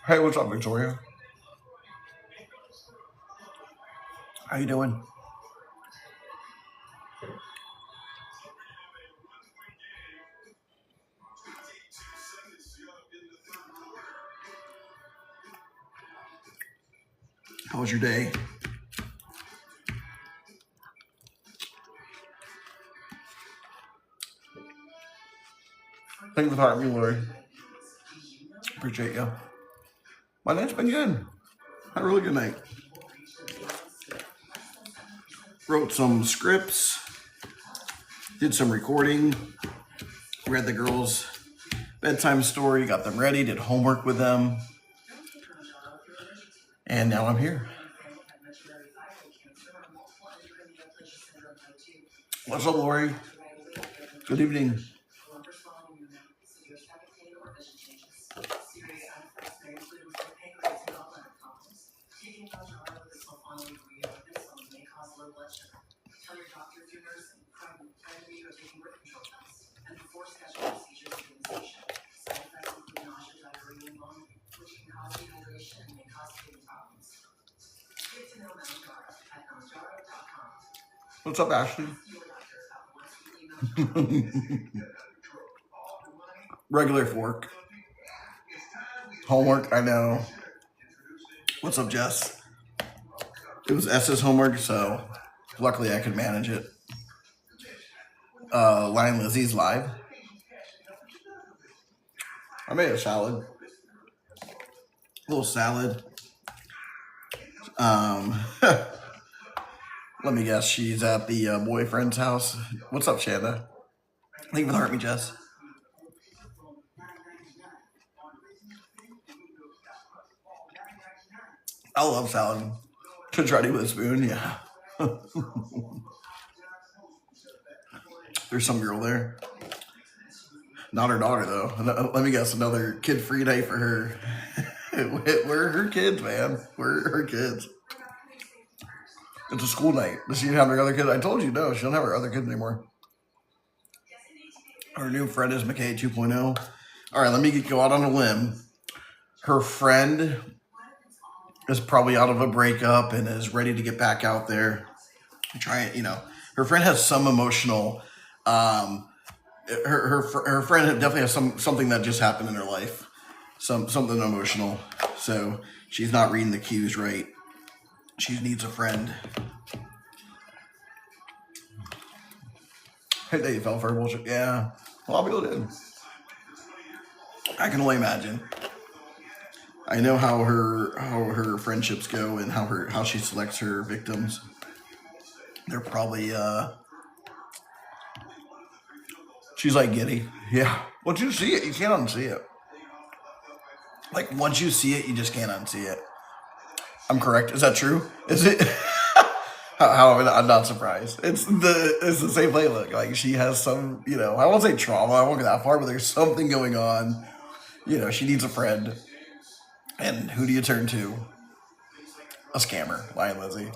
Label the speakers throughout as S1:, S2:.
S1: Hey, what's up, Victoria? How you doing? How was your day? Thank you for talking to me, Lori. Appreciate you. My night's been good. Had a really good night. Wrote some scripts, did some recording, read the girls' bedtime story, got them ready, did homework with them, and now I'm here. What's up, Lori? Good evening. What's up, Ashley? Regular fork. Homework, I know. What's up, Jess? It was S's homework, so luckily I could manage it. Lion Lizzie's live. I made a salad. A little salad. Let me guess, she's at the boyfriend's house. What's up, Shanda? Thank you for the heart me, Jess. I love salad. Should try to with a spoon, yeah. There's some girl there. Not her daughter, though. Let me guess, another kid-free day for her. Where are her kids, man? Where are her kids? It's a school night. Does she have her other kids? I told you, no, she don't have her other kids anymore. Her new friend is McKay 2.0. All right, let me go out on a limb. Her friend is probably out of a breakup and is ready to get back out there. Her friend has some emotional. Her friend definitely has something that just happened in her life, something emotional. So she's not reading the cues right. She needs a friend. Hey, that you fell for bullshit. Yeah, a lot of people did. I can only imagine. I know how her friendships go and how she selects her victims. They're probably she's like giddy. Yeah. Once you see it, you can't unsee it. Like once you see it, you just can't unsee it. I'm correct. Is that true? Is it? How I'm not surprised. It's the same playbook. Like she has some, I won't say trauma. I won't go that far, but there's something going on. She needs a friend. And who do you turn to? A scammer, Lion Lizzie.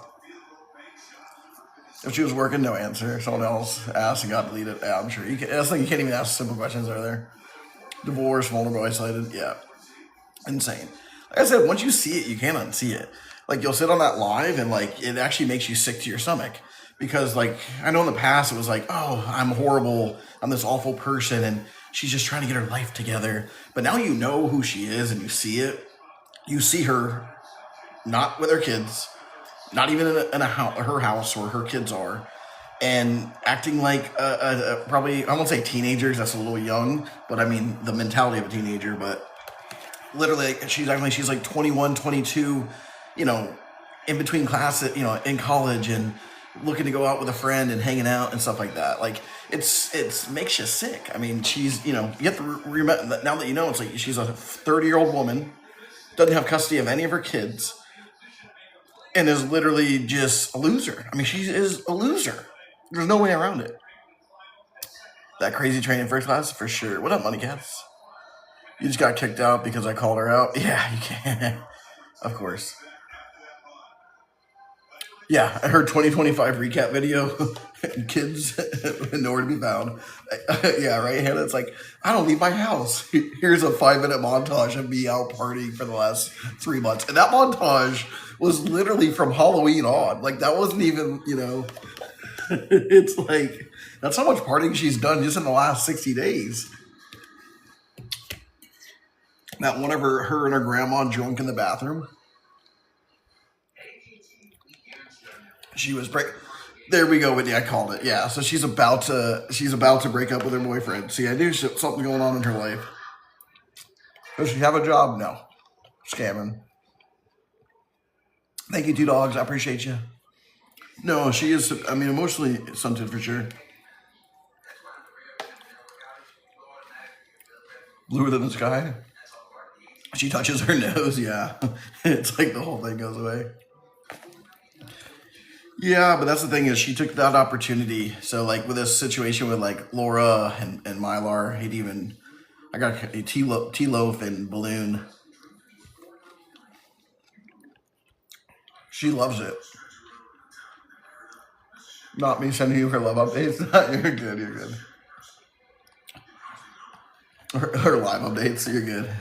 S1: If she was working, no answer. Someone else asked and got deleted. Yeah, I'm sure. That's like you can't even ask simple questions, are there? Divorce, vulnerable, isolated. Yeah. Insane. Like I said, once you see it, you can't unsee it. Like you'll sit on that live and like it actually makes you sick to your stomach. Because like I know in the past it was like, oh, I'm horrible. I'm this awful person and she's just trying to get her life together. But now you know who she is and you see it. You see her not with her kids, not even in her house where her kids are, and acting like probably, I won't say teenagers, that's a little young, but I mean the mentality of a teenager, but literally she's acting like she's like 21, 22, in between classes, in college and looking to go out with a friend and hanging out and stuff like that. Like it's makes you sick. I mean, she's, you have to remember, now that it's like she's a 30-year-old woman, doesn't have custody of any of her kids, and is literally just a loser. I mean, she is a loser. There's no way around it. That crazy train in first class, for sure. What up, Money Cats? You just got kicked out because I called her out? Yeah, you can. Of course. Yeah, her 2025 recap video. Kids nowhere to be found. Yeah, right, Hannah. It's like, I don't leave my house. Here's a 5 minute montage of me out partying for the last 3 months. And that montage was literally from Halloween on. Like, that wasn't even, it's like, that's how much partying she's done just in the last 60 days. That one of her and her grandma drunk in the bathroom. She was break. There we go, Whitney. I called it. Yeah. So she's about to break up with her boyfriend. See, I knew something going on in her life. Does she have a job? No. Scamming. Thank you, two dogs. I appreciate you. No, she is. I mean, emotionally stunted for sure. Bluer than the sky. She touches her nose. Yeah, it's like the whole thing goes away. Yeah, but that's the thing is she took that opportunity. So like with this situation with like Laura and Mylar, I got a T-Loaf and Balloon. She loves it. Not me sending you her love updates. You're good. You're good. Her live updates. You're good.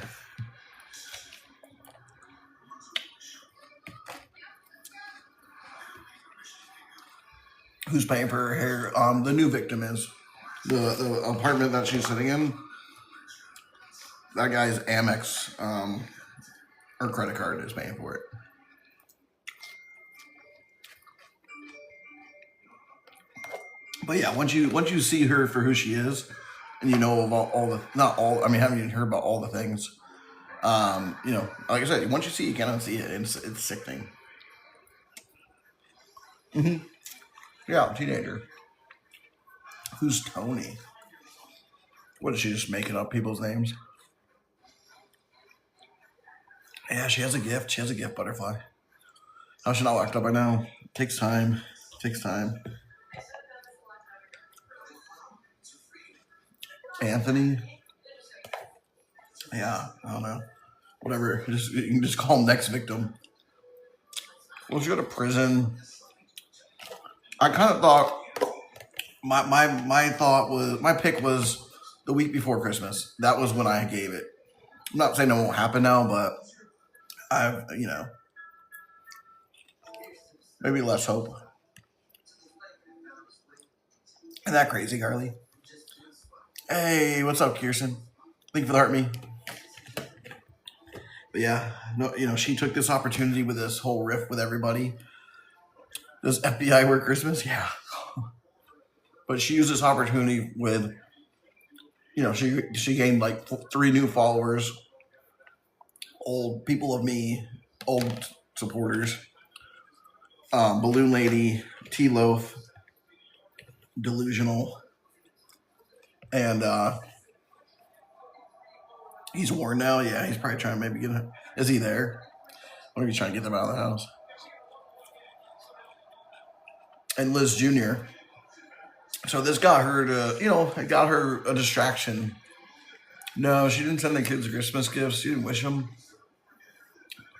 S1: Who's paying for her hair? The new victim is the apartment that she's sitting in. That guy's Amex, her credit card is paying for it. But yeah, once you see her for who she is, and you know of all the not all. I mean, haven't even heard about all the things. Like I said, once you see it, you cannot see it. It's sickening. Yeah, teenager. Who's Tony? What is she just making up people's names? Yeah, she has a gift. She has a gift butterfly. How she not locked up by now? Takes time. Takes time. Anthony. Yeah, I don't know. Whatever. You can just call him next victim. Well, she go to prison. I kind of thought my thought was my pick was the week before Christmas. That was when I gave it. I'm not saying it won't happen now, but I've maybe less hope. Isn't that crazy, Carly? Hey, what's up, Kirsten? Thank you for the heart me. But yeah, no, she took this opportunity with this whole riff with everybody. Does FBI work Christmas? Yeah. But she used this opportunity with, she gained like 3 new followers, old people of me, old supporters, Balloon Lady, T-Loaf, Delusional, and he's warned now. Yeah, he's probably trying to maybe get him. Is he there? Or are you trying to get them out of the house? And Liz Jr. So this got her to, it got her a distraction. No, she didn't send the kids Christmas gifts. She didn't wish them.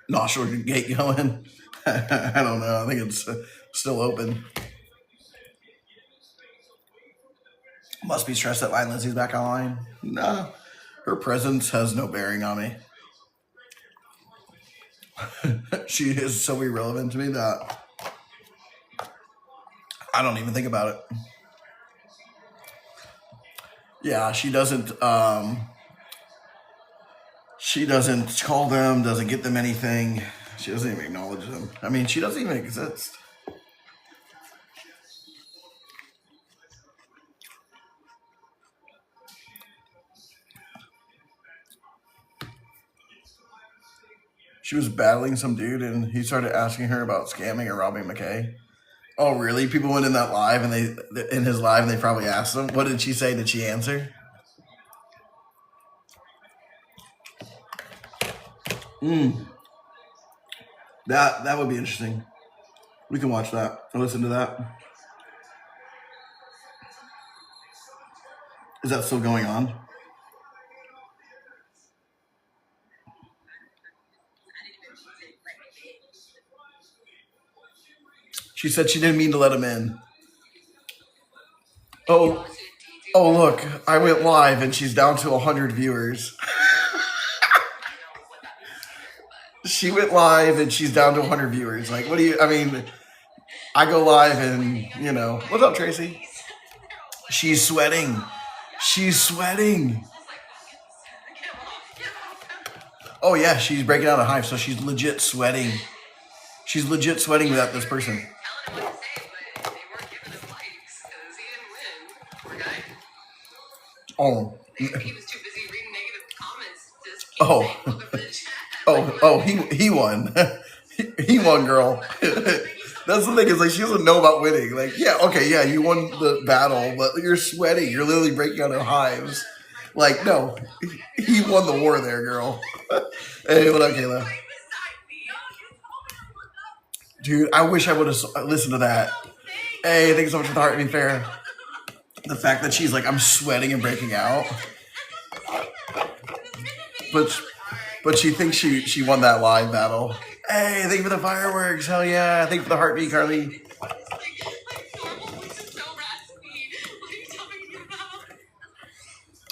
S1: Not sure the gate going. I don't know. I think it's still open. Must be stressed that Vine Lindsay's back online. No, her presence has no bearing on me. She is so irrelevant to me that I don't even think about it. Yeah, she doesn't call them, doesn't get them anything. She doesn't even acknowledge them. I mean, she doesn't even exist. She was battling some dude and he started asking her about scamming or robbing McKay. Oh, really? People went in that live and in his live and they probably asked him. What did she say? Did she answer? That would be interesting. We can watch that or listen to that. Is that still going on? She said she didn't mean to let him in. Oh, oh look, I went live and she's down to 100 viewers. She went live and she's down to 100 viewers. Like, what do you? I mean, I go live and what's up, Tracy? She's sweating. She's sweating. Oh yeah, she's breaking out a hive, so she's legit sweating. She's legit sweating without this person. Oh. He was too busy reading negative comments. Oh, he won. He won, girl. That's the thing, is like she doesn't know about winning. Like, yeah, okay, yeah, you won the battle, but you're sweating. You're literally breaking out in hives. Like, no, he won the war there, girl. Hey, what up, Kayla? Dude, I wish I would have listened to that. Hey, thanks so much for the heart being fair. The fact that she's like, I'm sweating and breaking out. But she thinks she won that live battle. Hey, thank you for the fireworks. Hell yeah. Thank you for the heartbeat, Carly.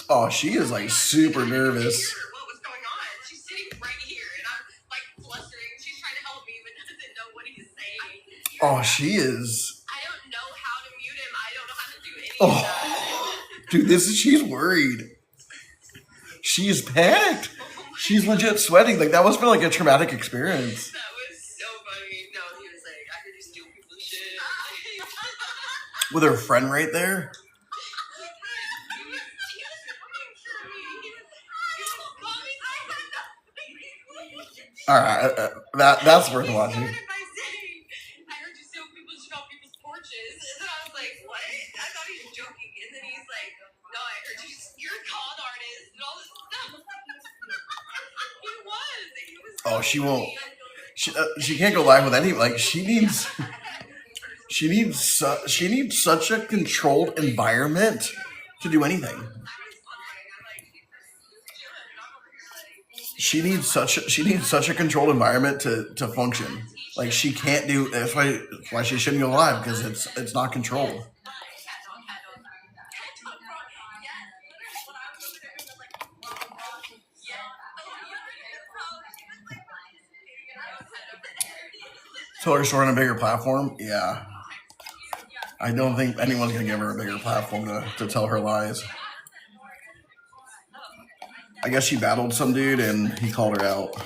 S1: Oh, she is like super nervous. What was going on? She's sitting right here and I'm like flustering. She's trying to help me but doesn't know what he's saying. Oh, she is. I don't know how to mute him. I don't know how to do anything. Oh, dude, she's worried. She's panicked. She's legit sweating. Like, that must have been like a traumatic experience. That was so funny. No, he was like, I heard you steal people's shit. With her friend right there? All right, that's worth watching. I heard you steal people's porches, and then I was like, what? I thought he was joking, and then he's like, no, I heard you're a con artist and all this stuff. He was. Oh, she won't. She can't go live with any. Like, she needs such a controlled environment to do anything. She needs such a controlled environment to function. Like, she can't do. That's why she shouldn't go live, because it's not controlled. Tell her story on a bigger platform. Yeah, I don't think anyone's gonna give her a bigger platform to tell her lies. I guess she battled some dude and he called her out.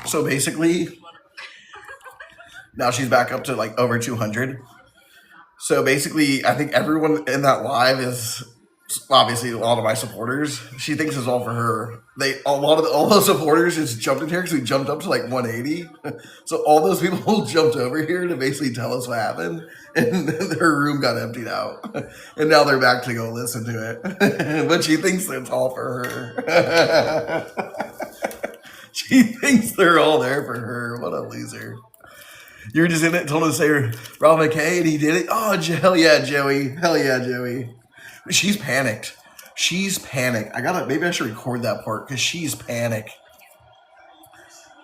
S1: So basically, now she's back up to like over 200. So basically, I think everyone in that live is obviously a lot of my supporters. She thinks it's all for her. All those supporters just jumped in here because we jumped up to like 180. So all those people jumped over here to basically tell us what happened, and her room got emptied out. And now they're back to go listen to it. But she thinks it's all for her. She thinks they're all there for her. What a loser. You were just in it, told him to say Rob McKay, and he did it. Oh, hell yeah, Joey. Hell yeah, Joey. She's panicked. She's panicked. Maybe I should record that part, because she's panicked.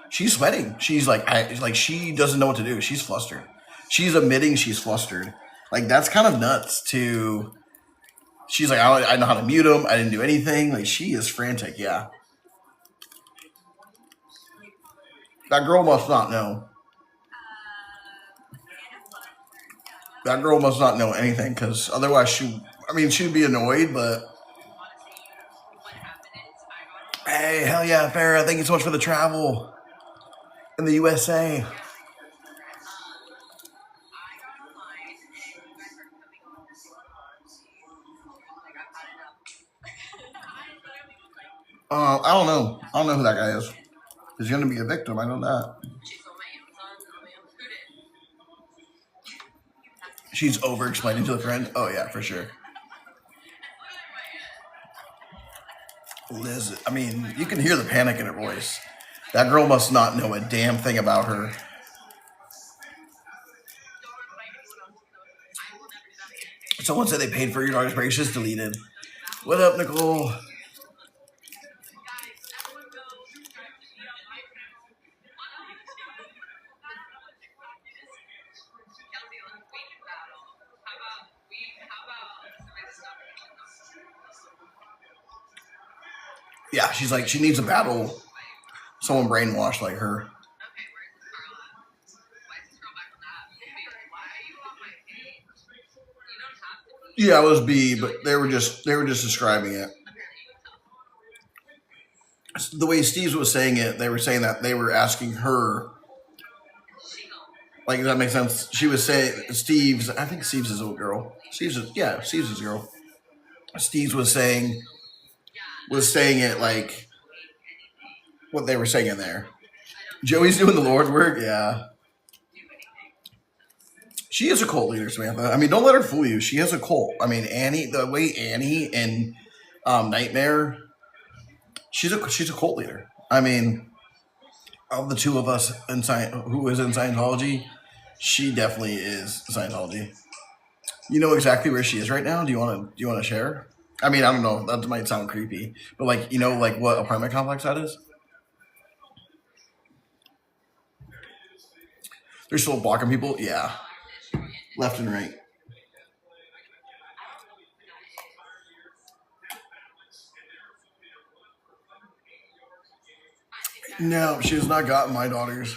S1: She's sweating. She's like she doesn't know what to do. She's flustered. She's admitting she's flustered. Like, that's kind of nuts to. She's like, I know how to mute him. I didn't do anything. Like, she is frantic. Yeah. That girl must not know. That girl must not know anything, because otherwise she'd be annoyed, but. Hey, hell yeah, Farrah. Thank you so much for the travel in the USA. I don't know. I don't know who that guy is. He's going to be a victim. I know that. She's over explaining to the friend. Oh yeah, for sure. Liz, I mean, you can hear the panic in her voice. That girl must not know a damn thing about her. Someone said they paid for your daughter's break. Just deleted. What up, Nicole? Yeah, she's like, she needs a battle. Someone brainwashed like her. Yeah, it was B, but they were just describing it. The way Steve was saying it, they were saying that they were asking her. Like, does that make sense? She was saying Steve's. I think Steve's is a girl. Steve's is a girl. Steve's was saying it like what they were saying in there. Joey's doing the Lord work. Yeah. She is a cult leader, Samantha. I mean, don't let her fool you. She is a cult. I mean, Annie, the way Annie and Nightmare, she's a cult leader. I mean, of the two of us who is in Scientology, she definitely is Scientology. You know exactly where she is right now. Do you want to share? I mean, I don't know. That might sound creepy, but like, you know, like what apartment complex that is. They're still blocking people. Yeah, left and right. No, she has not gotten my daughters.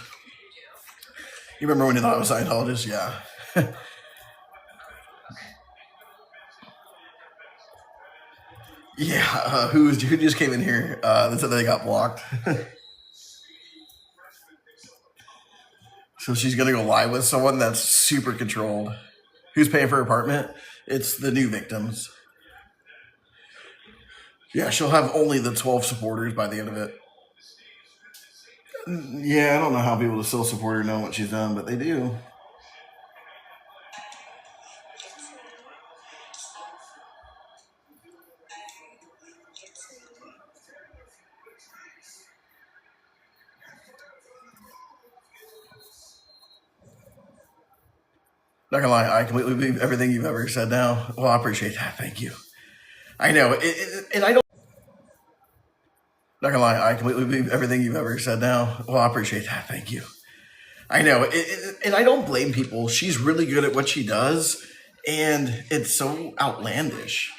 S1: You remember when you thought I was a Scientologist? Yeah. Yeah, who just came in here? They said they got blocked. So she's gonna go live with someone that's super controlled. Who's paying for her apartment? It's the new victims. Yeah, she'll have only the 12 supporters by the end of it. Yeah, I don't know how people that still support her know what she's done, but they do. Not gonna lie, I completely believe everything you've ever said now. Well, I appreciate that. Thank you. I know, and I don't. Not gonna lie, I completely believe everything you've ever said now. Well, I appreciate that. Thank you. I know, and I don't blame people. She's really good at what she does, and it's so outlandish.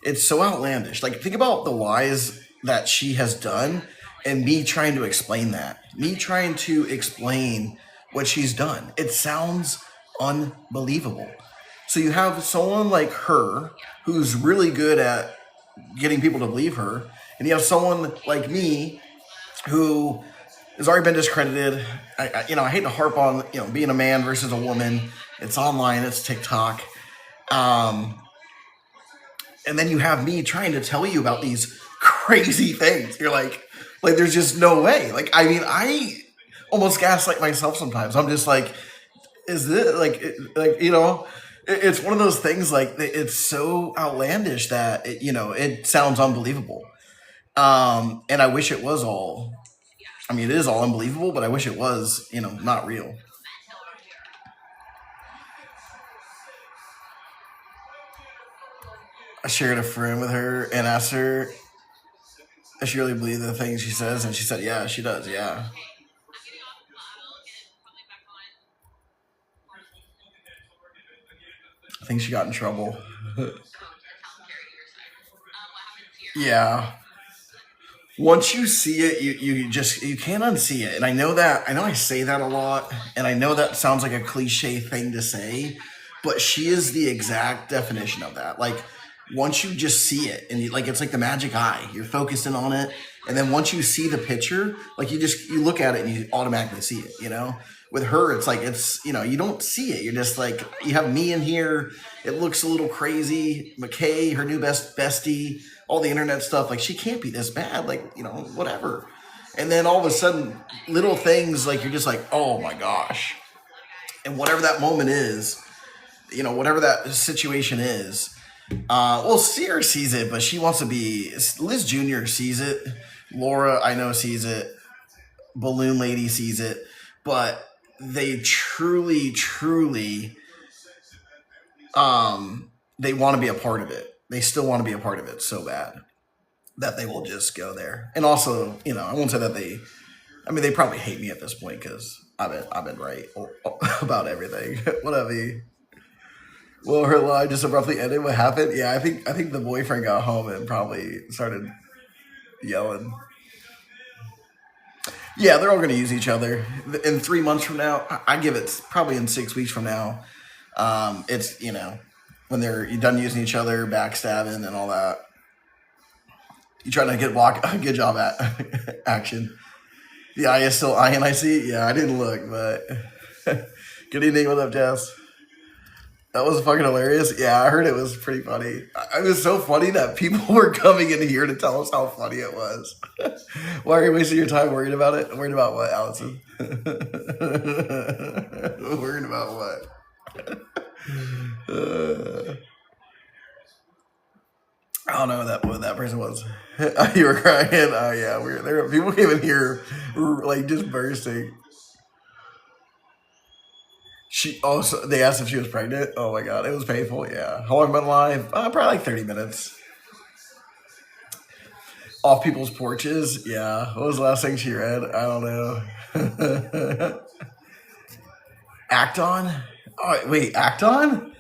S1: It's so outlandish. Like, think about the lies that she has done, and me trying to explain that. Me trying to explain what she's done. It sounds unbelievable. So you have someone like her who's really good at getting people to believe her, and you have someone like me who has already been discredited. I hate to harp on being a man versus a woman. It's online. It's TikTok. And then you have me trying to tell you about these crazy things. You're like there's just no way. Like, I mean, I almost gaslight myself sometimes. I'm just like, is this it's one of those things, like, it's so outlandish that it sounds unbelievable. And I wish it was all. I mean, it is all unbelievable, but I wish it was, not real. I shared a friend with her and asked her if she really believed the things she says, and she said, yeah, she does, yeah. I think she got in trouble. Yeah. Once you see it, you can't unsee it. And I know I say that a lot, and I know that sounds like a cliche thing to say, but she is the exact definition of that. Like, once you just see it, and it's like the magic eye. You're focusing on it, and then once you see the picture, like, you look at it and you automatically see it. With her, it's like you don't see it. You're just like, you have me in here. It looks a little crazy. McKay, her new bestie, all the internet stuff. Like, she can't be this bad. Like, whatever. And then all of a sudden, little things, like, you're just like, oh my gosh. And whatever that moment is, whatever that situation is. Well, Sierra sees it, but she wants to be. Liz Jr. sees it. Laura, I know, sees it. Balloon Lady sees it, but they truly, they want to be a part of it. They still want to be a part of it so bad that they will just go there. And also, I won't say that they. I mean, they probably hate me at this point because I've been right about everything. Whatever. Well, her line just abruptly ended. What happened? Yeah, I think the boyfriend got home and probably started yelling. Yeah, they're all going to use each other in 3 months from now. I give it probably in 6 weeks from now. It's when they're done using each other, backstabbing and all that. You trying to get good job at action. The eye is still eyeing. I see. Yeah, I didn't look, but good evening. What up, Jess? That was fucking hilarious. Yeah, I heard it was pretty funny. It was so funny that people were coming in here to tell us how funny it was. Why are you wasting your time worried about it? Worried about what, Allison? Worried about what? I don't know what that person was. You were crying. Oh yeah, there. People came in here like just bursting. They asked if she was pregnant. Oh my god, it was painful. Yeah, how long been live? Probably like 30 minutes. Off people's porches. Yeah, what was the last thing she read? I don't know. Acton? Oh wait, Acton?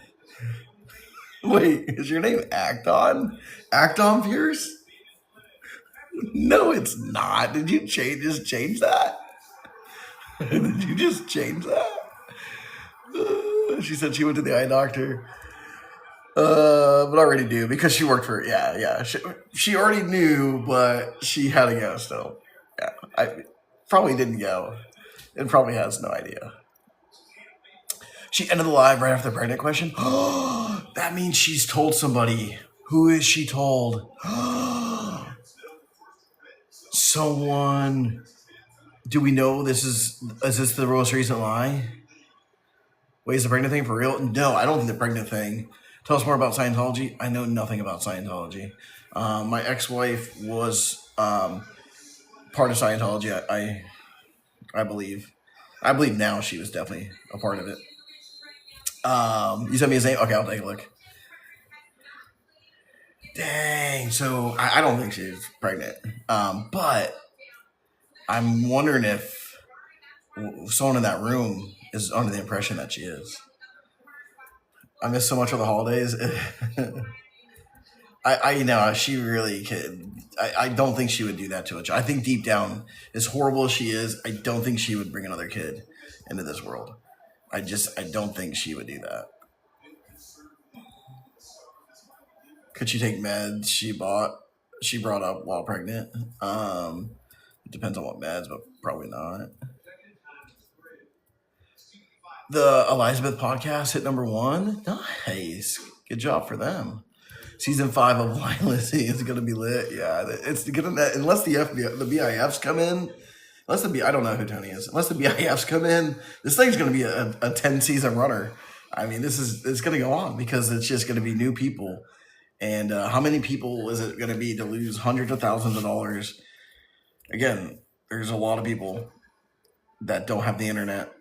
S1: Wait, is your name Acton? Acton Pierce? No, it's not. Did you just change that? Did you just change that? She said she went to the eye doctor. But I already knew because she worked for yeah. She already knew, but she had to go still. Yeah, I probably didn't go, and probably has no idea. She ended the live right after the pregnant question. That means she's told somebody. Who is she told? Someone. Do we know is this the most recent lie? Wait, is the pregnant thing for real? No, I don't think the pregnant thing. Tell us more about Scientology. I know nothing about Scientology. My ex-wife was part of Scientology. I believe. I believe now she was definitely a part of it. You sent me his name? Okay, I'll take a look. Dang. So I don't think she's pregnant. But I'm wondering if someone in that room is under the impression that she is. I miss so much of the holidays. I know she really could. I don't think she would do that to a child. I think deep down, as horrible as she is, I don't think she would bring another kid into this world. I don't think she would do that. Could she take meds she brought up while pregnant? It depends on what meds, but probably not. The Elizabeth podcast hit number 1. Nice. Good job for them. Season 5 of Lizzie is gonna be lit. Yeah, it's gonna unless the BIFs come in. I don't know who Tony is. Unless the BIFs come in, this thing's gonna be a 10 season runner. I mean, it's gonna go on because it's just gonna be new people. And how many people is it gonna be to lose hundreds of thousands of dollars? Again, there's a lot of people that don't have the internet.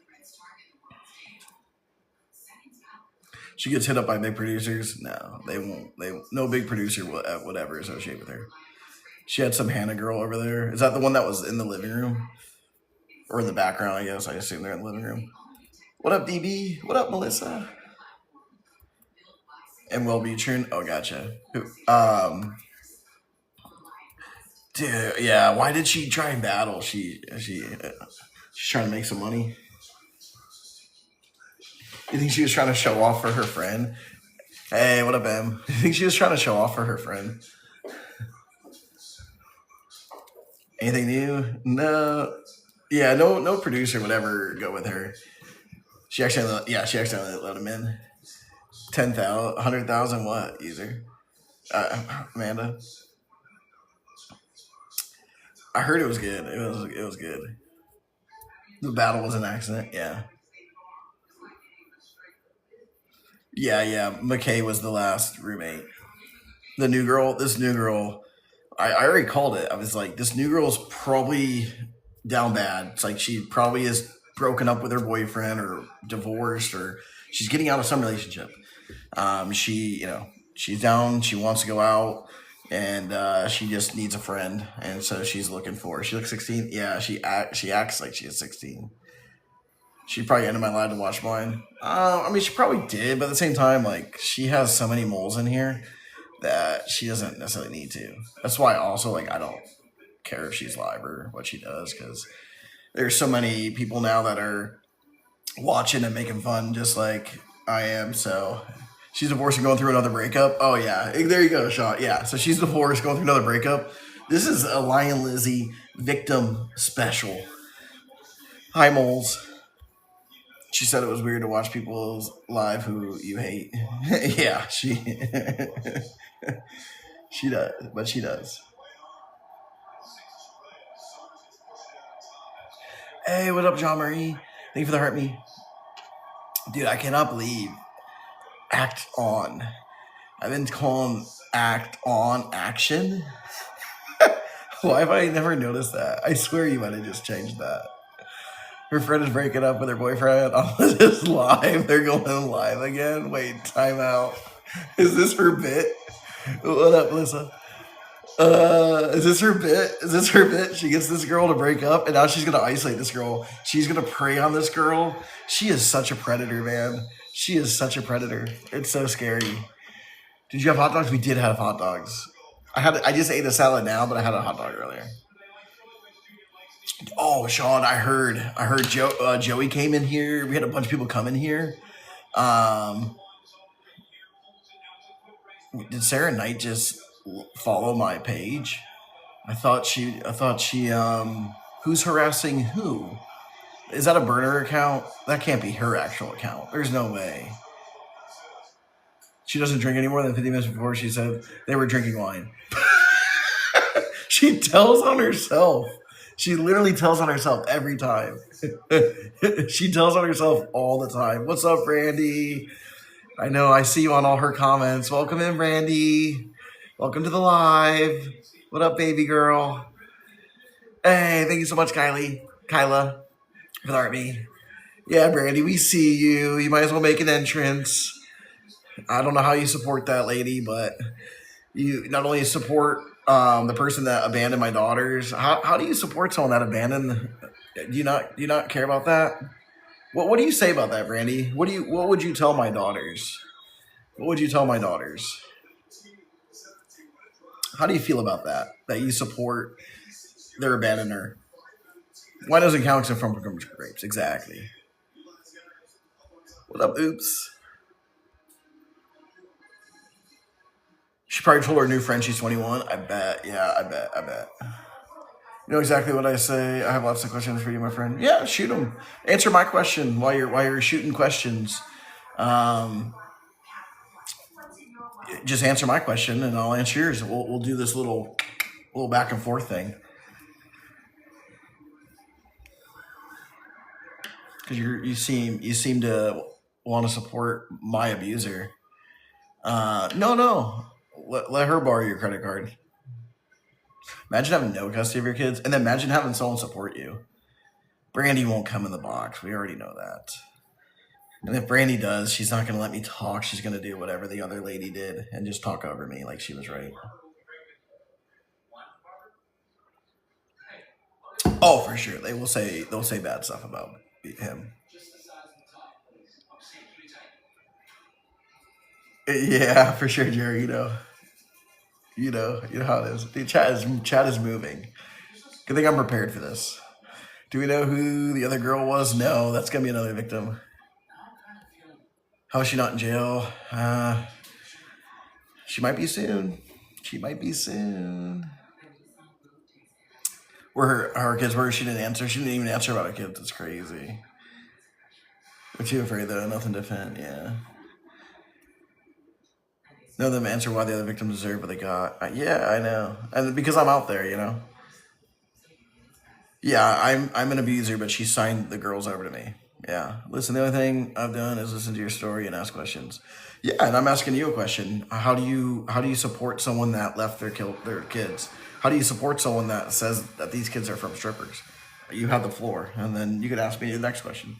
S1: She gets hit up by big producers. No, they won't. No big producer would ever associate with her. She had some Hannah girl over there. Is that the one that was in the living room? Or in the background, I guess. I assume they're in the living room. What up, DB? What up, Melissa? And Will Beechern? Oh, gotcha. Dude, yeah. Why did she try and battle? She's trying to make some money. You think she was trying to show off for her friend? Hey, what up, Em? You think she was trying to show off for her friend? Anything new? No. Yeah, no producer would ever go with her. She actually let him in. 10,000, 100,000 what user? Amanda. I heard it was good. It was good. The battle was an accident. Yeah. Yeah, yeah. McKay was the last roommate. The new girl, this new girl, I already called it. I was like, this new girl's probably down bad. It's like she probably is broken up with her boyfriend or divorced or she's getting out of some relationship. She, she's down. She wants to go out, and she just needs a friend, and so she's looking for. She looks 16. Yeah, she acts like she is 16. She probably ended my life to watch mine. I mean, she probably did, but at the same time, like she has so many moles in here that she doesn't necessarily need to. That's why also like I don't care if she's live or what she does because there's so many people now that are watching and making fun just like I am. So she's divorced and going through another breakup. Oh yeah, there you go, Sean. Yeah, so she's divorced, going through another breakup. This is a Lion Lizzie victim special. Hi moles. She said it was weird to watch people live who you hate. Yeah, she does, but she does. Hey, what up, Jean Marie? Thank you for the heart me. Dude, I cannot believe Act On. I've been calling Act On Action. Why have I never noticed that? I swear you might have just changed that. Her friend is breaking up with her boyfriend on this live. They're going live again. Wait, time out. Is this her bit? What up, Melissa? Is this her bit? Is this her bit? She gets this girl to break up, and now she's gonna isolate this girl. She's gonna prey on this girl. She is such a predator, man. She is such a predator. It's so scary. Did you have hot dogs? We did have hot dogs. I just ate a salad now, but I had a hot dog earlier. Oh, Sean, I heard Joey came in here. We had a bunch of people come in here. Um, did Sarah Knight just follow my page? I thought she who's harassing who? Is that a burner account? That can't be her actual account. There's no way. She doesn't drink any more than 50 minutes before she said they were drinking wine. She tells on herself. She literally tells on herself every time. She tells on herself all the time. What's up, Randy? I know I see you on all her comments. Welcome in, Randy. Welcome to the live. What up, baby girl? Hey, thank you so much, Kyla, for the RB. Yeah, Brandy, we see you. You might as well make an entrance. I don't know how you support that lady, but you not only support the person that abandoned my daughters. How do you support someone that abandoned? Do you not care about that? What do you say about that, Brandy? What would you tell my daughters? What would you tell my daughters? How do you feel about that? That you support their abandoner? Why doesn't count from grapes? Exactly. What up, oops? She probably told her new friend she's 21. I bet. Yeah, I bet. You know exactly what I say. I have lots of questions for you, my friend. Yeah, shoot them. Answer my question while you're shooting questions. Just answer my question and I'll answer yours. We'll do this little back and forth thing. Because you seem to want to support my abuser. No. Let her borrow your credit card. Imagine having no custody of your kids, and then imagine having someone support you. Brandy won't come in the box. We already know that. And if Brandy does, she's not going to let me talk. She's going to do whatever the other lady did and just talk over me like she was right. Oh, for sure. They'll say bad stuff about him. Yeah, for sure, Jerry. You know how it is. The chat is moving. Good thing I'm prepared for this. Do we know who the other girl was? No, that's gonna be another victim. How is she not in jail? She might be soon. Where her kids were, she didn't answer. She didn't even answer about her kids. It's crazy. They're too afraid though. Nothing to defend. Yeah. None of them answer why the other victims deserve what they got. Yeah, I know, and because I'm out there, Yeah, I'm an abuser, but she signed the girls over to me. Yeah. Listen, the only thing I've done is listen to your story and ask questions. Yeah, and I'm asking you a question. How do you support someone that left their kids? How do you support someone that says that these kids are from strippers? You have the floor, and then you could ask me the next question.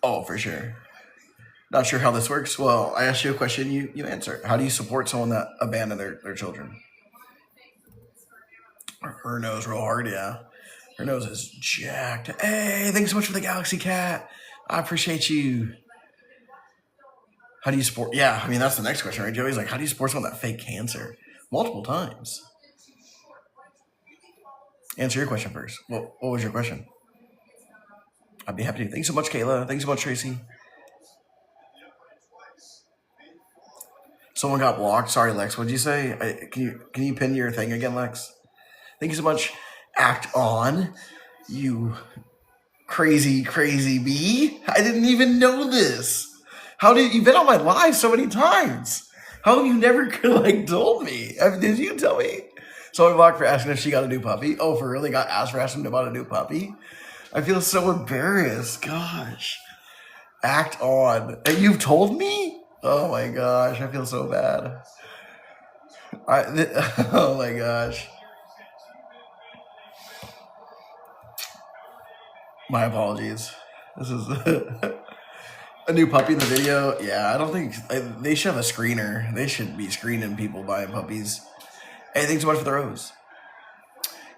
S1: Oh, for sure. Not sure how this works. Well, I asked you a question, you answer. How do you support someone that abandoned their children? Her nose real hard, yeah. Her nose is jacked. Hey, thanks so much for the Galaxy Cat. I appreciate you. How do you support? Yeah, I mean that's the next question, right? Joey's like, how do you support someone that fake cancer multiple times? Answer your question first. What was your question? I'd be happy to. Thanks so much, Kayla. Thanks so much, Tracy. Someone got blocked. Sorry, Lex. What'd you say? Can you pin your thing again, Lex? Thank you so much. Act on, you crazy bee. I didn't even know this. How did you've been on my live so many times? How have you never told me? Did you tell me? Someone blocked for asking if she got a new puppy. Oh, for really got asked for asking about a new puppy? I feel so embarrassed. Gosh. Act on. And you've told me? Oh my gosh, I feel so bad. Oh my gosh. My apologies. This is a new puppy in the video. Yeah, I don't think they should have a screener. They should be screening people buying puppies. Hey, thanks so much for the rose.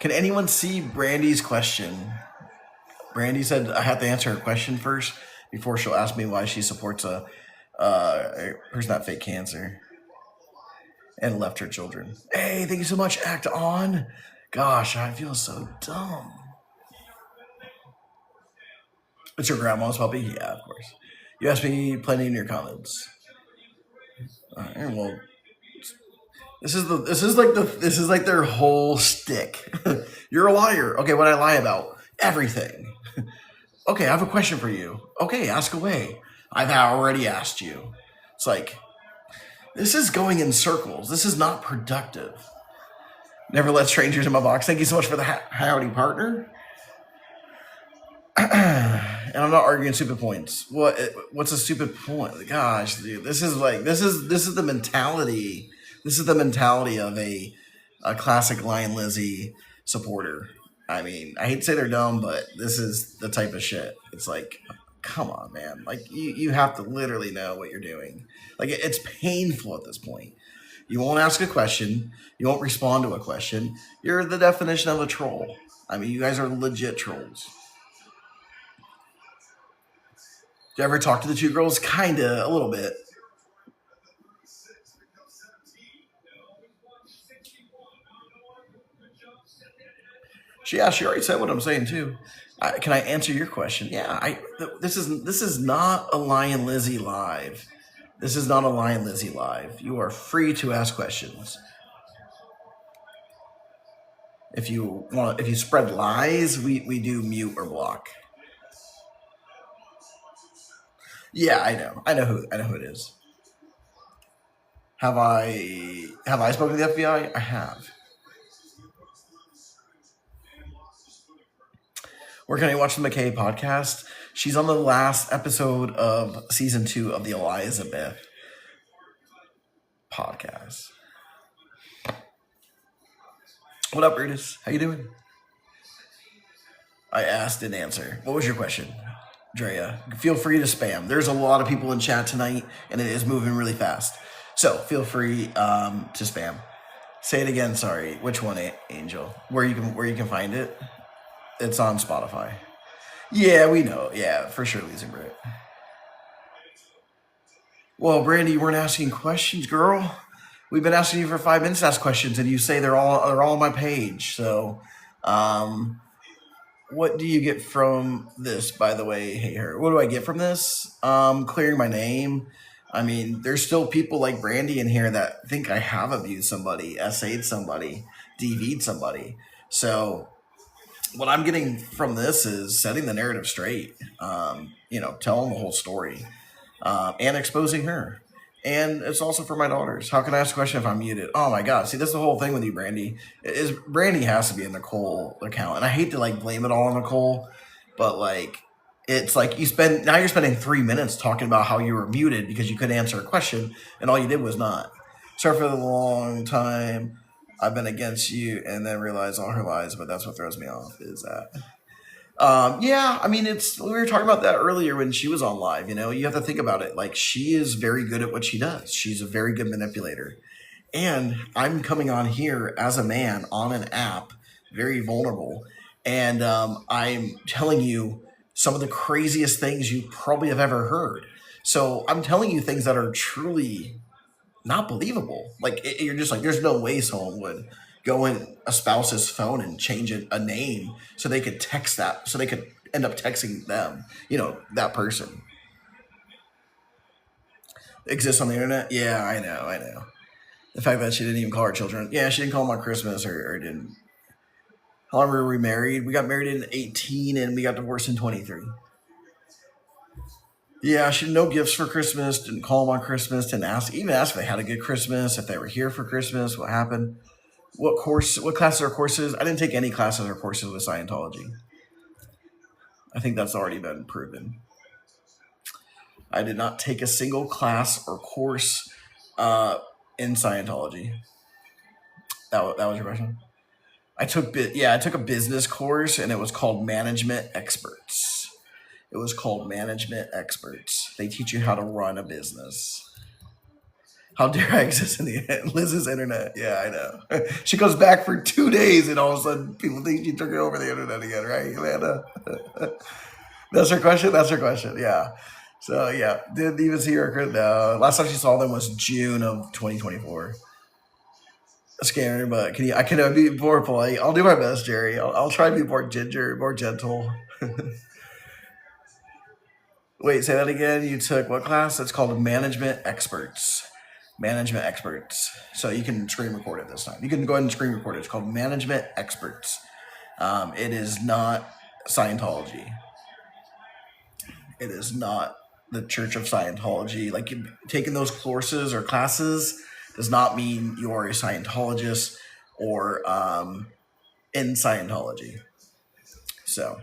S1: Can anyone see Brandy's question? Brandy said I have to answer her question first before she'll ask me why she supports a person that fake cancer and left her children. Hey, thank you so much. Act on. Gosh, I feel so dumb. It's your grandma's puppy? Yeah, of course. You asked me plenty in your comments. Well, this is like their whole stick. You're a liar. Okay, what I lie about? Everything. Okay, I have a question for you. Okay, ask away. I've already asked you. It's like, this is going in circles. This is not productive. Never let strangers in my box. Thank you so much for the howdy, partner. And I'm not arguing stupid points. What's a stupid point? Gosh, dude, this is the mentality. This is the mentality of a classic Lion Lizzie supporter. I mean, I hate to say they're dumb, but this is the type of shit. It's like, come on, man. Like you have to literally know what you're doing. Like it's painful at this point. You won't ask a question. You won't respond to a question. You're the definition of a troll. I mean, you guys are legit trolls. Did you ever talk to the two girls? Kinda, a little bit. She already said what I'm saying too. Can I answer your question? Yeah, this is not a Lion Lizzie live. This is not a Lion Lizzie live. You are free to ask questions. If you spread lies, we do mute or block. Yeah, I know who it is. Have I spoken to the FBI? I have. Where can I watch the McKay podcast? She's on the last episode of season 2 of the Elizabeth podcast. What up, Brutus? How you doing? I asked and answer. What was your question, Drea? Feel free to spam. There's a lot of people in chat tonight, and it is moving really fast. So feel free to spam. Say it again. Sorry. Which one, Angel? Where you can find it? It's on Spotify. Yeah, we know. Yeah, for sure, Lisa Britt. Well, Brandy, you weren't asking questions, girl. We've been asking you for 5 minutes to ask questions, and you say they're all on my page. So, what do you get from this? By the way, hey her. What do I get from this? Clearing my name. I mean, there's still people like Brandy in here that think I have abused somebody, SA'd somebody, DV'd somebody. So what I'm getting from this is setting the narrative straight, telling the whole story, and exposing her. And it's also for my daughters. How can I ask a question if I'm muted? Oh my god! See, that's the whole thing with you, Brandy. Is Brandy has to be a Nicole account, and I hate to like blame it all on Nicole, but like it's like you're spending 3 minutes talking about how you were muted because you couldn't answer a question, and all you did was not. Sorry for the long time. I've been against you, and then realize all her lies. But that's what throws me off. Is that yeah, I mean, we were talking about that earlier when she was on live. You know, you have to think about it. Like, she is very good at what she does. She's a very good manipulator. And I'm coming on here as a man on an app, very vulnerable. And I'm telling you some of the craziest things you probably have ever heard. So I'm telling you things that are truly not believable. Like, you're just like, there's no way someone would go in a spouse's phone and change a name so they could text that, so they could end up texting them, that person exists on the internet. Yeah, I know. The fact that she didn't even call her children. Yeah, she didn't call them on Christmas or didn't. How long were we married? We got married in 18 and we got divorced in 23. Yeah, she had no gifts for Christmas, didn't call them on Christmas, didn't ask if they had a good Christmas, if they were here for Christmas, what happened. What classes or courses? I didn't take any classes or courses with Scientology. I think that's already been proven. I did not take a single class or course in Scientology. That was your question? I took a business course and it was called Management Experts. They teach you how to run a business. How dare I exist in Liz's internet? Yeah, I know. She goes back for 2 days, and all of a sudden, people think she took it over the internet again, right, Amanda? That's her question. Yeah. So yeah, didn't even see her. No, last time she saw them was June of 2024. Scary, but I can be more polite. I'll do my best, Jerry. I'll try to be more more gentle. Wait, say that again. You took what class? It's called Management Experts. So you can screen record it this time. You can go ahead and screen record it. It's called Management Experts. It is not Scientology. It is not the Church of Scientology. Like, taking those courses or classes does not mean you're a Scientologist or in Scientology. So,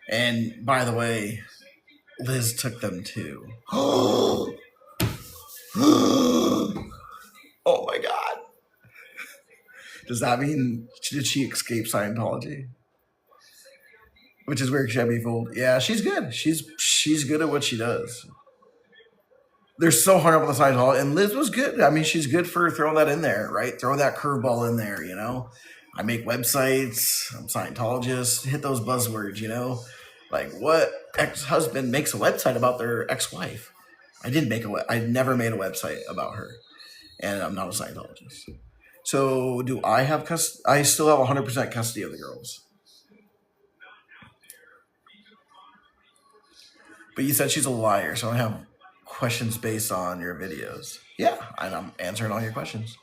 S1: and by the way, Liz took them too. Oh my god. Does that mean, did she escape Scientology? Which is where she be fooled. Yeah, she's good. She's good at what she does. They're so hard up on the Scientology, and Liz was good. I mean, she's good for throwing that in there, right? Throw that curveball in there, I make websites. I'm Scientologist. Hit those buzzwords, Like, what ex-husband makes a website about their ex-wife? I never made a website about her, and I'm not a Scientologist. So, do I have custody? I still have 100% custody of the girls. But you said she's a liar, so I have questions based on your videos. Yeah, and I'm answering all your questions.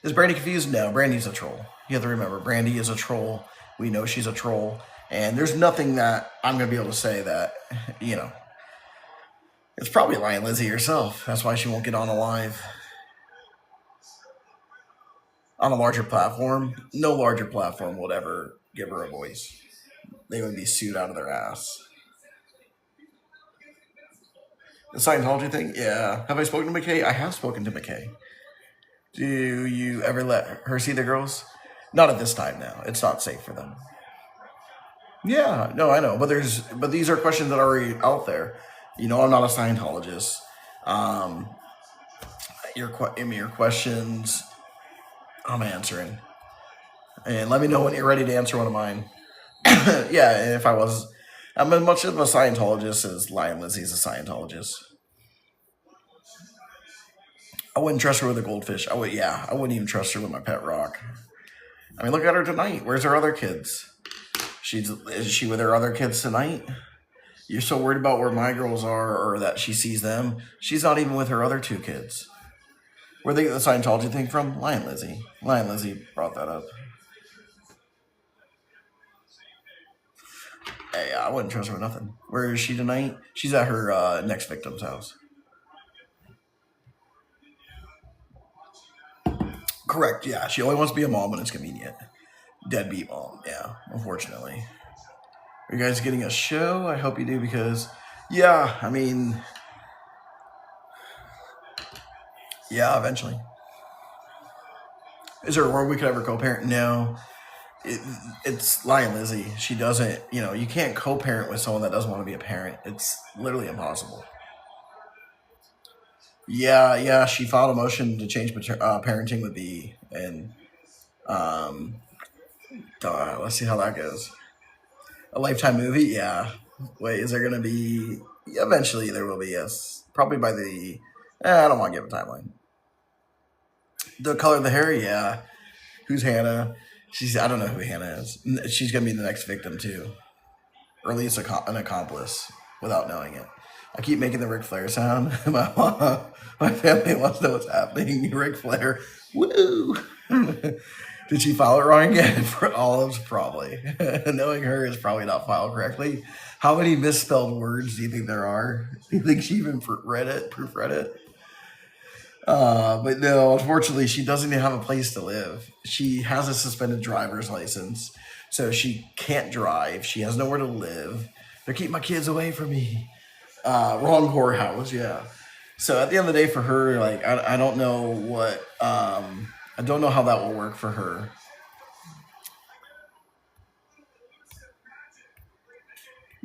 S1: Is Brandy confused? No, Brandy's a troll. You have to remember, Brandy is a troll. We know she's a troll. And there's nothing that I'm going to be able to say that, it's probably Lion Lizzie herself. That's why she won't get on a live. On a larger platform, no larger platform would ever give her a voice. They would be sued out of their ass. The Scientology thing? Yeah. Have I spoken to McKay? I have spoken to McKay. Do you ever let her see the girls? Not at this time now. It's not safe for them. Yeah, no, I know. But these are questions that are already out there. I'm not a Scientologist. Your questions, I'm answering. And let me know when you're ready to answer one of mine. Yeah, and if I'm as much of a Scientologist as Lion Lizzie's a Scientologist. I wouldn't trust her with a goldfish. I wouldn't even trust her with my pet rock. I mean, look at her tonight. Where's her other kids? Is she with her other kids tonight? You're so worried about where my girls are or that she sees them. She's not even with her other 2 kids. Where they get the Scientology thing from? Lion Lizzie. Lion Lizzie brought that up. Hey, I wouldn't trust her with nothing. Where is she tonight? She's at her next victim's house. Correct. Yeah, she only wants to be a mom when it's convenient. Deadbeat mom. Yeah, unfortunately. Are you guys getting a show? I hope you do because, yeah, I mean, yeah, eventually. Is there a world we could ever co-parent? No. It, it's Lion Lizzie. She doesn't, you can't co-parent with someone that doesn't want to be a parent. It's literally impossible. Yeah, yeah, she filed a motion to change parenting with B, and um, let's see how that goes. A Lifetime movie, yeah. Wait, is there gonna be? Eventually, there will be. Yes, probably by the. I don't want to give a timeline. The color of the hair, yeah. Who's Hannah? I don't know who Hannah is. She's gonna be the next victim too, or at least an accomplice without knowing it. I keep making the Ric Flair sound. My family wants to know what's happening. Ric Flair, woo! Did she file it wrong again? For Olives, probably. Knowing her is probably not filed correctly. How many misspelled words do you think there are? Do you think she even proofread it? But no, unfortunately, she doesn't even have a place to live. She has a suspended driver's license, so she can't drive. She has nowhere to live. They're keeping my kids away from me. Wrong whorehouse, yeah. So at the end of the day, for her, like I don't know what I don't know how that will work for her.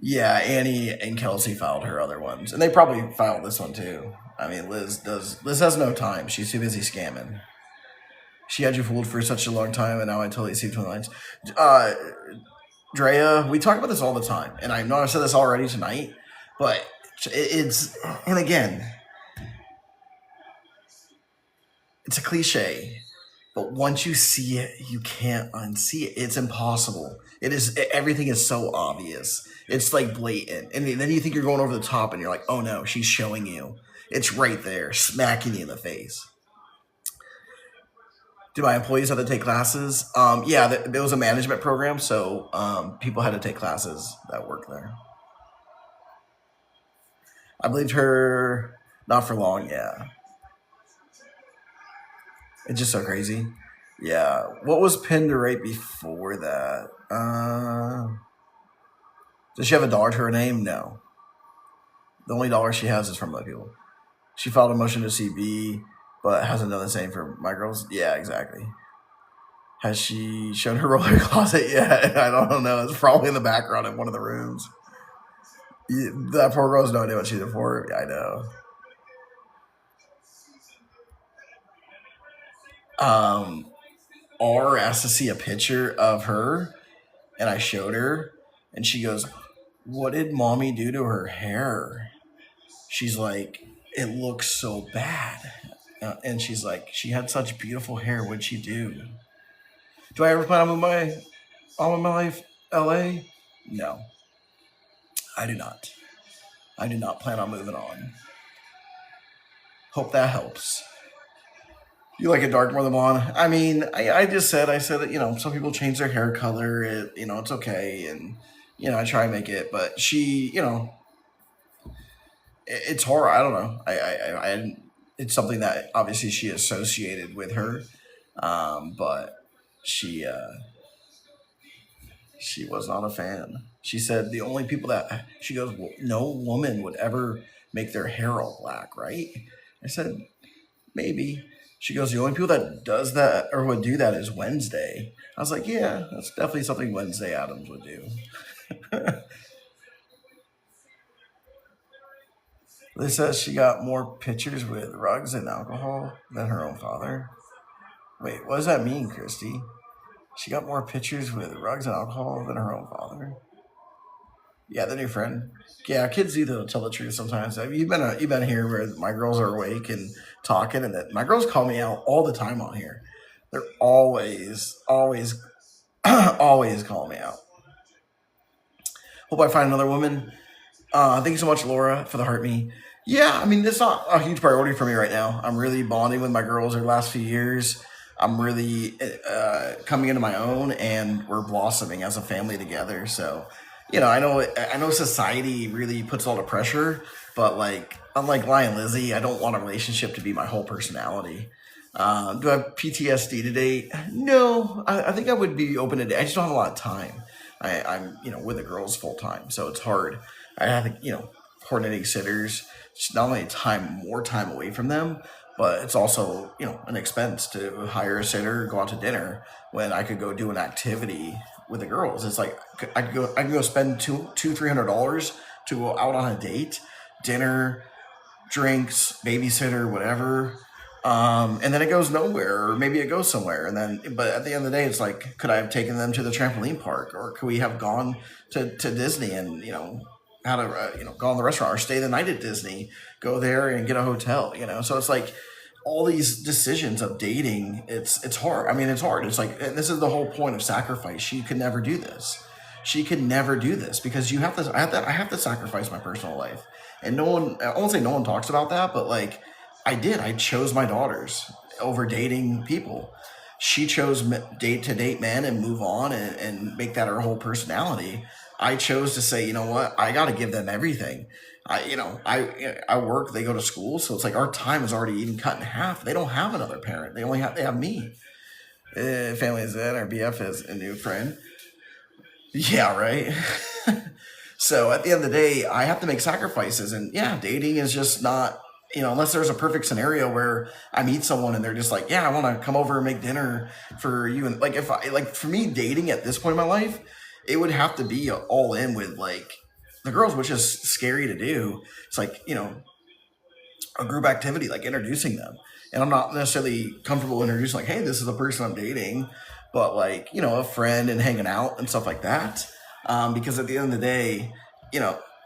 S1: Yeah, Annie and Kelsey filed her other ones, and they probably filed this one too. I mean, Liz has no time. She's too busy scamming. She had you fooled for such a long time, and now I totally see between the lines. Drea, we talk about this all the time, and I know I've said this already tonight, but it's, and again, it's a cliche, but once you see it, you can't unsee it. It's impossible. Everything is so obvious. It's like blatant, and then you think you're going over the top, and you're like, oh no, she's showing you. It's right there, smacking you in the face. Do my employees have to take classes? Yeah, there was a management program, so people had to take classes that work there. I believed her not for long, yeah. It's just so crazy. Yeah. What was pinned to right before that? Does she have a dollar to her name? No. The only dollar she has is from other people. She filed a motion to CB, but hasn't done the same for my girls. Yeah, exactly. Has she shown her roller closet yet? I don't know. It's probably in the background in one of the rooms. That poor girl has no idea what she's in for. Yeah, I know. R asked to see a picture of her, and I showed her, and she goes, "What did mommy do to her hair?" She's like, "It looks so bad." And she's like, "She had such beautiful hair. What'd she do?" Do I ever plan on moving all of my life, LA? No, I do not. I do not plan on moving on. Hope that helps. You like it dark more than blonde? I mean, I said that, some people change their hair color. It's okay. And, I try and make it. But she, it's horror. I don't know. It's something that obviously she associated with her. But she was not a fan. She said the only people she goes, well, no woman would ever make their hair all black, right? I said, maybe. She goes, the only people that does that or would do that is Wednesday. I was like, yeah, that's definitely something Wednesday Addams would do. Liz says she got more pictures with rugs and alcohol than her own father. Wait, what does that mean, Christy? She got more pictures with rugs and alcohol than her own father. Yeah, the new friend. Yeah, kids either tell the truth sometimes. I mean, you've been here where my girls are awake and talking, and that my girls call me out all the time on here. They're always, always, always calling me out. Hope I find another woman. Thank you so much, Laura, for the heart me. Yeah, I mean, it's not a huge priority for me right now. I'm really bonding with my girls over the last few years. I'm really coming into my own, and we're blossoming as a family together. So, I know society really puts a lot of pressure, but like, unlike Lion Lizzie, I don't want a relationship to be my whole personality. Do I have PTSD to date? No, I think I would be open to date. I just don't have a lot of time. I'm with the girls full time, so it's hard. I have to coordinating sitters. It's not only more time away from them, but it's also an expense to hire a sitter, go out to dinner when I could go do an activity with the girls. It's like I could go spend $300 to go out on a date, dinner, drinks, babysitter, whatever. And then it goes nowhere, or maybe it goes somewhere. And then, but at the end of the day, it's like, could I have taken them to the trampoline park, or could we have gone to Disney and had a go on the restaurant, or stay the night at Disney, go there and get a hotel. So it's like all these decisions of dating. It's hard. I mean, it's hard. It's like, and this is the whole point of sacrifice. She could never do this. She could never do this because you have to. I have to sacrifice my personal life, and no one. I won't say no one talks about that, but like I did. I chose my daughters over dating people. She chose date men and move on and make that her whole personality. I chose to say, you know what, I got to give them everything. I work. They go to school, so it's like our time is already even cut in half. They don't have another parent. They have me. Family is in. Our BF is a new friend. Yeah, right. So at the end of the day, I have to make sacrifices, and yeah, dating is just not. Unless there's a perfect scenario where I meet someone and they're just like, yeah, I want to come over and make dinner for you. And like, for me, dating at this point in my life, it would have to be all in with like the girls, which is scary to do. It's like, a group activity, like introducing them. And I'm not necessarily comfortable introducing like, hey, this is the person I'm dating, but like, a friend and hanging out and stuff like that. Because at the end of the day,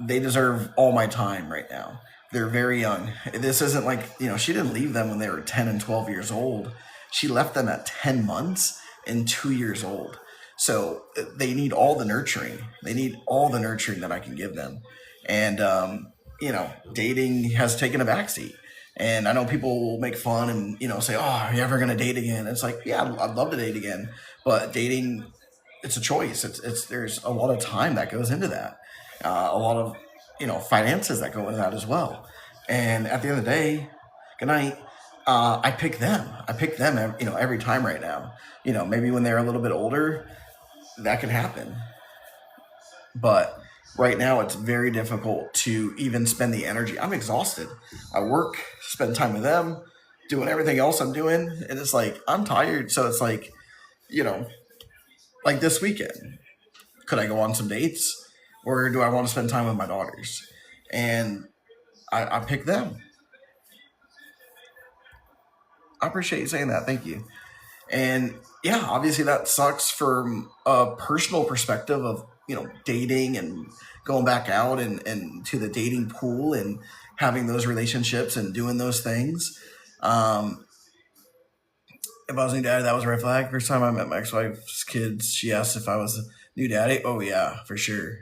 S1: they deserve all my time right now. They're very young. This isn't like, she didn't leave them when they were 10 and 12 years old. She left them at 10 months and 2 years old. So they need all the nurturing. They need all the nurturing that I can give them. And, dating has taken a backseat. And I know people will make fun and, say, oh, are you ever going to date again? It's like, yeah, I'd love to date again. But dating, it's a choice. There's a lot of time that goes into that. A lot of finances that go into that as well. And at the end of the day, good night. I pick them. Every time right now. Maybe when they're a little bit older, that could happen. But right now, it's very difficult to even spend the energy. I'm exhausted. I work, spend time with them, doing everything else I'm doing, and it's like I'm tired. So it's like, like this weekend, could I go on some dates? Or do I want to spend time with my daughters? And I pick them. I appreciate you saying that. Thank you. And yeah, obviously that sucks from a personal perspective of, dating and going back out and to the dating pool and having those relationships and doing those things. If I was a new daddy, that was a red flag. First time I met my ex-wife's kids, she asked if I was a new daddy. Oh yeah, for sure.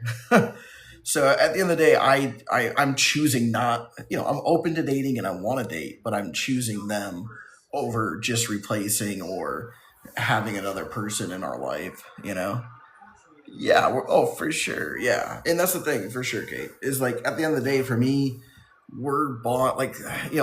S1: So at the end of the day, I'm choosing not, I'm open to dating and I want to date, but I'm choosing them over just replacing or having another person in our life. Yeah, oh, for sure. Yeah. And that's the thing, for sure, Kate, is like at the end of the day, for me, we're bond, like,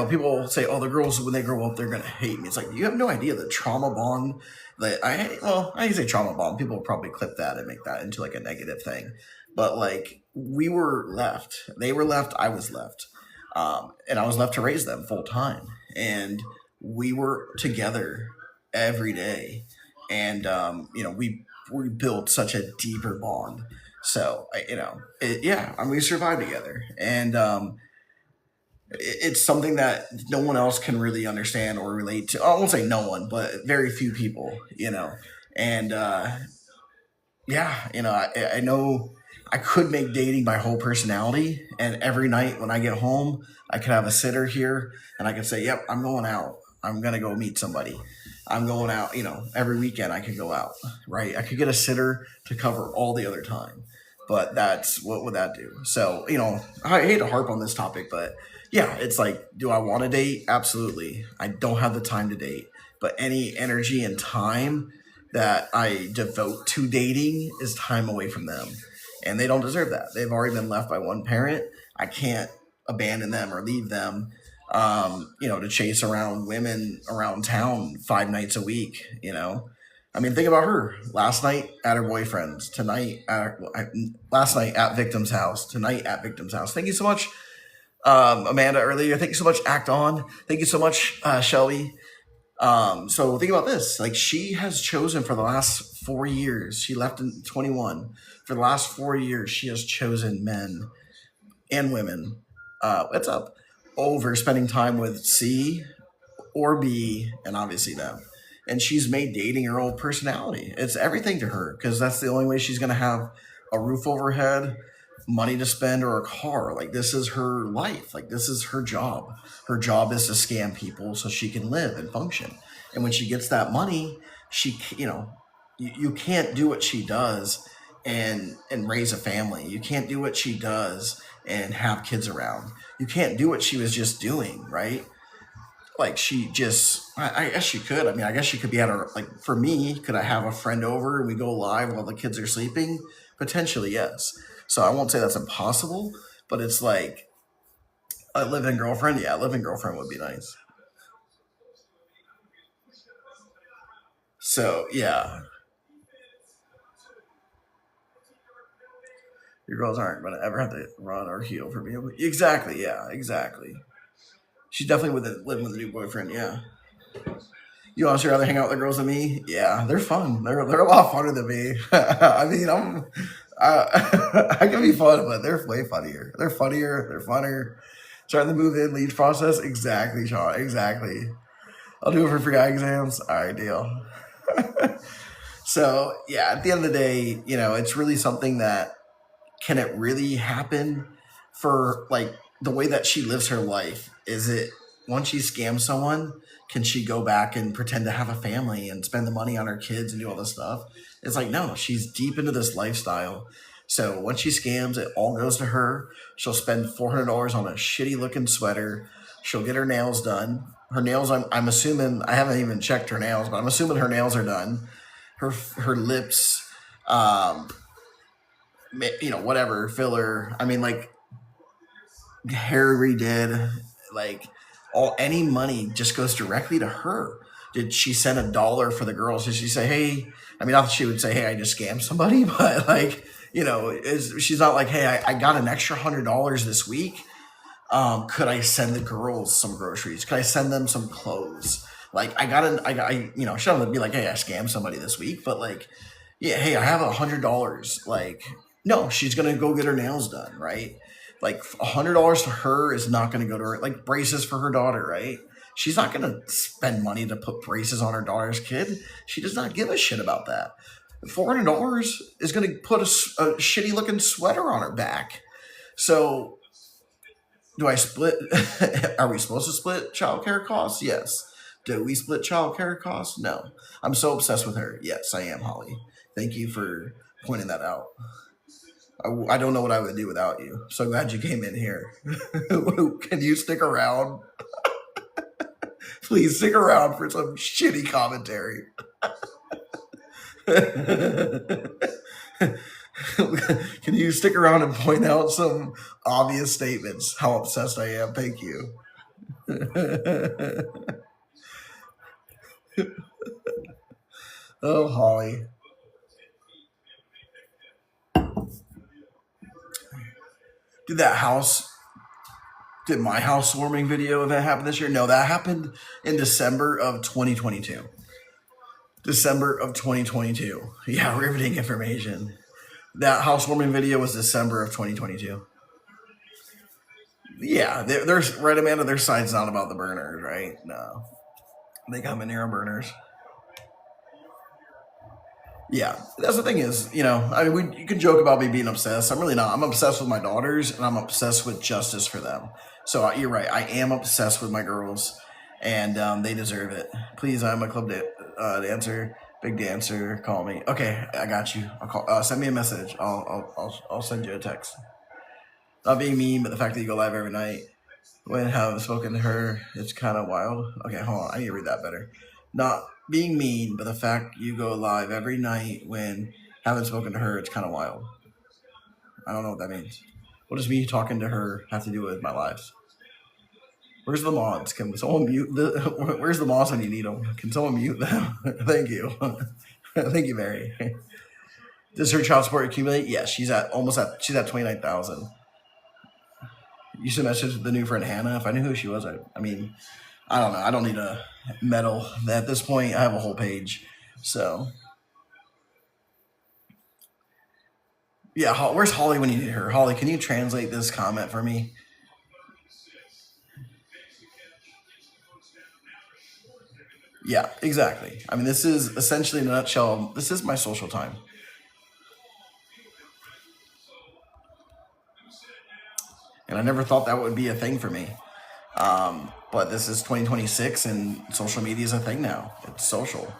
S1: people say, oh, the girls, when they grow up, they're going to hate me. It's like, you have no idea the trauma bond that I say trauma bond. People will probably clip that and make that into like a negative thing. But like, we were left, they were left, I was left. And I was left to raise them full time. And we were together every day. And, we built such a deeper bond. So, we survived together. And, it's something that no one else can really understand or relate to. I won't say no one, but very few people. And, I know I could make dating my whole personality. And every night when I get home, I could have a sitter here and I could say, yep, I'm going out. I'm going to go meet somebody. I'm going out, every weekend I could go out, right? I could get a sitter to cover all the other time, but what would that do? So, I hate to harp on this topic, but yeah, it's like, do I want to date? Absolutely. I don't have the time to date, but any energy and time that I devote to dating is time away from them. And they don't deserve that. They've already been left by one parent. I can't abandon them or leave them to chase around women around town 5 nights a week. I mean, think about her. Last night at her boyfriend's, last night at victim's house, tonight at victim's house. Thank you so much, Amanda, earlier. Thank you so much, Act On. Thank you so much, Shelby. So think about this. Like, she has chosen for the last 4 years. She left in 21. For the last 4 years, she has chosen men and women. What's up? Over spending time with C or B, and obviously them. And she's made dating her own personality. It's everything to her because that's the only way she's going to have a roof over her head, money to spend, or a car. Like, this is her life. Like, this is her job. Her job is to scam people so she can live and function. And when she gets that money, you can't do what she does and raise a family. You can't do what she does and have kids around. You can't do what she was just doing, right? Like, I guess she could. I mean, I guess she could be at her, like, for me, could I have a friend over and we go live while the kids are sleeping? Potentially, yes. So I won't say that's impossible, but it's like a live-in girlfriend. Yeah, a live-in girlfriend would be nice. So, yeah, your girls aren't going to ever have to run or heal for me. Exactly, yeah, exactly. She's definitely living with a new boyfriend, yeah. You honestly rather hang out with the girls than me? Yeah, they're fun. They're a lot funner than me. I mean, I can be fun, but they're way funnier. They're funnier. They're funner. Starting the move in lead process. Exactly, Sean. Exactly. I'll do it for free eye exams. All right, deal. So yeah, at the end of the day, it's really something that, can it really happen for, like, the way that she lives her life? Is it, once she scams someone, can she go back and pretend to have a family and spend the money on her kids and do all this stuff? It's like, no, she's deep into this lifestyle. So once she scams, it all goes to her. She'll spend $400 on a shitty looking sweater. She'll get her nails done. Her nails, I'm assuming, I haven't even checked her nails, but I'm assuming her nails are done. Her lips, whatever, filler. I mean, like, hair redid, like, any money just goes directly to her. Did she send $1 for the girls? Did she say, hey, I mean, not that she would say, hey, I just scammed somebody, but, like, she's not like, hey, I got an extra $100 this week. Could I send the girls some groceries? Could I send them some clothes? Like, she don't be like, hey, I scammed somebody this week, but, like, yeah, hey, I have $100. Like, no, she's gonna go get her nails done, right? Like, $100 to her is not gonna go to her. Like, braces for her daughter, right? She's not gonna spend money to put braces on her daughter's kid. She does not give a shit about that. $400 is gonna put a shitty looking sweater on her back. So, do I split? Are we supposed to split childcare costs? Yes. Do we split childcare costs? No. I'm so obsessed with her. Yes, I am, Holly. Thank you for pointing that out. I don't know what I would do without you. So glad you came in here. Can you stick around? Please stick around for some shitty commentary. Can you stick around and point out some obvious statements? How obsessed I am. Thank you. Oh, Holly. Did my house warming video event happen this year? No, that happened in December of 2022. December of 2022. Yeah, riveting information. That housewarming video was December of 2022. Yeah, there's right, Amanda. Their side's not about the burners, right? No, they come in here on burners. Yeah, that's the thing is, I mean, you can joke about me being obsessed. I'm really not. I'm obsessed with my daughters, and I'm obsessed with justice for them. So you're right. I am obsessed with my girls, and they deserve it. Please, I'm a club dancer, big dancer. Call me. Okay, I got you. I'll call. Send me a message. I'll send you a text. Not being mean, but the fact that you go live every night. When have spoken to her, it's kind of wild. Okay, hold on. I need to read that better. Not being mean, but the fact you go live every night when haven't spoken to her, it's kind of wild. I don't know what that means. What does me talking to her have to do with my lives? Where's the mods? Can someone mute the? Where's the mods when you need them? Can someone mute them? Thank you. Thank you, Mary. Does her child support accumulate? Yes, she's at 29,000. You should message the new friend Hannah. If I knew who she was, I mean, I don't know. I don't need a medal at this point. I have a whole page. So, yeah, where's Holly when you need her? Holly, can you translate this comment for me? Yeah, exactly. I mean, this is essentially in a nutshell. This is my social time. And I never thought that would be a thing for me. But this is 2026 and social media is a thing now. It's social.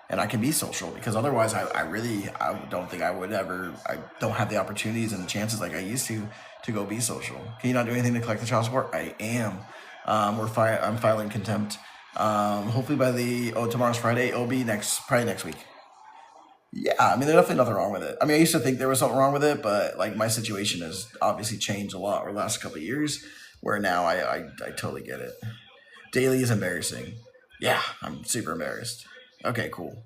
S1: And I can be social because otherwise I don't think I would ever, I don't have the opportunities and the chances like I used to go be social. Can you not do anything to collect the child support? I am. I'm filing contempt. Hopefully by tomorrow's Friday, it'll be probably next week. Yeah, I mean, there's definitely nothing wrong with it. I mean, I used to think there was something wrong with it, but like my situation has obviously changed a lot over the last couple of years, where now I totally get it. Daily is embarrassing. Yeah, I'm super embarrassed. Okay, cool.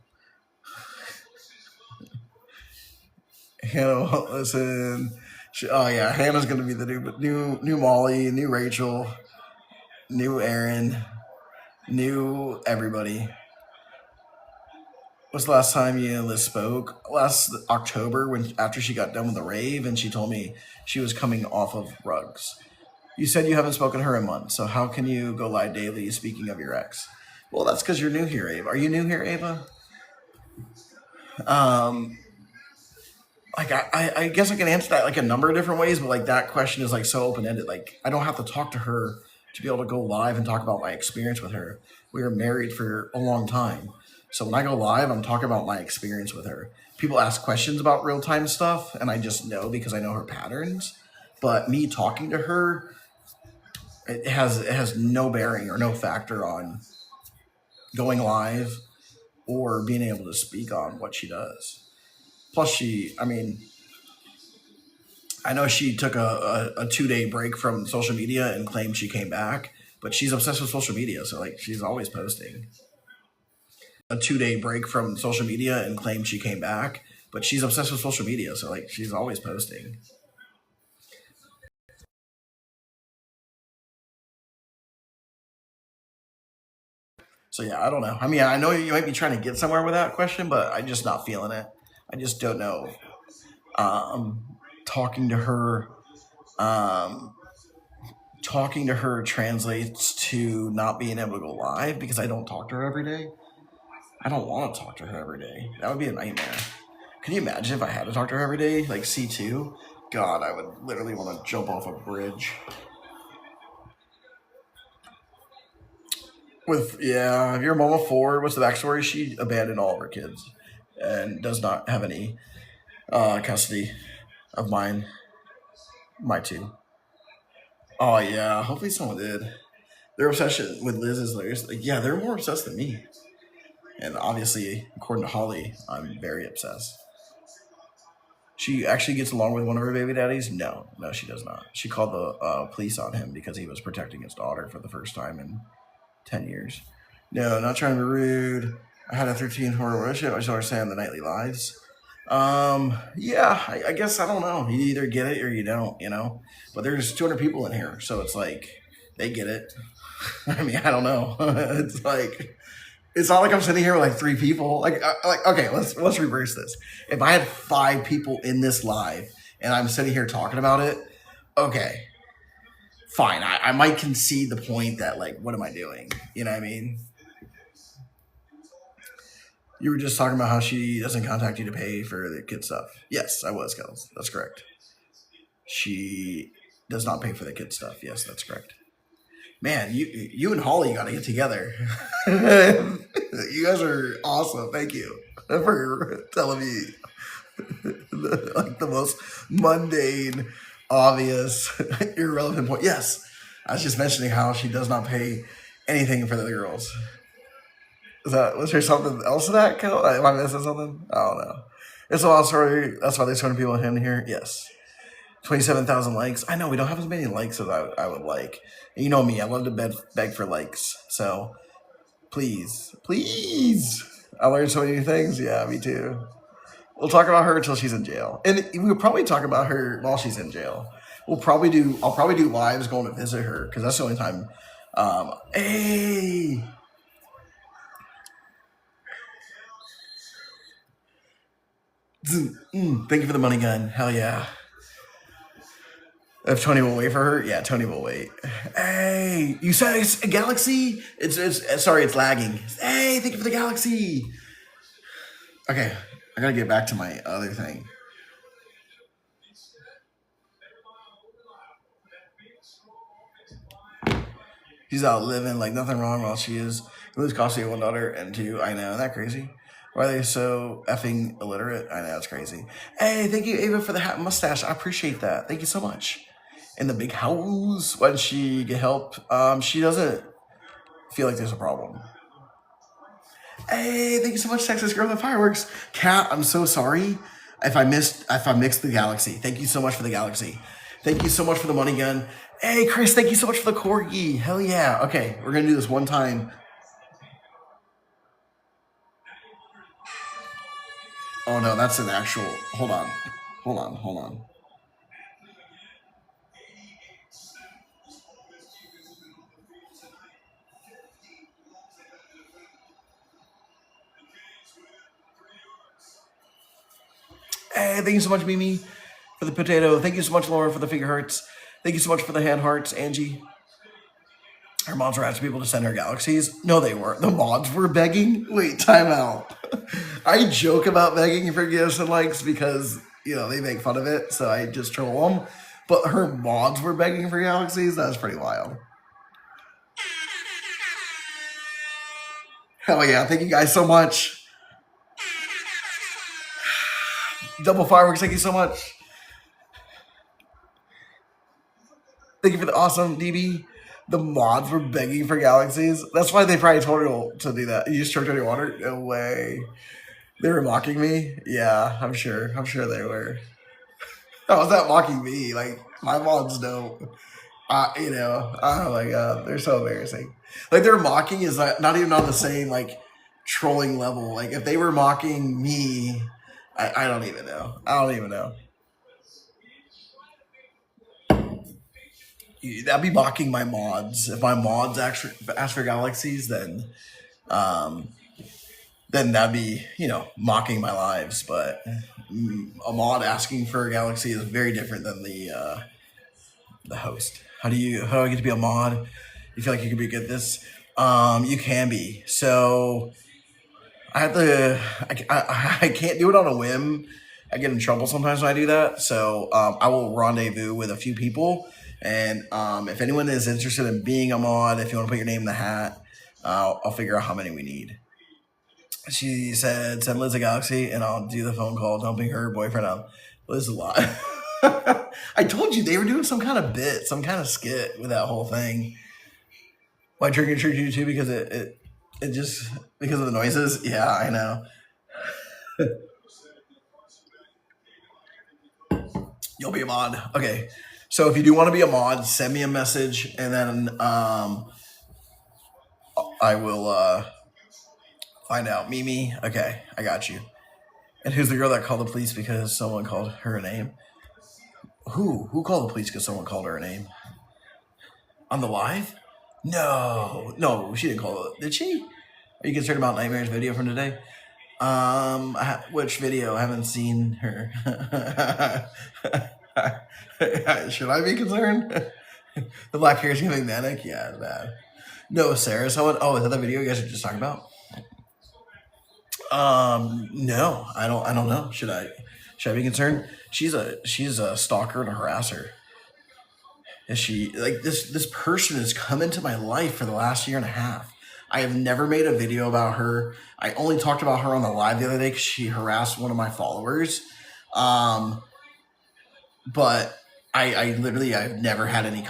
S1: Hannah, listen. Oh yeah, Hannah's gonna be the new Molly, new Rachel, new Aaron, new everybody. Was the last time you and Liz spoke? Last October, after she got done with the rave, and she told me she was coming off of rugs. You said you haven't spoken to her in months, so how can you go live daily speaking of your ex? Well, that's because you're new here, Ava. Are you new here, Ava? Like I guess I can answer that like a number of different ways, but like that question is like so open ended. Like I don't have to talk to her to be able to go live and talk about my experience with her. We were married for a long time. So when I go live, I'm talking about my experience with her. People ask questions about real time stuff, and I just know because I know her patterns. But me talking to her, it has no bearing or no factor on going live or being able to speak on what she does. Plus, I know she took a 2-day break from social media and claimed she came back, but she's obsessed with social media, so like she's always posting. A 2-day break from social media and claimed she came back, but she's obsessed with social media, so like she's always posting. So yeah, I don't know. I mean, I know you might be trying to get somewhere with that question, but I'm just not feeling it. I just don't know. Talking to her, translates to not being able to go live because I don't talk to her every day. I don't want to talk to her every day. That would be a nightmare. Can you imagine if I had to talk to her every day, like C2? God, I would literally want to jump off a bridge. If you're a mom of 4, what's the backstory? She abandoned all of her kids and does not have any custody of my 2. Oh yeah, hopefully someone did. Their obsession with Liz is like, yeah, they're more obsessed than me. And obviously, according to Holly, I'm very obsessed. She actually gets along with one of her baby daddies? No, she does not. She called the police on him because he was protecting his daughter for the first time in 10 years. No, not trying to be rude. I had a 13-horror relationship. I just understand the nightly lives. Yeah, I guess I don't know. You either get it or you don't, But there's 200 people in here, so it's like they get it. I mean, I don't know. It's like it's not like I'm sitting here with like 3 people. Like okay, let's reverse this. If I had 5 people in this live and I'm sitting here talking about it, okay, fine. I might concede the point that like, what am I doing? You know what I mean? You were just talking about how she doesn't contact you to pay for the kid stuff. Yes, I was, Kels. That's correct. She does not pay for the kid stuff. Yes, that's correct. Man, you and Holly got to get together. You guys are awesome. Thank you for telling me like the most mundane, obvious, irrelevant point. Yes, I was just mentioning how she does not pay anything for the girls. Was there something else to that? Am I missing something? I don't know. It's a long story. That's why there's so many people in here. Yes. 27,000 likes. I know we don't have as many likes as I would like. And you know me, I love to beg for likes. So please, please. I learned so many things. Yeah, me too. We'll talk about her until she's in jail, and we'll probably talk about her while she's in jail. I'll probably do lives going to visit her because that's the only time. Hey, thank you for the money gun. Hell yeah. If Tony will wait for her, yeah, Tony will wait. Hey, you said it's a galaxy? It's sorry, it's lagging. Hey, thank you for the galaxy. Okay, I gotta get back to my other thing. She's out living like nothing wrong while she is. Lose costly one daughter and two. I know, isn't that crazy? Why are they so effing illiterate? I know, it's crazy. Hey, thank you, Ava, for the hat and mustache. I appreciate that. Thank you so much. In the big house, when she get help, she doesn't feel like there's a problem. Hey, thank you so much, Texas Girl, the fireworks. Cat, I'm so sorry if I mixed the galaxy. Thank you so much for the galaxy. Thank you so much for the money gun. Hey, Chris, thank you so much for the corgi. Hell yeah. Okay, we're gonna do this one time. Oh no, that's an actual. Hold on. Hey, thank you so much, Mimi, for the potato. Thank you so much, Laura, for the figure hearts. Thank you so much for the hand hearts, Angie. Her mods were asking people to send her galaxies. No, they weren't. The mods were begging. Wait, time out. I joke about begging for gifts and likes because, they make fun of it, so I just troll them. But her mods were begging for galaxies. That's pretty wild. Hell yeah. Thank you guys so much. Double fireworks. Thank you so much. Thank you for the awesome DB. The mods were begging for galaxies. That's why they probably told her to do that. You just choked on your water? No way. They were mocking me? Yeah, I'm sure. I'm sure they were. How was that mocking me? Like, my mods don't. Oh my god, they're so embarrassing. Like, their mocking is not even on the same, trolling level. Like, if they were mocking me, I don't even know. That'd be mocking my mods. If my mods actually ask for galaxies, then that'd be mocking my lives. But a mod asking for a galaxy is very different than the host. How do I get to be a mod? You feel like you can be good at this? You can be. So I have to. I can't do it on a whim. I get in trouble sometimes when I do that. So I will rendezvous with a few people. And if anyone is interested in being a mod, if you want to put your name in the hat, I'll figure out how many we need. She said, send Liz a galaxy and I'll do the phone call dumping her boyfriend out. Liz a lot. I told you they were doing some kind of bit, some kind of skit with that whole thing. Why trick or treat you too? Because it just, because of the noises? Yeah, I know. You'll be a mod. Okay. So if you do want to be a mod, send me a message and then I will find out. Mimi, okay, I got you. And who's the girl that called the police because someone called her a name? Who called the police because someone called her a name? On the live? No, she didn't call it. Did she? Are you concerned about Nightmare's video from today? Which video? I haven't seen her. Should I be concerned? The black hair is giving manic? Yeah, it's bad. No, Sarah, someone. Oh, is that the video you guys are just talking about? No, I don't know. Should I be concerned? She's a stalker and a harasser. Is she like this person has come into my life for the last year and a half. I have never made a video about her. I only talked about her on the live the other day because she harassed one of my followers. But I've never had any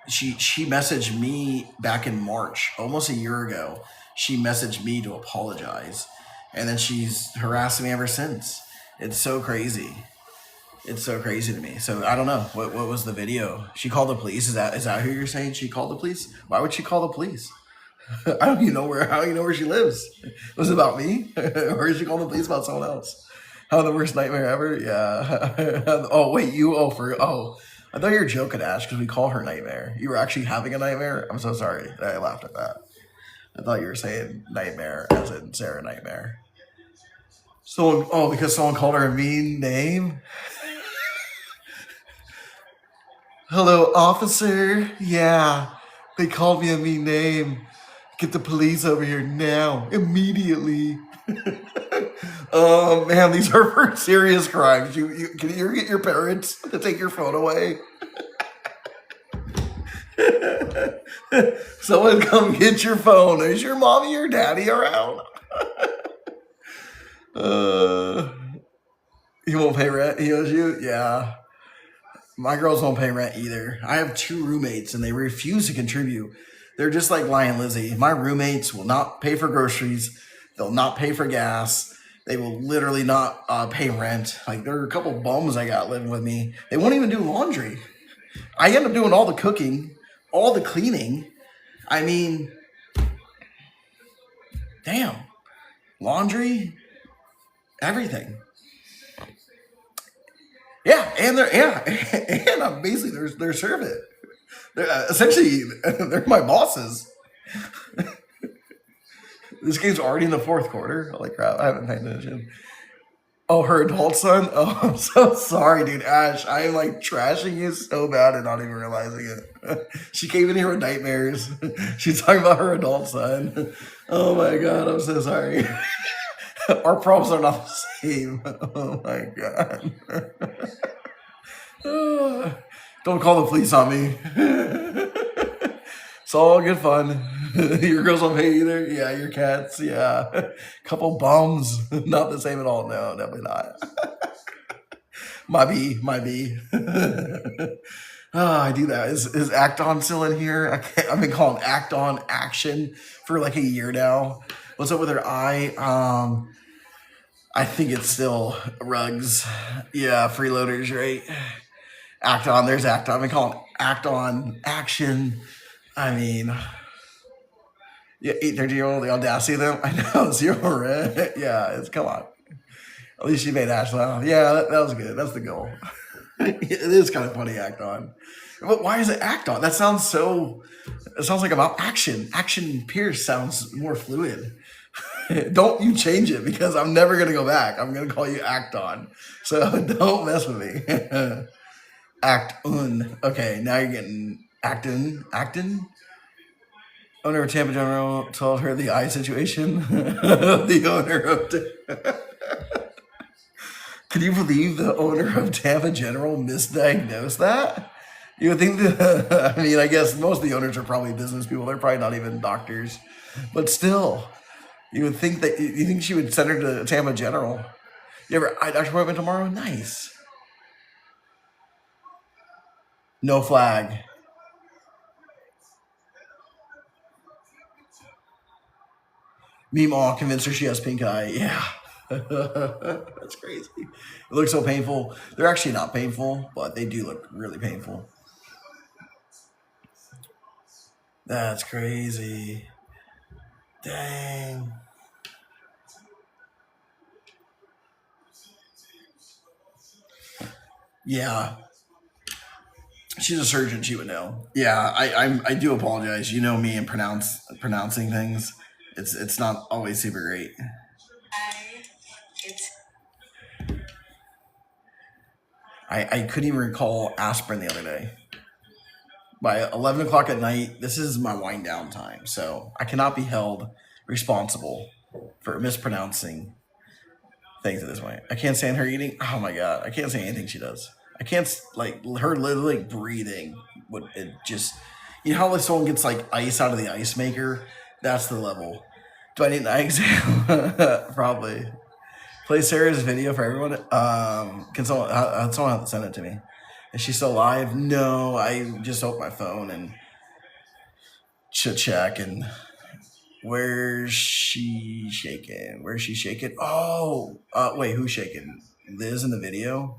S1: she messaged me back in March, almost a year ago. She messaged me to apologize. And then she's harassed me ever since. It's so crazy. It's so crazy to me. So I don't know what was the video. She called the police. Is that who you're saying? She called the police. Why would she call the police? I don't even know where. How do you know where she lives? Was it about me, or is she calling the police about someone else? How the worst nightmare ever? Yeah. Oh wait, you oh. I thought you were joking, Ash, because we call her nightmare. You were actually having a nightmare. I'm so sorry that I laughed at that. I thought you were saying nightmare as in Sarah Nightmare. Because someone called her a mean name. Hello, officer. Yeah, they called me a mean name. Get the police over here now, immediately. Oh man, these are for serious crimes. Can you get your parents to take your phone away? Someone come get your phone. Is your mommy or daddy around? He won't pay rent. He owes you. Yeah. My girls won't pay rent either. I have 2 roommates and they refuse to contribute. They're just like Lion Lizzie. My roommates will not pay for groceries. They'll not pay for gas. They will literally not pay rent. Like, there are a couple bums I got living with me. They won't even do laundry. I end up doing all the cooking, all the cleaning. I mean, damn. Laundry, everything. Yeah, and I'm basically their servant. Essentially, they're my bosses. This game's already in the 4th quarter. Holy crap, I haven't paid attention. Oh, her adult son? Oh, I'm so sorry, dude. Ash, I am like trashing you so bad and not even realizing it. She came in here with nightmares. She's talking about her adult son. Oh my god, I'm so sorry. Our problems are not the same. Oh my god. Don't call the police on me. It's all good fun. Your girls don't pay either. Yeah, your cats. Yeah, couple bums. Not the same at all. No, definitely not. My B. I do that. Is Acton still in here? I've been calling Acton Action for like a year now. What's up with her eye? I think it's still Rugs. Yeah, freeloaders, right? Acton, there's Acton. I've been calling Acton Action. I mean, yeah, 8-13-year-old, the audacity of them. I know, 0 red. Yeah, come on. At least she made Ash laugh. Yeah, that was good. That's the goal. It is kind of funny, Acton. But why is it Acton? It sounds like about action. Action Pierce sounds more fluid. Don't you change it because I'm never going to go back. I'm going to call you Acton. So don't mess with me. Act-un. Okay, now you're getting Acton? Owner of Tampa General told her the eye situation. The owner of... Can you believe the owner of Tampa General misdiagnosed that? You would think that... I mean, I guess most of the owners are probably business people. They're probably not even doctors. But still, you would think that... You think she would send her to Tampa General? You ever eye doctor appointment tomorrow? Nice. No flag. Meemaw convinced her she has pink eye. Yeah. That's crazy. It looks so painful. They're actually not painful, but they do look really painful. That's crazy. Dang. Yeah. She's a surgeon. She would know. Yeah, I do apologize. You know me and pronouncing things. It's not always super great. I couldn't even recall aspirin the other day. By 11 o'clock at night, this is my wind down time, so I cannot be held responsible for mispronouncing things at this point. I can't stand her eating. Oh my god, I can't say anything she does. I can't like her literally breathing. Would it just, you know how like someone gets like ice out of the ice maker? That's the level. Do I need an eye exam? Probably. Play Sarah's video for everyone. Can someone have to send it to me? Is she still live? No, I just opened my phone and should check. And where's she shaking? Oh, wait, who's shaking? Liz in the video?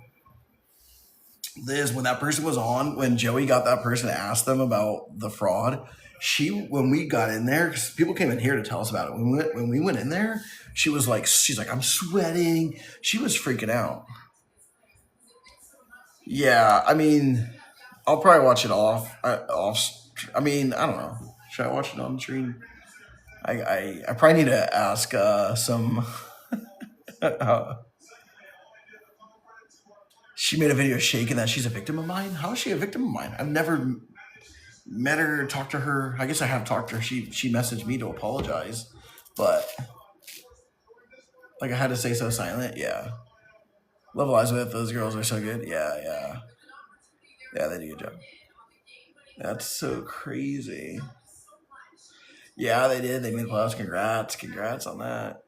S1: Liz, when that person was on, when Joey got that person to ask them about the fraud, when we got in there, because people came in here to tell us about it. When we went in there, she's like, I'm sweating. She was freaking out. Yeah, I mean, I'll probably watch it off. I mean, I don't know. Should I watch it on stream? I probably need to ask some. She made a video shaking that she's a victim of mine. How is she a victim of mine? I've never met her, talked to her. I guess I have talked to her. She messaged me to apologize, but like I had to say so silent. Yeah, Love Elizabeth. Those girls are so good. Yeah. They do a good job. That's so crazy. Yeah, they did. They made playoffs. Congrats on that.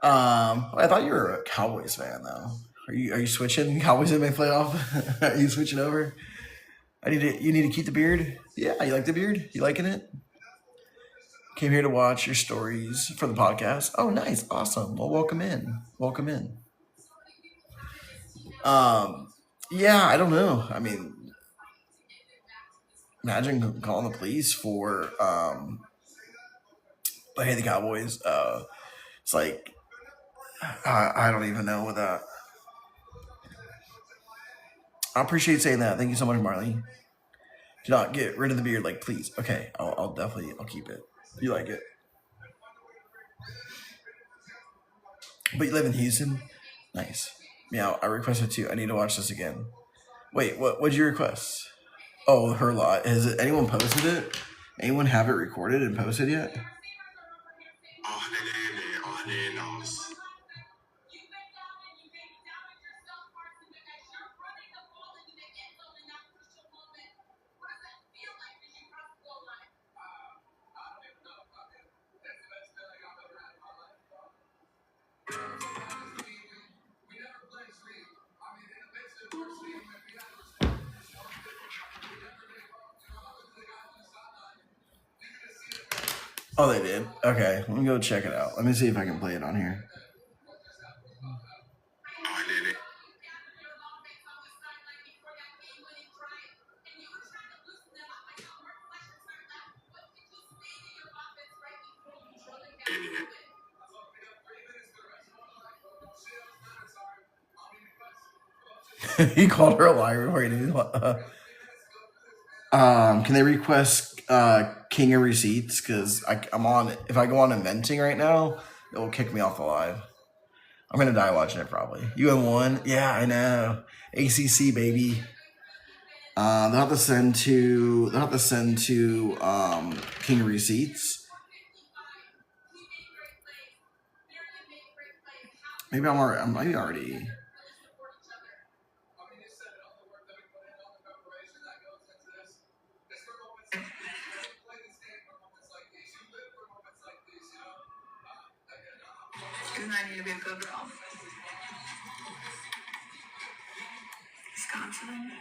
S1: I thought you were a Cowboys fan though. Are you switching? Cowboys in my playoff? Are you switching over? You need to keep the beard? Yeah, you like the beard? You liking it? Came here to watch your stories for the podcast. Oh, nice. Awesome. Well, welcome in. Yeah, I don't know. I mean, imagine calling the police for hey, the Cowboys. It's like I don't even know what that. I appreciate saying that. Thank you so much, Marley. Do not get rid of the beard, like, please. Okay, I'll definitely keep it. You like it? But you live in Houston? Nice. Yeah, I requested too. I need to watch this again. Wait, what'd you request? Oh, her lot. Has anyone posted it? Anyone have it recorded and posted yet? Oh, they did? Okay, let me go check it out. Let me see if I can play it on here. He called her a liar before he knew. Can they request King of Receipts? Because I'm on. If I go on inventing right now, it will kick me off the live. I'm gonna die watching it probably. You and one? Yeah, I know. ACC baby. They'll have to send to King of Receipts. Maybe I'm already. I need to be a good girl. Wisconsin.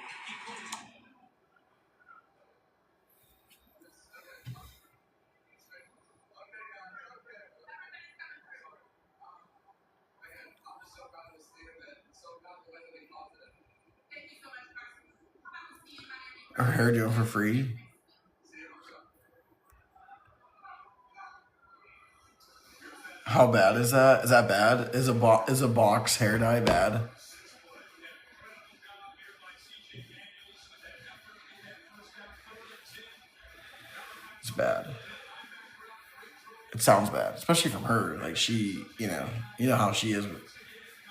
S1: Her hairdo for free. How bad is that? Is that bad? Is a box hair dye bad? It's bad. It sounds bad, especially from her. Like she, you know how she is.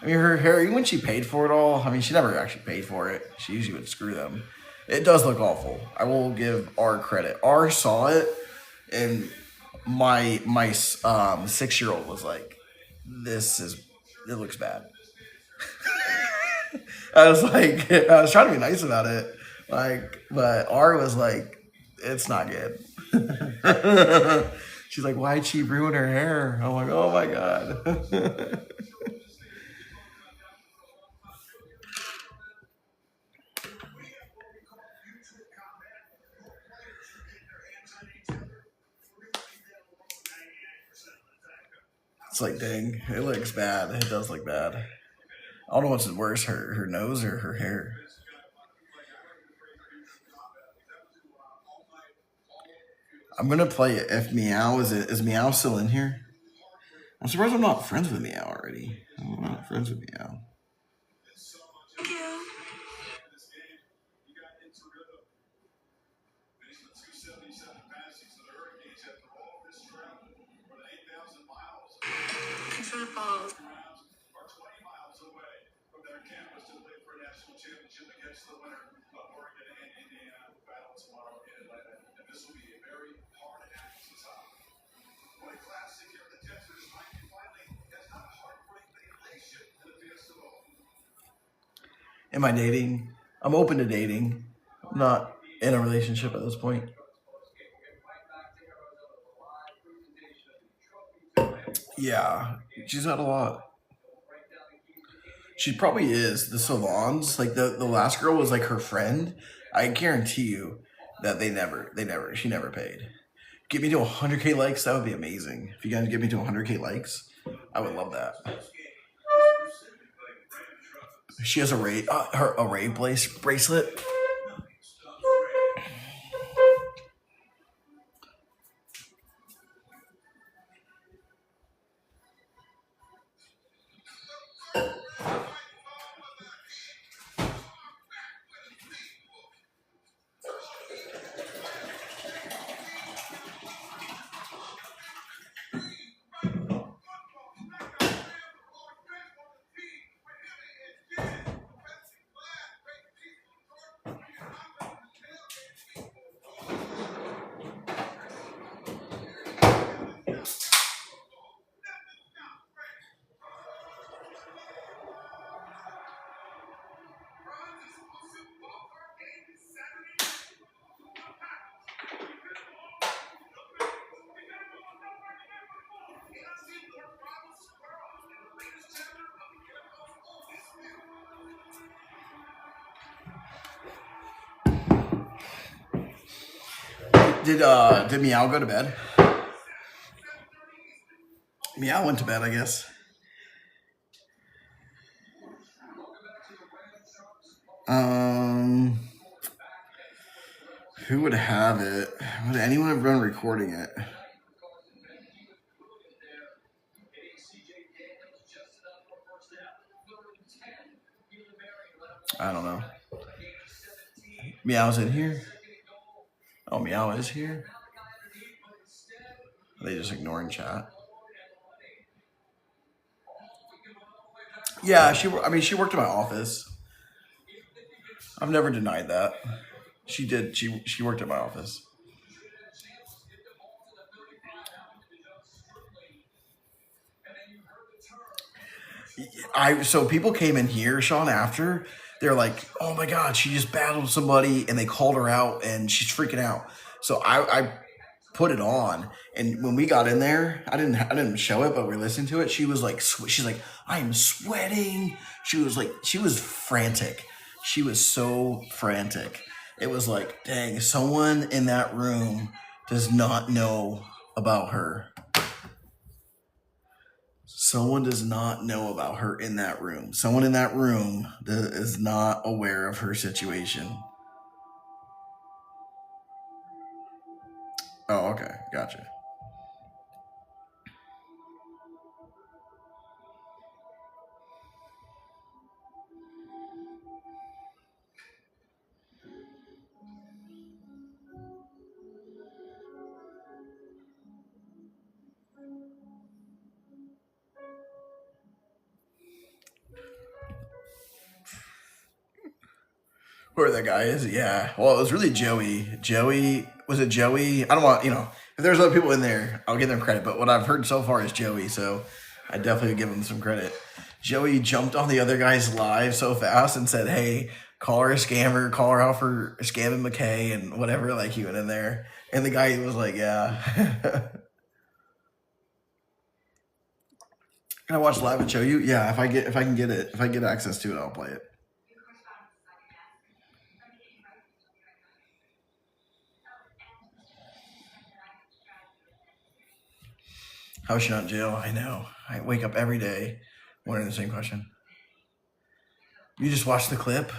S1: I mean, her hair, even when she paid for it all, I mean, she never actually paid for it. She usually would screw them. It does look awful. I will give R credit. R saw it, and my 6-year-old was like, it looks bad. I was trying to be nice about it, but R was like, it's not good. She's like, why'd she ruin her hair? I'm like, oh my god. It's like, dang, it looks bad. It does look bad. I don't know what's worse, her nose or her hair. I'm gonna play it. If Meow is Meow still in here? I'm surprised I'm not friends with Meow already. I'm not friends with Meow. Am I dating? I'm open to dating. I'm not in a relationship at this point. Yeah, she's had a lot. She probably is. The Savons, like the last girl was like her friend. I guarantee you that she never paid. Get me to 100K likes, that would be amazing. If you guys get me to 100K likes, I would love that. She has a Ray bracelet. Did Meow go to bed? Meow went to bed, I guess. Who would have it? Would anyone have been recording it? I don't know. Meow's in here. Oh, Meow is here. Are they just ignoring chat? Yeah, she worked in my office. I've never denied that. She did. She worked at my office. So people came in here, Sean, after they're like, "Oh my God, she just battled somebody," and they called her out, and she's freaking out. So I put it on, and when we got in there, I didn't show it, but we listened to it. She was like, she's like, "I am sweating." She was frantic. She was so frantic. It was like, dang, someone in that room does not know about her. Someone does not know about her in that room. Someone in that room is not aware of her situation. Oh, okay. Gotcha. Whoever that guy is, yeah. Well, it was really Joey. Was it Joey? I don't want, if there's other people in there, I'll give them credit. But what I've heard so far is Joey, so I definitely give him some credit. Joey jumped on the other guy's live so fast and said, "Hey, call her a scammer, call her out for scamming McKay and whatever." Like he went in there, and the guy was like, "Yeah." Can I watch live and show you? Yeah, if I get access to it, I'll play it. How's she not in jail? I know. I wake up every day wondering the same question. You just watched the clip?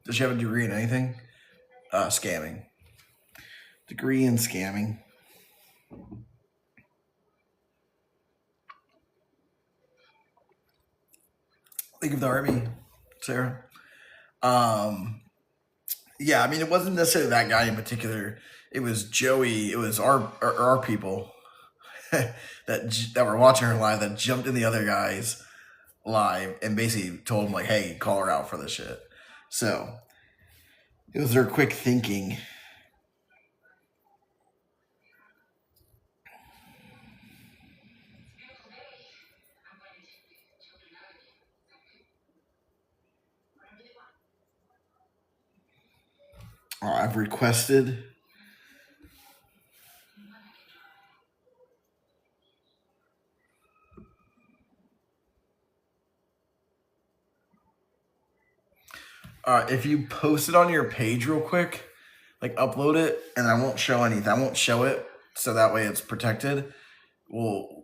S1: Does she have a degree in anything? Scamming. Degree in scamming. Think of the Army, Sarah. Yeah, I mean, it wasn't necessarily that guy in particular. It was Joey. It was our people that were watching her live that jumped in the other guy's live and basically told him like, "Hey, call her out for this shit." So it was their quick thinking. I've requested. If you post it on your page real quick, like upload it, and I won't show anything. I won't show it, so that way it's protected. Well,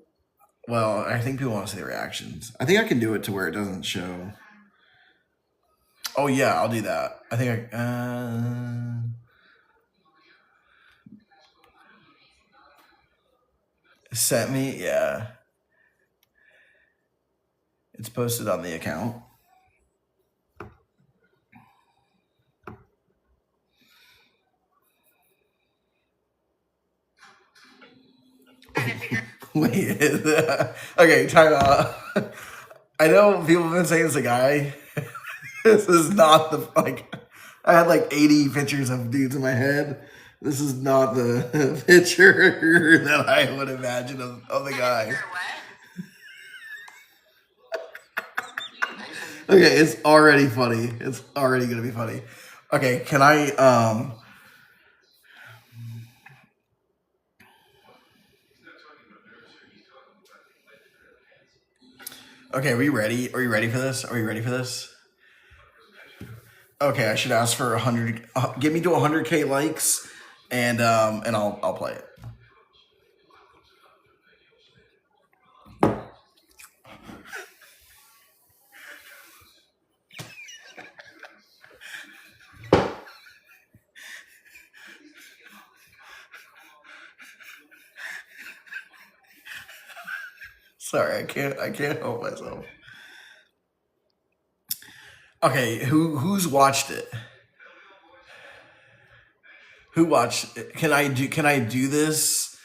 S1: I think people want to see the reactions. I think I can do it to where it doesn't show. Oh yeah, I'll do that. I think sent me. Yeah, it's posted on the account. Wait, okay, time out. I know people have been saying it's a guy. This is not the like. I had like 80 pictures of dudes in my head. This is not the picture that I would imagine of the guy. Okay, it's already funny. It's already gonna be funny. Okay, can I Okay, are we ready? Are you ready for this? Are you ready for this? Okay, I should ask for 100. Get me to 100K likes, and I'll play it. Sorry, I can't help myself. Okay, who's watched it? Who watched it? Can I do this?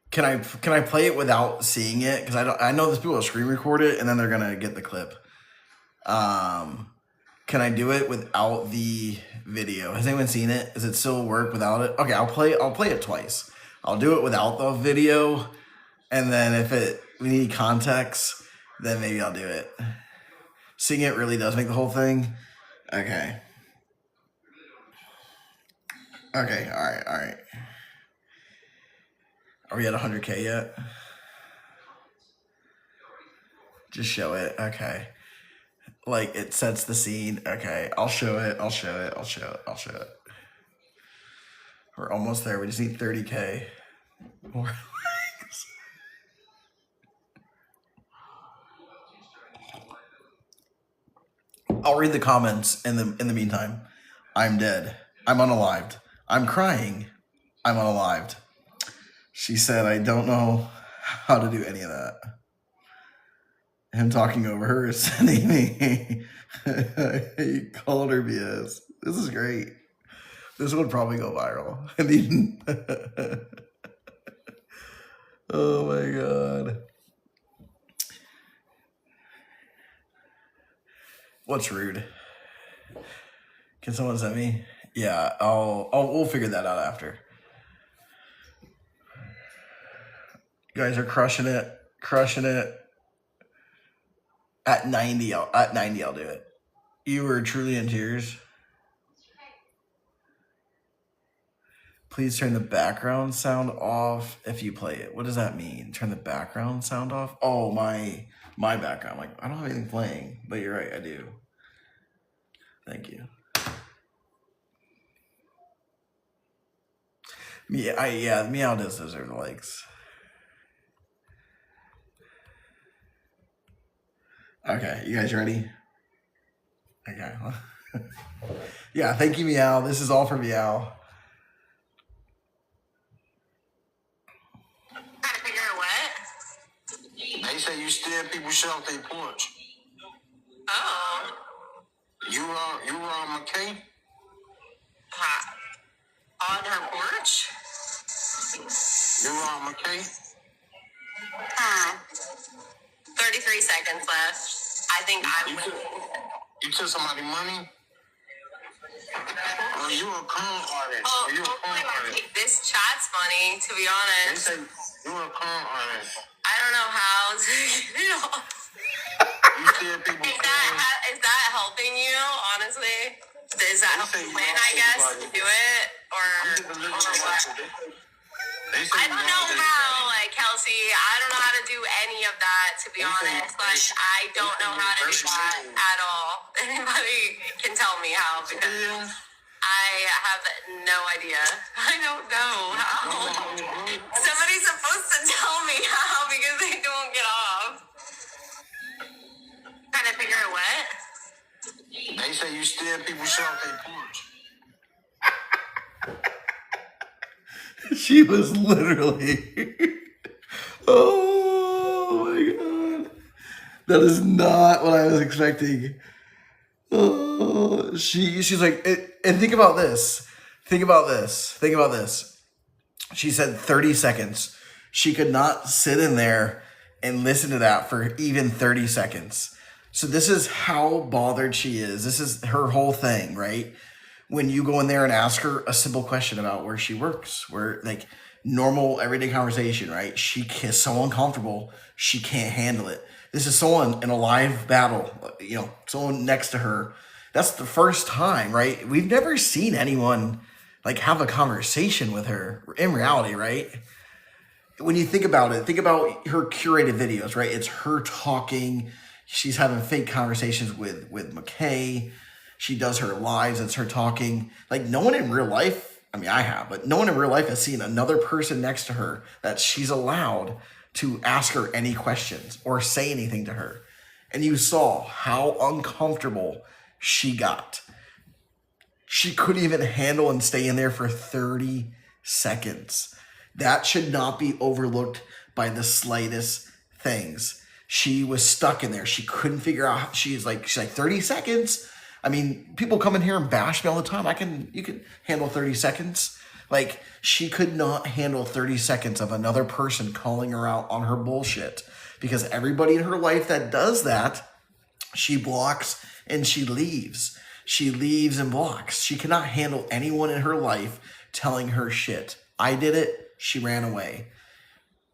S1: Can I play it without seeing it? Because I know there's people that screen record it and then they're gonna get the clip. Can I do it without the video? Has anyone seen it? Does it still work without it? Okay, I'll play it twice. I'll do it without the video, and then if we need context, then maybe I'll do it. Seeing it really does make the whole thing. Okay. Okay, all right. Are we at 100K yet? Just show it. Okay. Like it sets the scene. Okay, I'll show it. We're almost there. We just need 30K. More likes. I'll read the comments in the meantime. I'm dead. I'm unalived. I'm crying. I'm unalived. She said, I don't know how to do any of that. Him talking over her is sending me. He called her BS. This is great. This would probably go viral. Oh my god. What's rude? Can someone send me? Yeah, we'll figure that out after. You guys are crushing it. At 90, I'll do it. You were truly in tears. Please turn the background sound off if you play it. What does that mean? Turn the background sound off? Oh, my background. Like, I don't have anything playing, but you're right, I do. Thank you. Meow does deserve the likes. Okay, you guys ready? Okay. Yeah, thank you, Meow. This is all for Meow.
S2: Trying to figure out what?
S3: They say you steal people shit off their porch.
S2: Oh.
S3: You were McKay?
S2: On her porch?
S3: You were McKay?
S2: 33 seconds left. I think I would.
S3: You took somebody money? Or you a con artist?
S2: Oh,
S3: Or you a con
S2: hopefully I
S3: artist?
S2: take this chat's money, to be
S3: They
S2: honest.
S3: say you a con artist.
S2: I don't know how to get it off.
S3: You steal people coins.
S2: Is that helping you, honestly? Is that helping you win, I guess, to do it? Or what? I don't know how, like, Kelsey, I don't know how to do any of that, to be honest. Like, I don't know how to do that at all. Anybody can tell me how, because I have no idea. I don't know how. Somebody's supposed to tell me how, because they don't get off. Trying to figure out what?
S3: They say you steal people shit off their porch.
S1: She was literally. Oh my god. That is not what I was expecting. Oh, she's like, and think about this. Think about this. She said 30 seconds. She could not sit in there and listen to that for even 30 seconds. So this is how bothered she is. This is her whole thing, right? When you go in there and ask her a simple question about where she works, where, like, normal everyday conversation, right? She is so uncomfortable, she can't handle it. This is someone in a live battle, someone next to her. That's the first time, right? We've never seen anyone like have a conversation with her in reality, right? When you think about it, think about her curated videos, right? It's her talking. She's having fake conversations with McKay. She does her lives. It's her talking. Like, no one in real life, I mean, I have, but no one in real life has seen another person next to her that she's allowed to ask her any questions or say anything to her. And you saw how uncomfortable she got. She couldn't even handle and stay in there for 30 seconds. That should not be overlooked by the slightest things. She was stuck in there. She couldn't figure out. She's like 30 seconds. I mean, people come in here and bash me all the time. You can handle 30 seconds. Like, she could not handle 30 seconds of another person calling her out on her bullshit, because everybody in her life that does that, she blocks and she leaves. She leaves and blocks. She cannot handle anyone in her life telling her shit. I did it. She ran away.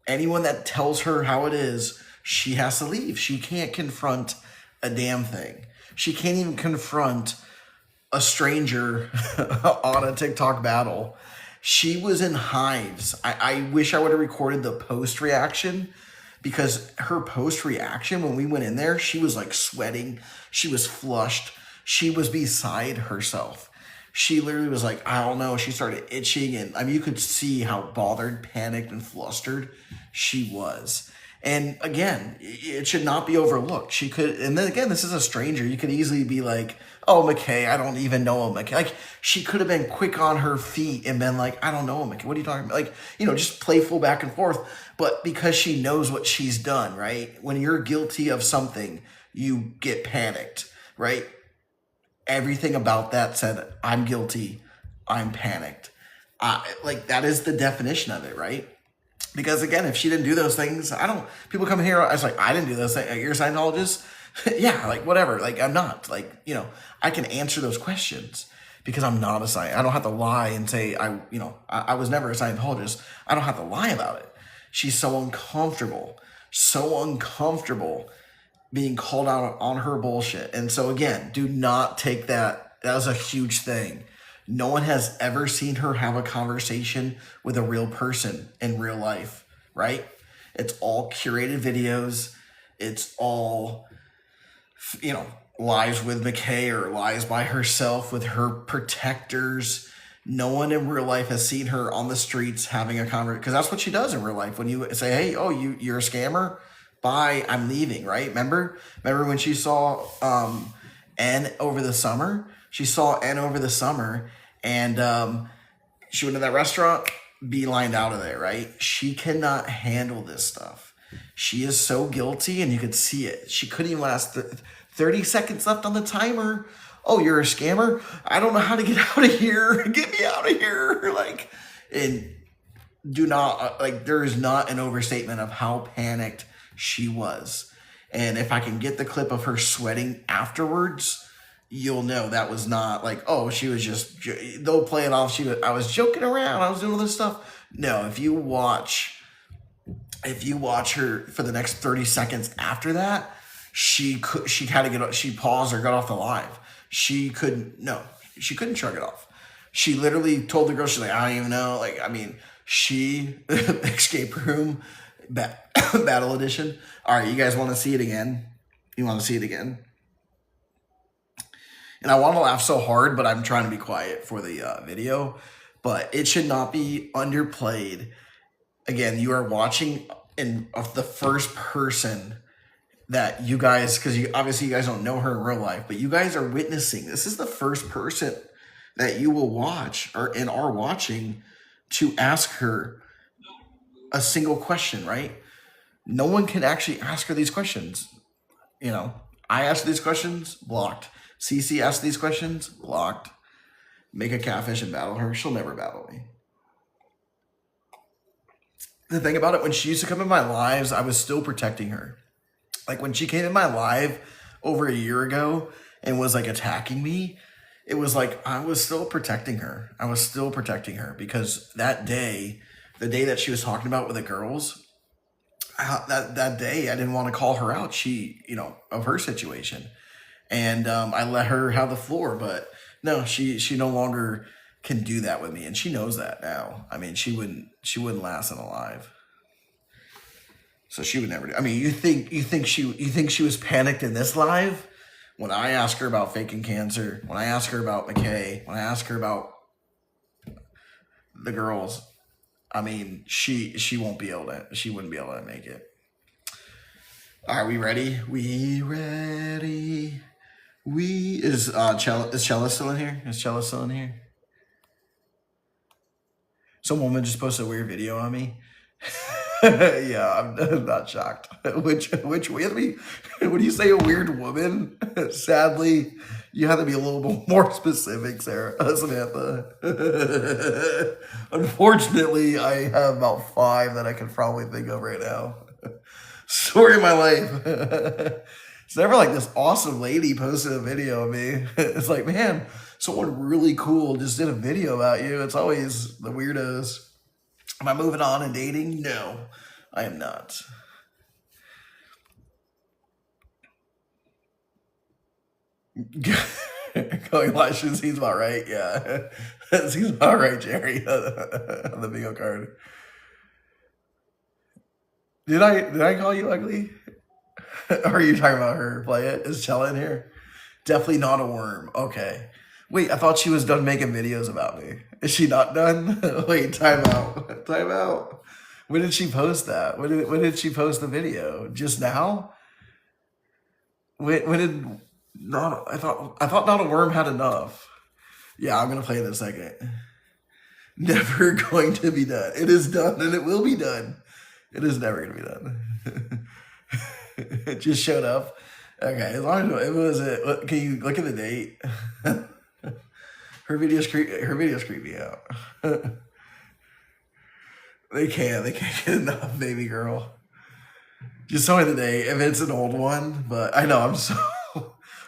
S1: Anyone that tells her how it is, she has to leave. She can't confront a damn thing. She can't even confront a stranger on a TikTok battle. She was in hives. I wish I would have recorded the post reaction, because her post reaction when we went in there, she was like sweating. She was flushed. She was beside herself. She literally was like, I don't know. She started itching, and I mean, you could see how bothered, panicked, and flustered she was. And again, it should not be overlooked. She could, and then again, this is a stranger. You could easily be like, oh, McKay, I don't even know him, McKay. Like, she could have been quick on her feet and been like, I don't know him, McKay. What are you talking about? Like, just playful back and forth. But because she knows what she's done, right? When you're guilty of something, you get panicked, right? Everything about that said, I'm guilty. I'm panicked. That is the definition of it, right? Because again, if she didn't do those things, people come here, I was like, I didn't do those things. You're a Scientologist? Yeah, like whatever. Like I'm not like, I can answer those questions because I'm not a scientist. I don't have to lie and say I was never a Scientologist. I don't have to lie about it. She's so uncomfortable being called out on her bullshit. And so again, do not take that as a huge thing. No one has ever seen her have a conversation with a real person in real life, right? It's all curated videos. It's all, lies with McKay or lies by herself with her protectors. No one in real life has seen her on the streets having a conversation, because that's what she does in real life. When you say, hey, oh, you're a scammer? Bye, I'm leaving, right? Remember when she saw N over the summer? She saw N over the summer, and she went to that restaurant, beelined out of there, right? She cannot handle this stuff. She is so guilty, and you could see it. She couldn't even last 30 seconds left on the timer. Oh, you're a scammer? I don't know how to get out of here. Get me out of here. Like, and do not, there is not an overstatement of how panicked she was. And if I can get the clip of her sweating afterwards, you'll know that was not like, oh, she was just, they'll play it off. I was joking around. I was doing all this stuff. No, if you watch her for the next 30 seconds after that, she had to get up. She paused or got off the live. She couldn't shrug it off. She literally told the girl, she's like, I don't even know. She, escape room, battle edition. All right, you guys want to see it again? You want to see it again? And I want to laugh so hard, but I'm trying to be quiet for the video. But it should not be underplayed. Again, you are watching the first person that you guys, because obviously you guys don't know her in real life, but you guys are witnessing. This is the first person that you will watch and are watching to ask her a single question, right? No one can actually ask her these questions. I asked these questions, blocked. CC asked these questions, blocked. Make a catfish and battle her. She'll never battle me. The thing about it, when she used to come in my lives, I was still protecting her. Like when she came in my live over a year ago and was attacking me, it was like I was still protecting her. I was still protecting her because that day, the day that she was talking about with the girls, that day I didn't want to call her out. Of her situation, and I let her have the floor. But no, she no longer can do that with me, and she knows that now. I mean, she wouldn't last in a live. So she would never do. I mean, you think she was panicked in this live? When I ask her about faking cancer, when I ask her about McKay, when I ask her about the girls, I mean, she wouldn't be able to make it. All right, we ready? We ready? Is Chella still in here? Is Chella still in here? Some woman just posted a weird video on me. Yeah, I'm not shocked. Which when you say a weird woman, sadly, you have to be a little bit more specific, Samantha. Unfortunately, I have about 5 that I can probably think of right now. Story of my life. It's never like this awesome lady posted a video of me. It's like, man, someone really cool just did a video about you. It's always the weirdos. Am I moving on and dating? No, I am not. Going lashes seems about right. Yeah, that seems about right, Jerry. On the bingo card. Did I call you ugly? Or are you talking about her? Play it. Is Chella in here? Definitely not a worm. Okay. Wait, I thought she was done making videos about me. Is she not done? Wait, time out. Time out. When did she post that? When did she post the video? Just now? When did not? I thought Not a Worm had enough. Yeah, I'm gonna play it in a second. Never going to be done. It is done, and it will be done. It is never gonna be done. It just showed up. Okay, as long as it was it. Can you look at the date? Her videos creep me out. They can't get enough, baby girl. Just tell me the day if it's an old one. But I know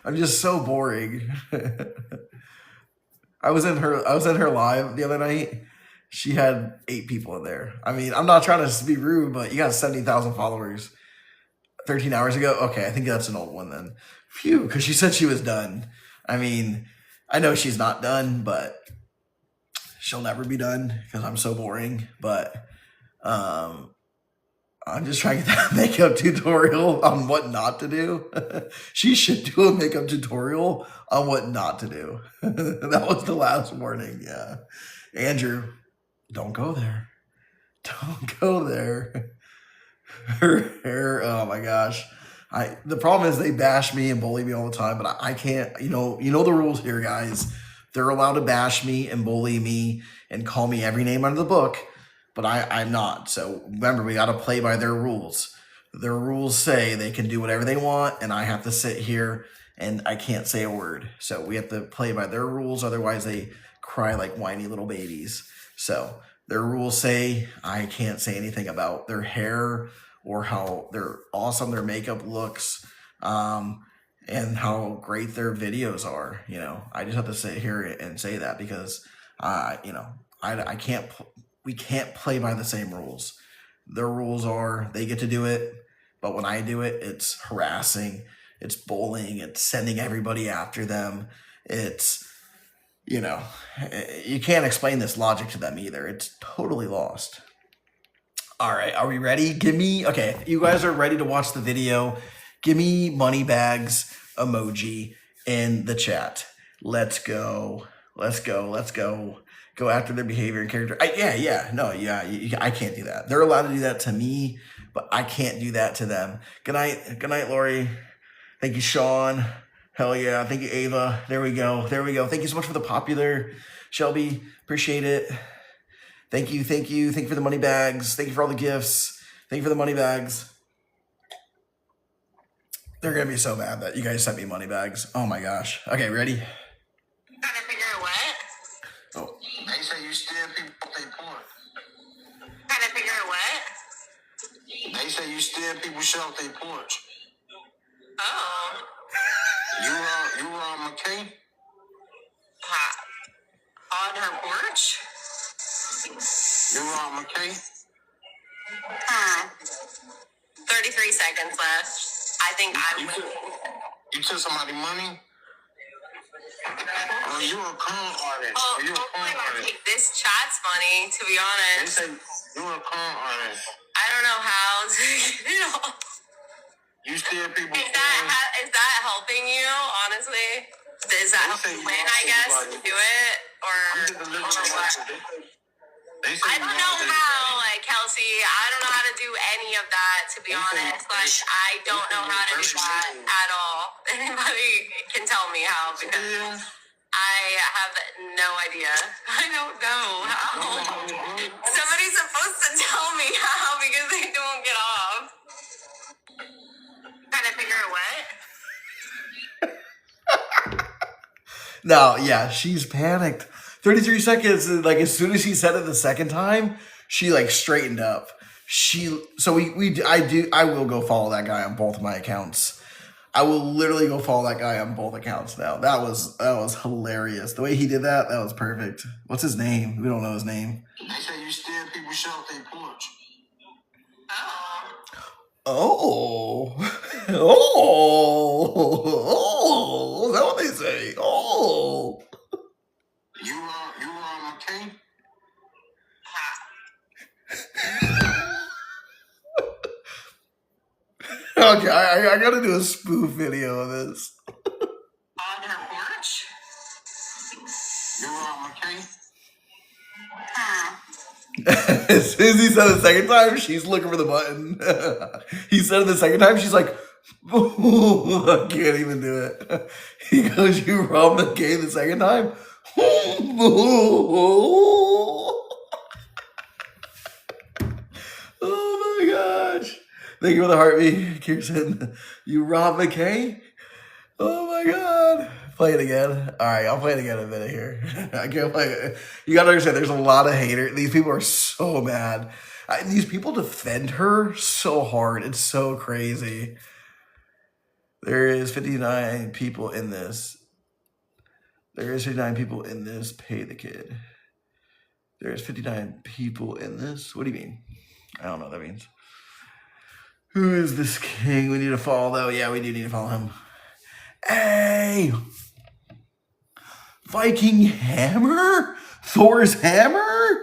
S1: I'm just so boring. I was in her live the other night. She had 8 people in there. I mean, I'm not trying to be rude, but you got 70,000 followers 13 hours ago. Okay, I think that's an old one then. Phew, because she said she was done. I mean, I know she's not done, but she'll never be done because I'm so boring. But I'm just trying to get that makeup tutorial on what not to do. She should do a makeup tutorial on what not to do. That was the last warning. Yeah. Andrew, don't go there. Don't go there. Her hair, oh my gosh. The problem is they bash me and bully me all the time, but I can't, you know the rules here, guys. They're allowed to bash me and bully me and call me every name under the book, but I'm not. So remember, we got to play by their rules. Their rules say they can do whatever they want, and I have to sit here and I can't say a word. So we have to play by their rules. Otherwise, they cry like whiny little babies. So their rules say I can't say anything about their hair or how they're awesome their makeup looks, and how great their videos are. I just have to sit here and say that because, I can't. We can't play by the same rules. Their rules are they get to do it, but when I do it, it's harassing, it's bullying, it's sending everybody after them. It's, you can't explain this logic to them either. It's totally lost. All right, are we ready? Okay, you guys are ready to watch the video. Give me money bags emoji in the chat. Let's go. Go after their behavior and character. I can't do that. They're allowed to do that to me, but I can't do that to them. Good night, Lori. Thank you, Sean. Hell yeah. Thank you, Ava. There we go. Thank you so much for the popular, Shelby. Appreciate it. Thank you for the money bags. Thank you for all the gifts. Thank you for the money bags. They're gonna be so mad that you guys sent me money bags. Oh my gosh. Okay, ready?
S2: Trying to figure out what?
S1: Oh.
S3: They say you steal people off their porch.
S2: Trying to figure out what?
S3: They say you steal people shit off their porch.
S2: Oh.
S3: You McKay?
S2: On her porch?
S3: You McKay?
S2: 33 seconds left. I think I'm
S3: You took somebody money? Oh, you a con artist.
S2: Oh,
S3: You a con
S2: hopefully I
S3: artist.
S2: take this chat's money, to be
S3: They
S2: honest.
S3: say you a con artist.
S2: I don't know how to get it off.
S3: You steal people.
S2: Is that helping you, honestly? Is that helping you win, I guess, to do it? Or what? I don't know how, Kelsey, I don't know how to do any of that, to be honest. I don't know how to do that at all. Anybody can tell me how, because I have no idea. I don't know how. Somebody's supposed to tell me how, because they don't get off. Trying to figure out what?
S1: No, yeah, she's panicked. 33 seconds, as soon as he said it the second time, she straightened up. I will go follow that guy on both of my accounts. I will literally go follow that guy on both accounts now. That was hilarious. The way he did that was perfect. What's his name? We don't know his name.
S3: They say you steal people shit off their porch.
S1: Oh. Is that what they say? Oh.
S3: You McKay?
S1: Okay, I gotta do a spoof video of this.
S2: On her porch?
S3: You McKay?
S1: As soon as he said it the second time, she's looking for the button. He said it the second time, she's like, I can't even do it. He goes, you robbed McKay the second time? Oh my gosh. Thank you for the heartbeat, Kirsten. You robbed McKay? Oh my god. Play it again. Alright, I'll play it again in a minute here. I can't play it. You gotta understand, there's a lot of haters. These people are so mad. These people defend her so hard. It's so crazy. There is 59 people in this. There is 59 people in this. Pay the kid. There's 59 people in this. What do you mean? I don't know what that means. Who is this king? We need to follow, though. Yeah, we do need to follow him. Hey! Viking hammer? Thor's hammer?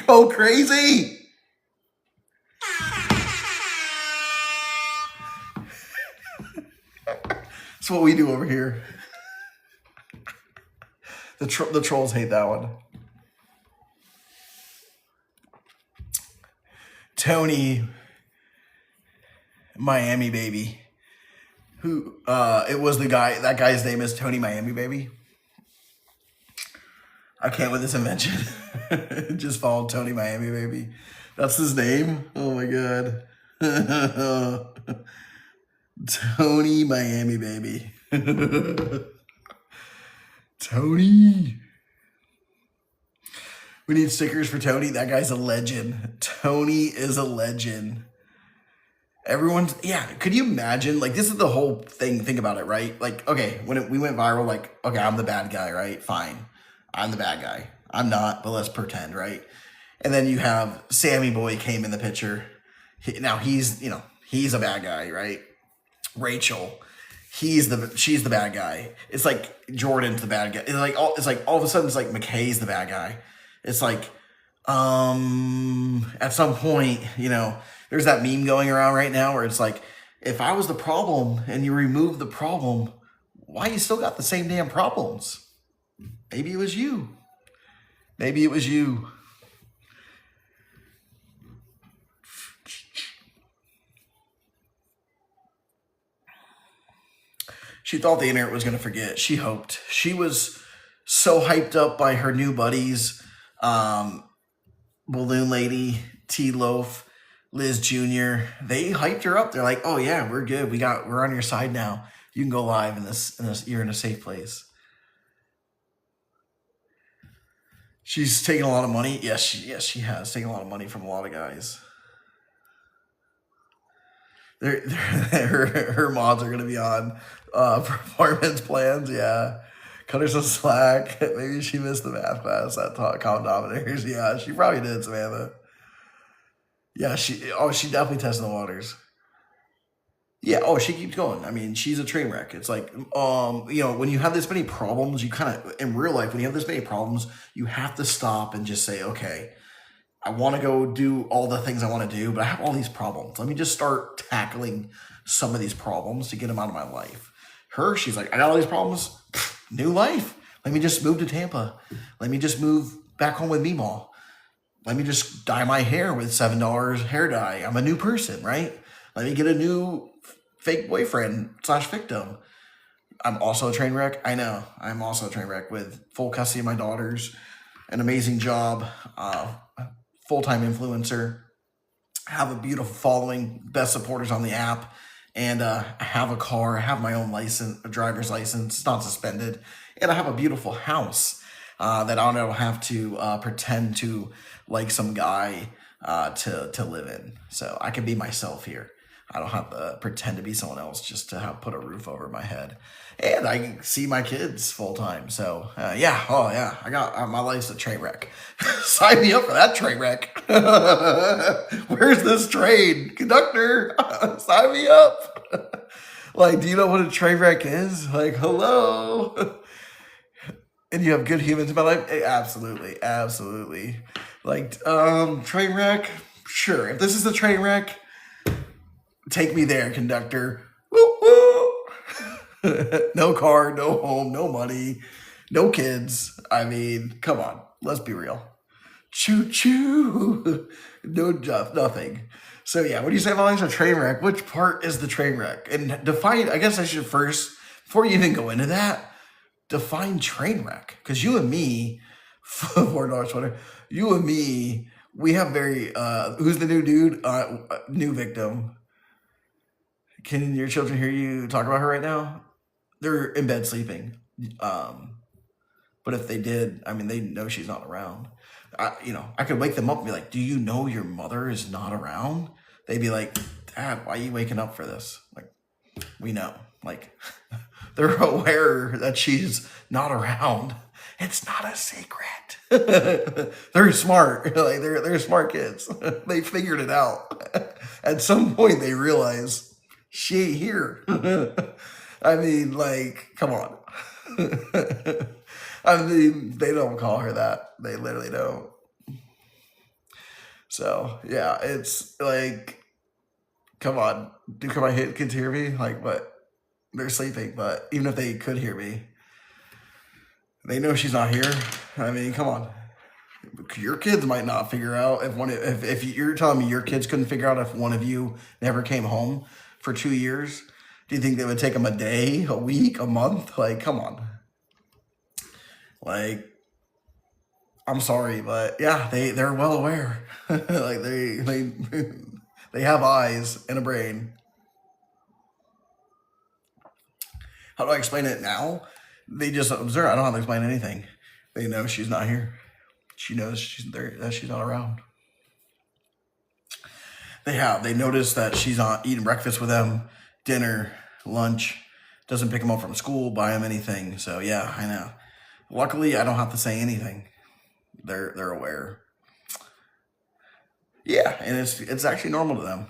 S1: Go crazy! That's what we do over here. The trolls hate that one. Tony, Miami Baby. Who? It was the guy. That guy's name is Tony Miami Baby. I can't with this invention. Just follow Tony Miami Baby. That's his name. Oh my god. Tony Miami Baby. Tony. We need stickers for Tony. That guy's a legend. Tony is a legend. Everyone's, yeah, could you imagine? Like, this is the whole thing. Think about it, right? Like, okay, when we went viral, like, okay, I'm the bad guy, right? Fine. I'm the bad guy. I'm not, but let's pretend, right? And then you have Sammy Boy came in the picture. Now he's, he's a bad guy, right? Rachel, she's the bad guy. It's like Jordan's the bad guy. It's like all of a sudden it's like McKay's the bad guy. It's like, at some point, there's that meme going around right now where it's like, if I was the problem and you remove the problem, why you still got the same damn problems? Maybe it was you. Maybe it was you. She thought the internet was going to forget. She hoped. She was so hyped up by her new buddies, Balloon Lady, T-Loaf, Liz Jr. They hyped her up. They're like, "Oh yeah, we're good. We're on your side now. You can go live in this. You're in a safe place." She's taking a lot of money. Yes, she has taken a lot of money from a lot of guys. Her mods are gonna be on performance plans. Yeah, cut her some slack. Maybe she missed the math class at Common Dominators. Yeah, she probably did, Samantha. Yeah, she definitely tested the waters. Yeah, she keeps going. I mean, she's a train wreck. It's like, when you have this many problems, you kind of, in real life, when you have this many problems, you have to stop and just say, okay, I want to go do all the things I want to do, but I have all these problems. Let me just start tackling some of these problems to get them out of my life. She's like, I got all these problems. New life. Let me just move to Tampa. Let me just move back home with Meemaw. Let me just dye my hair with $7 hair dye. I'm a new person, right? Let me get a new fake boyfriend / victim. I'm also a train wreck. I know. I'm also a train wreck with full custody of my daughters, an amazing job, full-time influencer, have a beautiful following, best supporters on the app, and I have a car. I have my own license, a driver's license. It's not suspended. And I have a beautiful house that I don't have to pretend to like some guy to live in. So I can be myself here. I don't have to pretend to be someone else just to put a roof over my head. And I can see my kids full time. So, yeah. Oh, yeah. I got my life's a train wreck. Sign me up for that train wreck. Where's this train? Conductor, sign me up. Like, do you know what a train wreck is? Like, hello. And you have good humans in my life? Absolutely. Absolutely. Like, train wreck? Sure. If this is a train wreck, take me there, conductor. Woo, woo. No car, no home, no money, no kids. I mean, come on. Let's be real. Choo choo. No job, nothing. So yeah, when you say my life's a train wreck, which part is the train wreck? And define, I guess I should first, before you even go into that, define train wreck. Because you and me, $4 sweater, you and me, we have very, who's the new dude? New victim. Can your children hear you talk about her right now? they're in bed sleeping. But if they did, I mean, they know she's not around. I could wake them up and be like, "Do you know your mother is not around?" They'd be like, "Dad, why are you waking up for this?" Like, we know. Like, they're aware that she's not around. It's not a secret. They're smart. Like they're smart kids. They figured it out. At some point, they realize she ain't here. I mean, like, come on. I mean, they don't call her that. They literally don't. So yeah, it's like, come on. Can my kids hear me? Like, but they're sleeping. But even if they could hear me, they know she's not here. I mean, come on. Your kids might not figure out if you're telling me your kids couldn't figure out if one of you never came home for 2 years. Do you think they would take them a day, a week, a month? Like, come on. Like, I'm sorry, but yeah, they're well aware. Like they have eyes and a brain. How do I explain it now? They just observe. I don't have to explain anything. They know she's not here. She knows she's there, that she's not around. They notice that she's not eating breakfast with them, dinner, lunch, doesn't pick them up from school, buy them anything. So yeah, I know. Luckily, I don't have to say anything. They're aware. Yeah, and it's actually normal to them.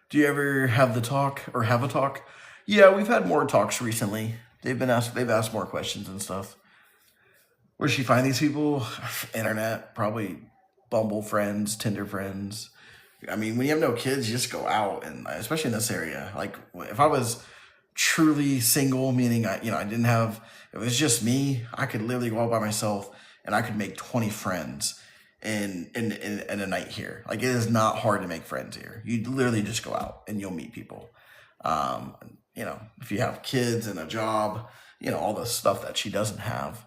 S1: Do you ever have a talk? Yeah, we've had more talks recently. They've asked more questions and stuff. Where'd she find these people? Internet, probably Bumble friends, Tinder friends. I mean, when you have no kids, you just go out, and especially in this area. Like, if I was truly single, meaning I didn't have, it was just me, I could literally go out by myself, and I could make 20 friends in a night here. Like, it is not hard to make friends here. You literally just go out and you'll meet people. If you have kids and a job, all the stuff that she doesn't have,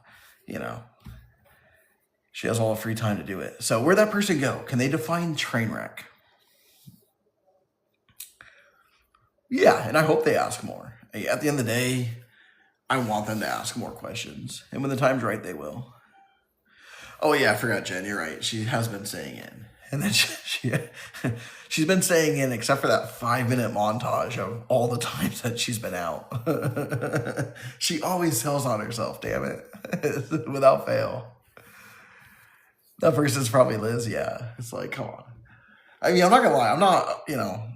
S1: she has all the free time to do it. So where'd that person go? Can they define train wreck? Yeah, and I hope they ask more. At the end of the day, I want them to ask more questions. And when the time's right, they will. Oh yeah, I forgot, Jen. You're right. She has been staying in. And then she's been staying in except for that 5-minute montage of all the times that she's been out. She always tells on herself, damn it. Without fail. That person's probably Liz, yeah. It's like, come on. I mean, I'm not gonna lie. I'm not,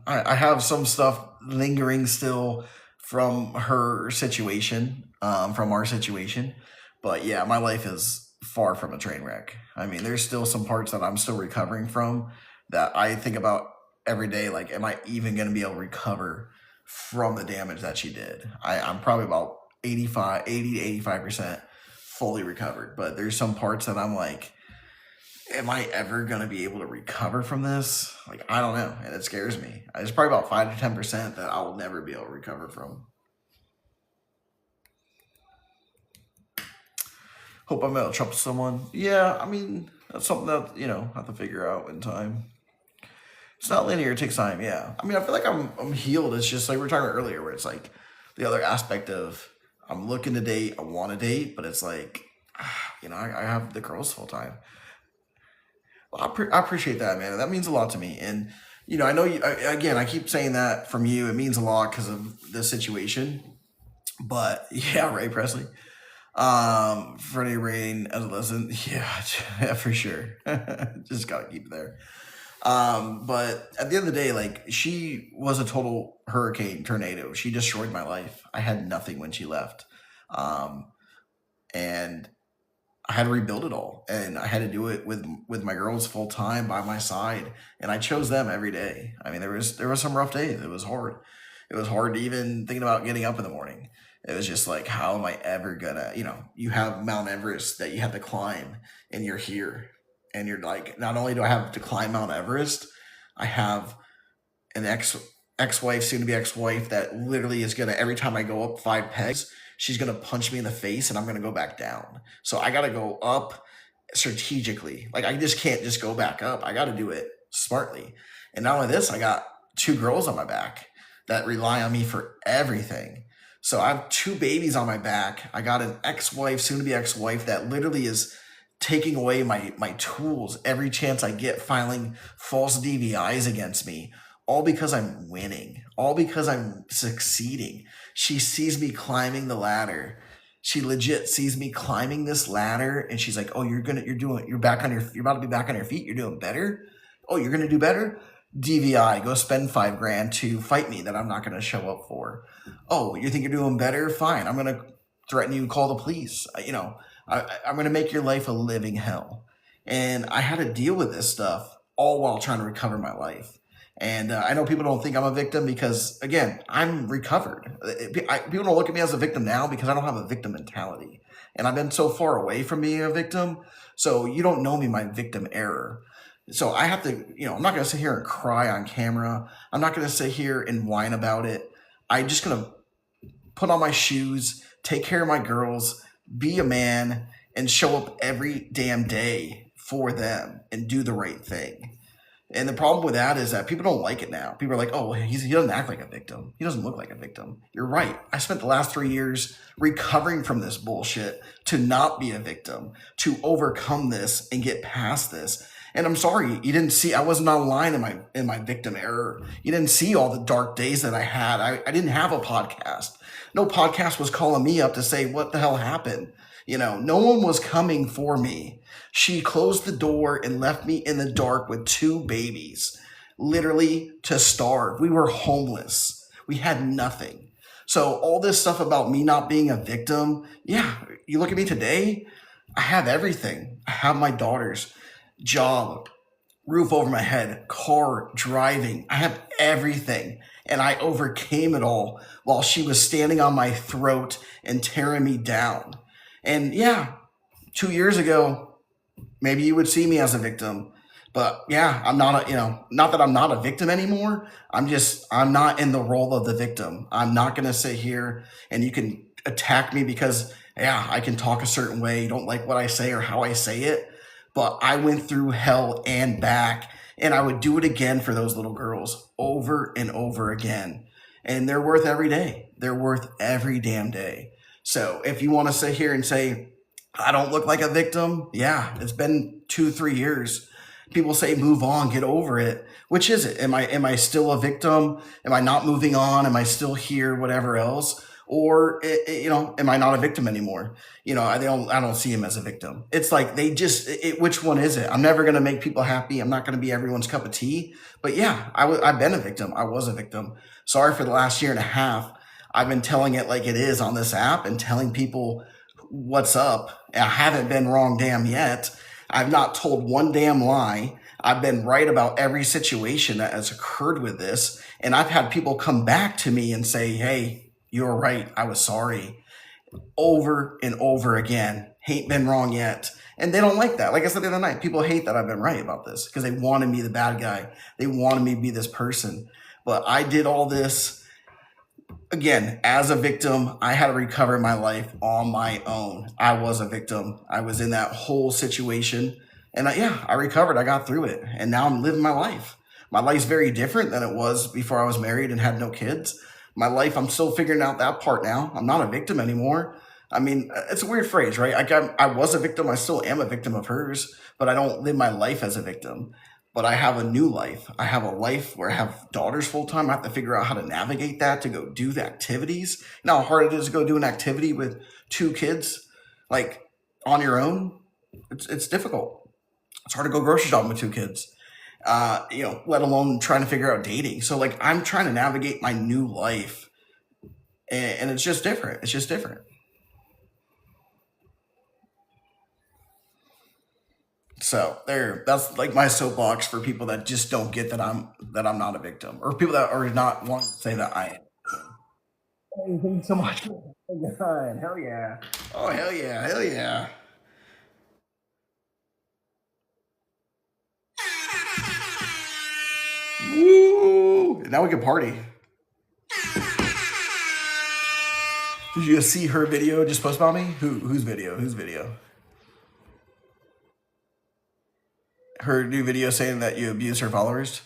S1: I have some stuff lingering still from her situation, from our situation. But yeah, my life is far from a train wreck. I mean, there's still some parts that I'm still recovering from that I think about every day. Like, am I even going to be able to recover from the damage that she did? I'm probably about 80 to 85% fully recovered. But there's some parts that I'm like, am I ever going to be able to recover from this? Like, I don't know. And it scares me. It's probably about 5 to 10% that I will never be able to recover from. Hope I'm able to trust someone. Yeah, I mean, that's something that, have to figure out in time. It's not linear, it takes time, yeah. I mean, I feel like I'm healed. It's just like we were talking about earlier, where it's like the other aspect of I'm looking to date, I want to date, but it's like, I have the girls full time. Well, I appreciate that, man. That means a lot to me. And, I know you, again, I keep saying that from you. It means a lot because of the situation. But yeah, Ray Presley. Freddie Rain as a lesson, yeah, for sure. Just gotta keep it there. But at the end of the day, like, she was a total hurricane tornado. She destroyed my life. I had nothing when she left. And I had to rebuild it all, and I had to do it with my girls full time by my side, and I chose them every day. I mean, there was some rough days. It was hard. It was hard to even thinking about getting up in the morning. It was just like, how am I ever gonna, you have Mount Everest that you have to climb, and you're here, and you're like, not only do I have to climb Mount Everest, I have an ex-wife, soon to be ex-wife, that literally is gonna, every time I go up 5 pegs, she's gonna punch me in the face, and I'm gonna go back down. So I gotta go up strategically. Like, I just can't just go back up. I gotta do it smartly. And not only this, I got 2 girls on my back that rely on me for everything. So I have 2 babies on my back. I got an ex-wife, soon to be ex-wife, that literally is taking away my tools every chance I get, filing false DVIs against me, all because I'm winning, all because I'm succeeding. She sees me climbing the ladder. She legit sees me climbing this ladder, and she's like, "Oh, you're about to be back on your feet. You're doing better. Oh, you're gonna do better. DVI, go spend $5,000 to fight me that I'm not gonna show up for. Oh, you think you're doing better? Fine. I'm gonna threaten you, call the police. I'm gonna make your life a living hell." And I had to deal with this stuff all while trying to recover my life. And I know people don't think I'm a victim because, again, I'm recovered. People don't look at me as a victim now because I don't have a victim mentality. And I've been so far away from being a victim, so you don't know me my victim error. So I have to, I'm not going to sit here and cry on camera. I'm not going to sit here and whine about it. I'm just going to put on my shoes, take care of my girls, be a man, and show up every damn day for them and do the right thing. And the problem with that is that people don't like it now. People are like, "Oh, he doesn't act like a victim. He doesn't look like a victim." You're right. I spent the last 3 years recovering from this bullshit to not be a victim, to overcome this and get past this. And I'm sorry, you didn't see, I wasn't online in my victim error. You didn't see all the dark days that I had. I didn't have a podcast. No podcast was calling me up to say, "What the hell happened?" No one was coming for me. She closed the door and left me in the dark with 2 babies, literally to starve. We were homeless. We had nothing. So all this stuff about me not being a victim, yeah, you look at me today, I have everything. I have my daughter's job, roof over my head, car, driving. I have everything. And I overcame it all while she was standing on my throat and tearing me down. And yeah, 2 years ago, maybe you would see me as a victim, but yeah, I'm not not that I'm not a victim anymore. I'm not in the role of the victim. I'm not going to sit here and you can attack me because, yeah, I can talk a certain way. You don't like what I say or how I say it, but I went through hell and back, and I would do it again for those little girls over and over again. And they're worth every day. They're worth every damn day. So if you want to sit here and say, "I don't look like a victim," yeah, it's been 2-3 years. People say, "Move on, get over it." Which is it? Am I still a victim? Am I not moving on? Am I still here? Whatever else? Or am I not a victim anymore? I don't see him as a victim. It's like which one is it? I'm never gonna make people happy. I'm not gonna be everyone's cup of tea. But yeah, I've been a victim. I was a victim. Sorry for the last year and a half. I've been telling it like it is on this app and telling people what's up. I haven't been wrong damn yet. I've not told one damn lie. I've been right about every situation that has occurred with this. And I've had people come back to me and say, "Hey, you were right. I was sorry." Over and over again. Ain't been wrong yet. And they don't like that. Like I said the other night, people hate that I've been right about this because they wanted me the bad guy. They wanted me to be this person. But I did all this. Again, as a victim, I had to recover my life on my own. I was a victim. I was in that whole situation. And I recovered. I got through it. And now I'm living my life. My life's very different than it was before I was married and had no kids. My life, I'm still figuring out that part now. I'm not a victim anymore. I mean, it's a weird phrase, right? I was a victim. I still am a victim of hers, but I don't live my life as a victim. But I have a new life. I have a life where I have daughters full time. I have to figure out how to navigate that to go do the activities. You know how hard it is to go do an activity with 2 kids, like on your own? It's difficult. It's hard to go grocery shopping with 2 kids, let alone trying to figure out dating. So like I'm trying to navigate my new life, and it's just different. It's just different. So that's like my soapbox for people that just don't get that I'm not a victim, or people that are not wanting to say that I am. Hey, thank you so much. Oh God, hell yeah. Oh hell yeah, hell yeah. Woo! Now we can party. Did you see her video just posted about me? Whose video? Whose video? Her new video saying that you abuse her followers.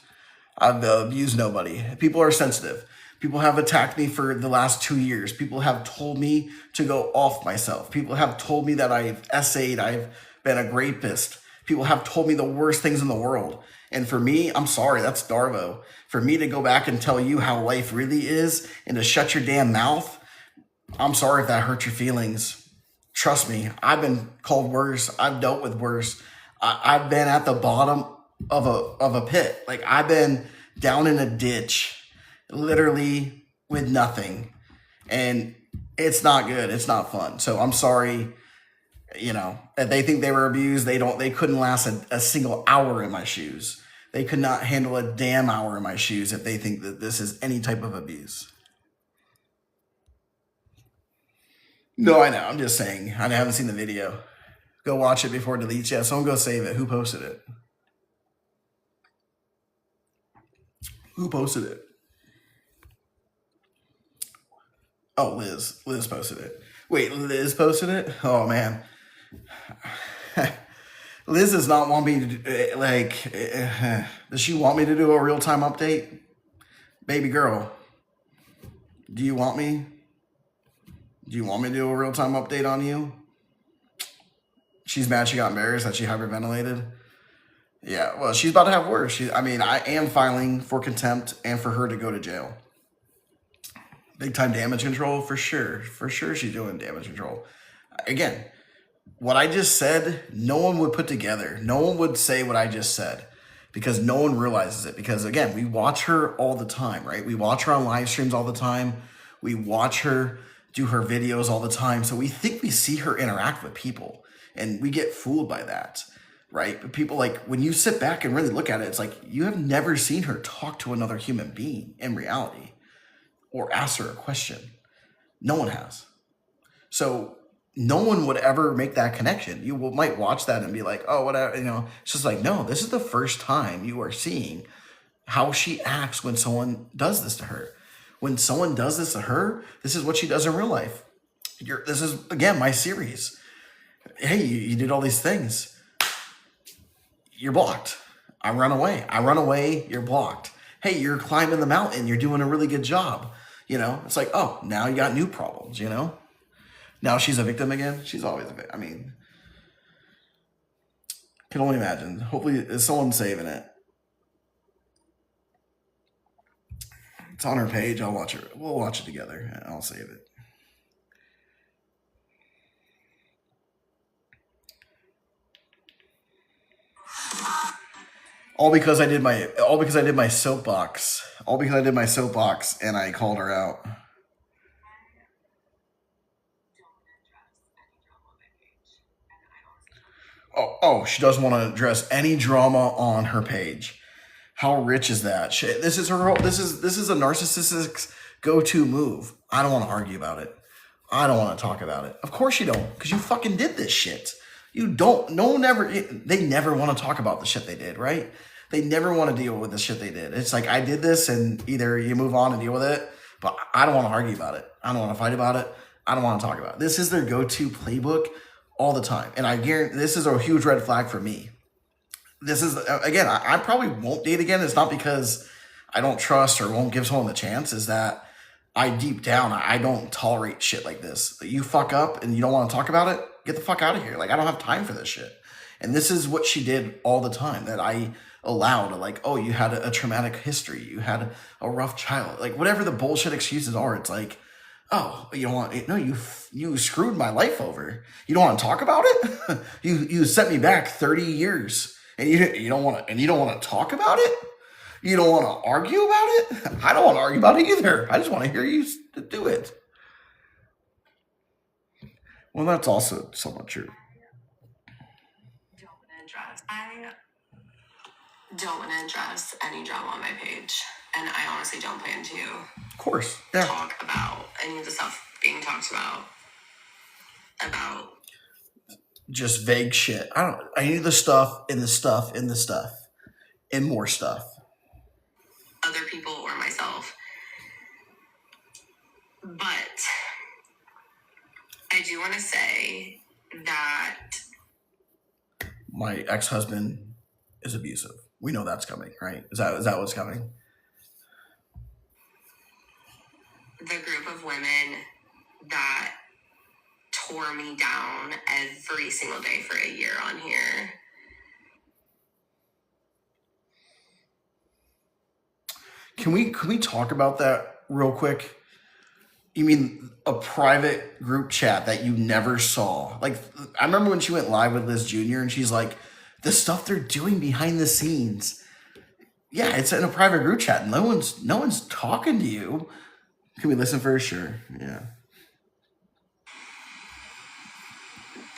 S1: I've abused nobody. People are sensitive. People have attacked me for the last 2 years. People have told me to go off myself. People have told me that I've essayed, I've been a rapist. People have told me the worst things in the world. And for me, I'm sorry, that's Darvo. For me to go back and tell you how life really is and to shut your damn mouth, I'm sorry if that hurt your feelings. Trust me, I've been called worse. I've dealt with worse. I've been at the bottom of a pit. Like, I've been down in a ditch, literally with nothing. And it's not good. It's not fun. So I'm sorry, if they think they were abused. They couldn't last a single hour in my shoes. They could not handle a damn hour in my shoes if they think that this is any type of abuse. No, I know. I'm just saying. I haven't seen the video. Go watch it before it deletes. Yeah, someone go save it. Who posted it? Who posted it? Oh, Liz. Liz posted it. Wait, Liz posted it? Oh, man. Liz does not want me to do, does she want me to do a real-time update? Baby girl, do you want me? Do you want me to do a real-time update on you? She's mad she got embarrassed that she hyperventilated. Yeah, well, she's about to have worse. I am filing for contempt and for her to go to jail. Big time damage control, for sure. For sure she's doing damage control. Again, what I just said, no one would put together. No one would say what I just said because no one realizes it. Because, again, we watch her all the time, right? We watch her on live streams all the time. We watch her do her videos all the time. So we think we see her interact with people and we get fooled by that, right? But people, like, when you sit back and really look at it, it's like you have never seen her talk to another human being in reality or ask her a question. No one has. So no one would ever make that connection. You might watch that and be like, oh, whatever, It's just like, no, this is the first time you are seeing how she acts when someone does this to her. When someone does this to her, this is what she does in real life. This is, again, my series. Hey, you did all these things. You're blocked. I run away. You're blocked. Hey, you're climbing the mountain. You're doing a really good job. It's like, oh, now you got new problems, Now she's a victim again. She's always a victim. Can only imagine. Hopefully someone's saving it. It's on her page. I'll watch it. We'll watch it together and I'll save it. All because I did my soapbox. All because I did my soapbox and I called her out. Oh, she doesn't want to address any drama on her page. How rich is that? This is a narcissistic go-to move. I don't want to argue about it. I don't want to talk about it. Of course you don't, because you fucking did this shit. You don't. They never want to talk about the shit they did, right? They never want to deal with the shit they did. It's like, I did this, and either you move on and deal with it, but I don't want to argue about it. I don't want to fight about it. I don't want to talk about it. This is their go-to playbook all the time. And I guarantee this is a huge red flag for me. This is, again, I probably won't date again. It's not because I don't trust or won't give someone the chance. Is that deep down, I don't tolerate shit like this. You fuck up and you don't want to talk about it, get the fuck out of here. Like, I don't have time for this shit. And this is what she did all the time, that I allowed. Like, oh, you had a traumatic history. You had a rough childhood. Like, whatever the bullshit excuses are, it's like, oh, you don't want, no, you screwed my life over. You don't want to talk about it? you sent me back 30 years and you don't want to talk about it? You don't want to argue about it? I don't want to argue about it either. I just want to hear you do it. Well, that's also somewhat true.
S2: I don't want to address any drama on my page, and I honestly don't plan to.
S1: Of course, yeah.
S2: Talk about any of the stuff being talked about.
S1: Just vague shit. I need the stuff in the stuff in the stuff and more stuff.
S2: Other people or myself. But I do want to say that
S1: my ex-husband is abusive. We know that's coming, right? Is that what's coming?
S2: the group of women that tore me down every single day for a year on here.
S1: Can we talk about that real quick? You mean a private group chat that you never saw? Like, I remember when she went live with Liz Jr. and she's like, the stuff they're doing behind the scenes. Yeah, it's in a private group chat. No one's talking to you. Can we listen first? Sure. Yeah.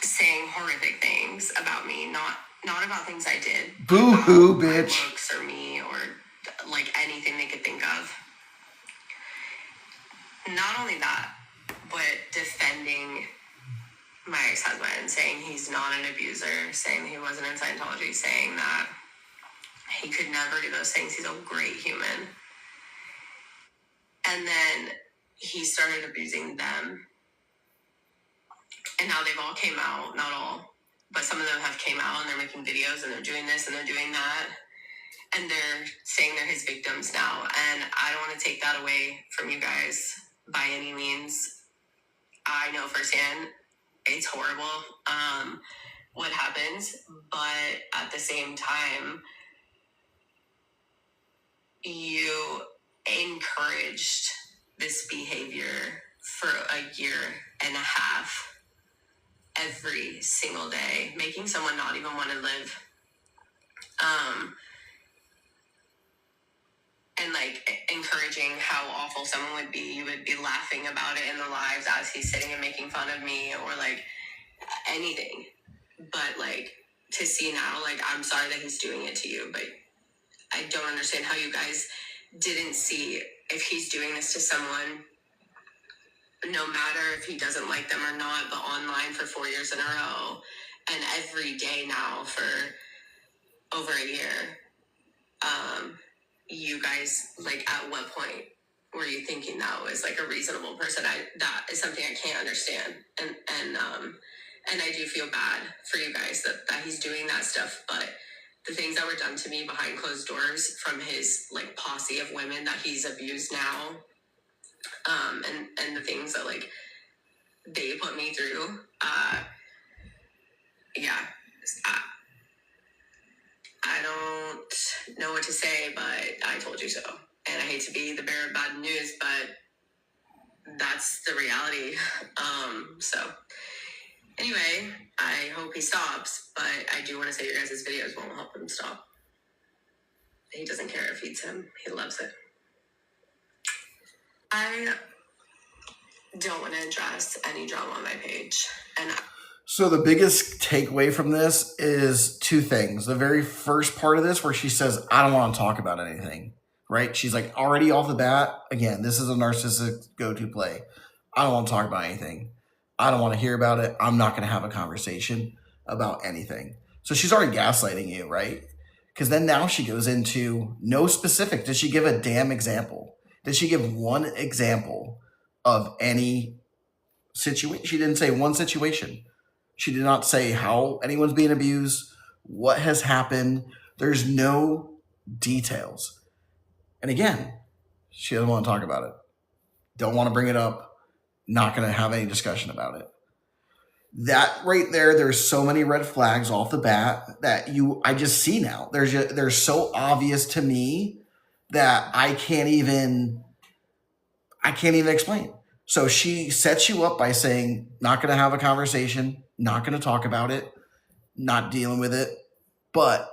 S2: Saying horrific things about me, not about things I did.
S1: Boo-hoo,
S2: about my
S1: bitch.
S2: looks or me or like anything they could think of. Not only that, but defending my ex-husband, saying he's not an abuser, saying he wasn't in Scientology, saying that he could never do those things. He's a great human. And then he started abusing them. And now they've all came out, not all, but some of them have came out and they're making videos and they're doing this and they're doing that. And they're saying they're his victims now. And I don't want to take that away from you guys by any means. I know firsthand it's horrible what happens, but at the same time, you encouraged this behavior for a year and a half every single day, making someone not even want to live. And like encouraging how awful someone would be. You would be laughing about it in the lives as he's sitting and making fun of me or like anything. But like to see now, like, I'm sorry that he's doing it to you, but I don't understand how you guys didn't see if he's doing this to someone, no matter if he doesn't like them or not, but online for 4 years in a row and every day now for over a year. You guys, like, at what point were you thinking that was like a reasonable person? That is something I can't understand. And I do feel bad for you guys that he's doing that stuff, but the things that were done to me behind closed doors from his like posse of women that he's abused now, and the things that like they put me through, yeah, I don't know what to say, but I told you so. And I hate to be the bearer of bad news, but that's the reality. So anyway, I hope he stops, but I do want to say your guys' videos won't help him stop. He doesn't care if it feeds him. He loves it. I don't want to address any drama on my page. And
S1: So the biggest takeaway from this is two things. The very first part of this where she says, I don't want to talk about anything, right? She's like already off the bat. Again, this is a narcissistic go-to play. I don't want to talk about anything. I don't want to hear about it. I'm not going to have a conversation about anything. So she's already gaslighting you, right? Because then now she goes into no specific. Did she give a damn example? Did she give one example of any situation? She didn't say one situation. She did not say how anyone's being abused, what has happened. There's no details. And again, she doesn't want to talk about it. Don't want to bring it up. Not going to have any discussion about it. That right there, there's so many red flags off the bat that I just see now. They're so obvious to me that I can't even explain. So she sets you up by saying, not going to have a conversation, not going to talk about it, not dealing with it. But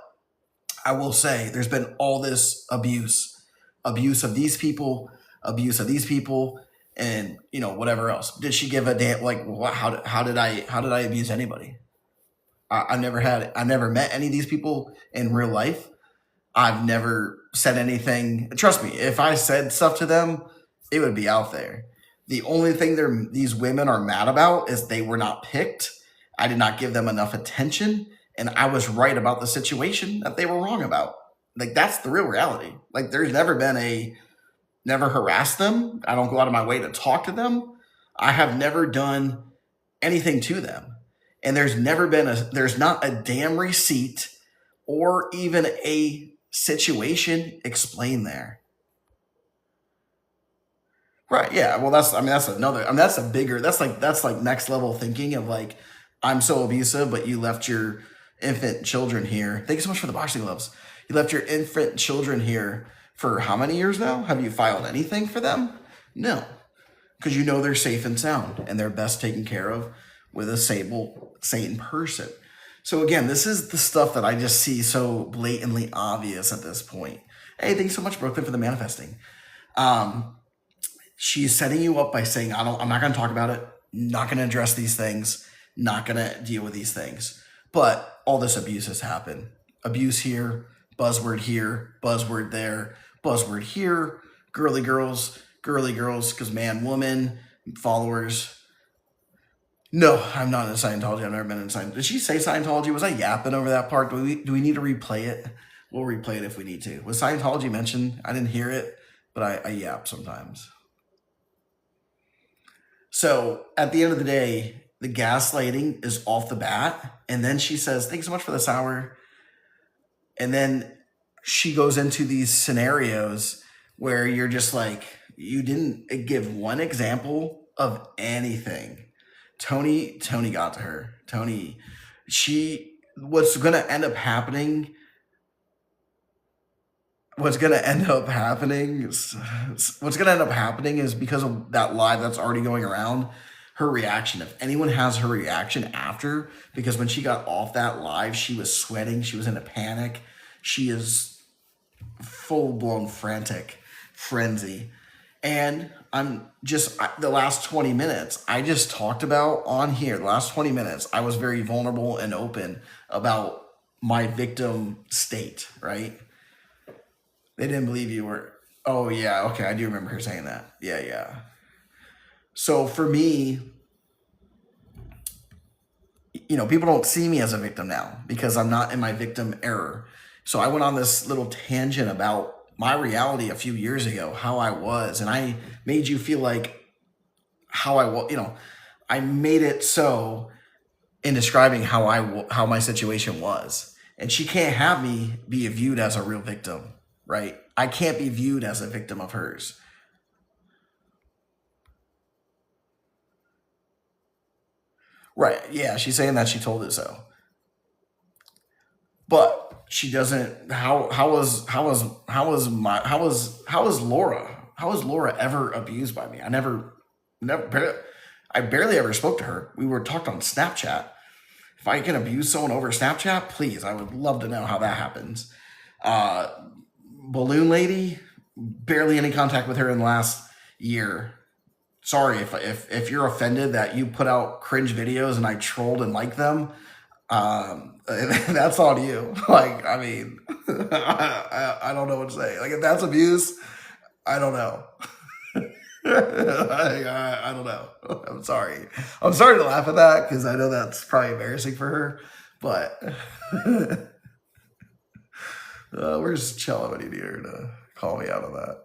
S1: I will say there's been all this abuse of these people, and whatever else. Did she give a damn, like, how did I abuse anybody? I never met any of these people in real life. I've never said anything. Trust me, if I said stuff to them, it would be out there. The only thing these women are mad about is they were not picked. I did not give them enough attention, and I was right about the situation that they were wrong about. Like, that's the real reality. Like, there's never harassed them. I don't go out of my way to talk to them. I have never done anything to them. And there's not a damn receipt or even a situation explained there. Right. Yeah. Well, that's another. I mean, that's like next level thinking of like, I'm so abusive, but you left your infant children here. Thank you so much for the boxing gloves. You left your infant children here for how many years now? Have you filed anything for them? No, because you know they're safe and sound and they're best taken care of with a sane person. So again, this is the stuff that I just see so blatantly obvious at this point. Hey, thanks so much, Brooklyn, for the manifesting. She's setting you up by saying, I'm not going to talk about it, not going to address these things, not going to deal with these things. But all this abuse has happened. Abuse here, buzzword there, buzzword here, girly girls, because man, woman, followers. No, I'm not in Scientology. I've never been in Scientology. Did she say Scientology? Was I yapping over that part? Do we need to replay it? We'll replay it if we need to. Was Scientology mentioned? I didn't hear it, but I yap sometimes. So at the end of the day, the gaslighting is off the bat. And then she says, thanks so much for the sour. And then she goes into these scenarios where you're just like, you didn't give one example of anything. Tony got to her. What's going to end up happening is because of that live that's already going around, her reaction. If anyone has her reaction after, because when she got off that live, she was sweating. She was in a panic. She is full-blown frantic frenzy. And the last 20 minutes, I just talked about on here, the last 20 minutes, I was very vulnerable and open about my victim state, right? They didn't believe you were, oh yeah, okay, I do remember her saying that. Yeah. So for me, people don't see me as a victim now because I'm not in my victim error. So I went on this little tangent about my reality a few years ago, how I was, and I made you feel like how I was, I made it so in describing how my situation was. And she can't have me be viewed as a real victim, right? I can't be viewed as a victim of hers. Right. Yeah, she's saying that she told it so. But she doesn't. How was Laura? How was Laura ever abused by me? I barely ever spoke to her. We were talked on Snapchat. If I can abuse someone over Snapchat, please, I would love to know how that happens. Balloon Lady, barely any contact with her in the last year. Sorry if you're offended that you put out cringe videos and I trolled and liked them. That's on you. Like, I mean, I don't know what to say. Like, if that's abuse, I don't know. I don't know. I'm sorry. I'm sorry to laugh at that because I know that's probably embarrassing for her. But where's Chella when you need her to call me out on that?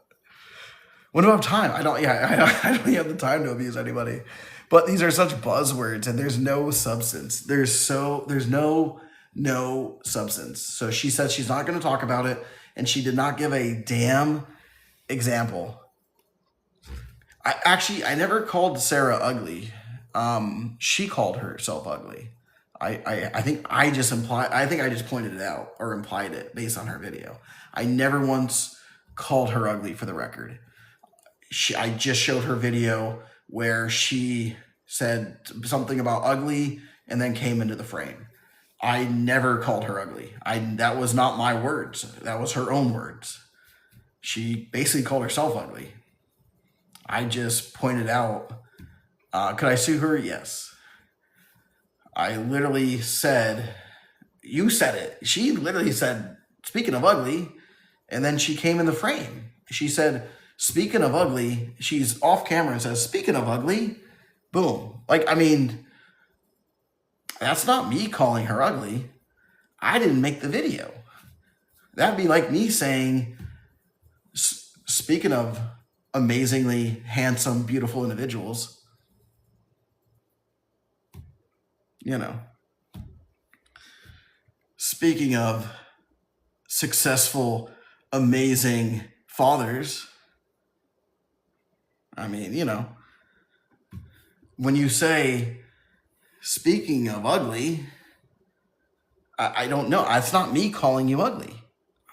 S1: When do I have time? I don't have the time to abuse anybody. But these are such buzzwords and there's no substance. There's no substance. So she said she's not going to talk about it and she did not give a damn example. I never called Sarah ugly. She called herself ugly. I think I just pointed it out or implied it based on her video. I never once called her ugly, for the record. I just showed her video where she said something about ugly and then came into the frame. I never called her ugly. That was not my words. That was her own words. She basically called herself ugly. I just pointed out, could I sue her? Yes. I literally said, you said it. She literally said, speaking of ugly, and then she came in the frame. She said, speaking of ugly, she's off camera and says, speaking of ugly, boom. Like, I mean, that's not me calling her ugly. I didn't make the video. That'd be like me saying, speaking of amazingly handsome, beautiful individuals, speaking of successful, amazing fathers, I mean, you know, when you say, speaking of ugly, I don't know. It's not me calling you ugly.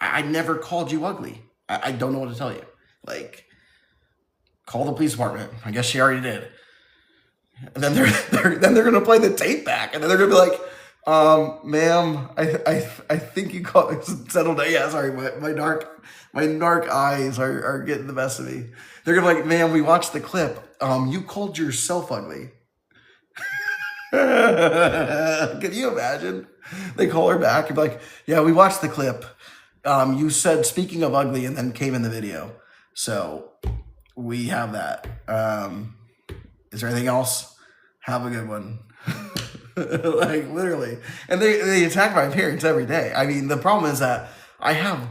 S1: I never called you ugly. I don't know what to tell you. Like, call the police department. I guess she already did. And then they're gonna play the tape back, and then they're gonna be like, ma'am, I think you called. Settle down. Yeah, sorry, my dark eyes are getting the best of me. They're gonna be like, ma'am, we watched the clip. You called yourself ugly. Can you imagine? They call her back and be like, yeah, we watched the clip. You said, speaking of ugly, and then came in the video. So we have that. Is there anything else? Have a good one. Like, literally. And they attack my parents every day. I mean, the problem is that I have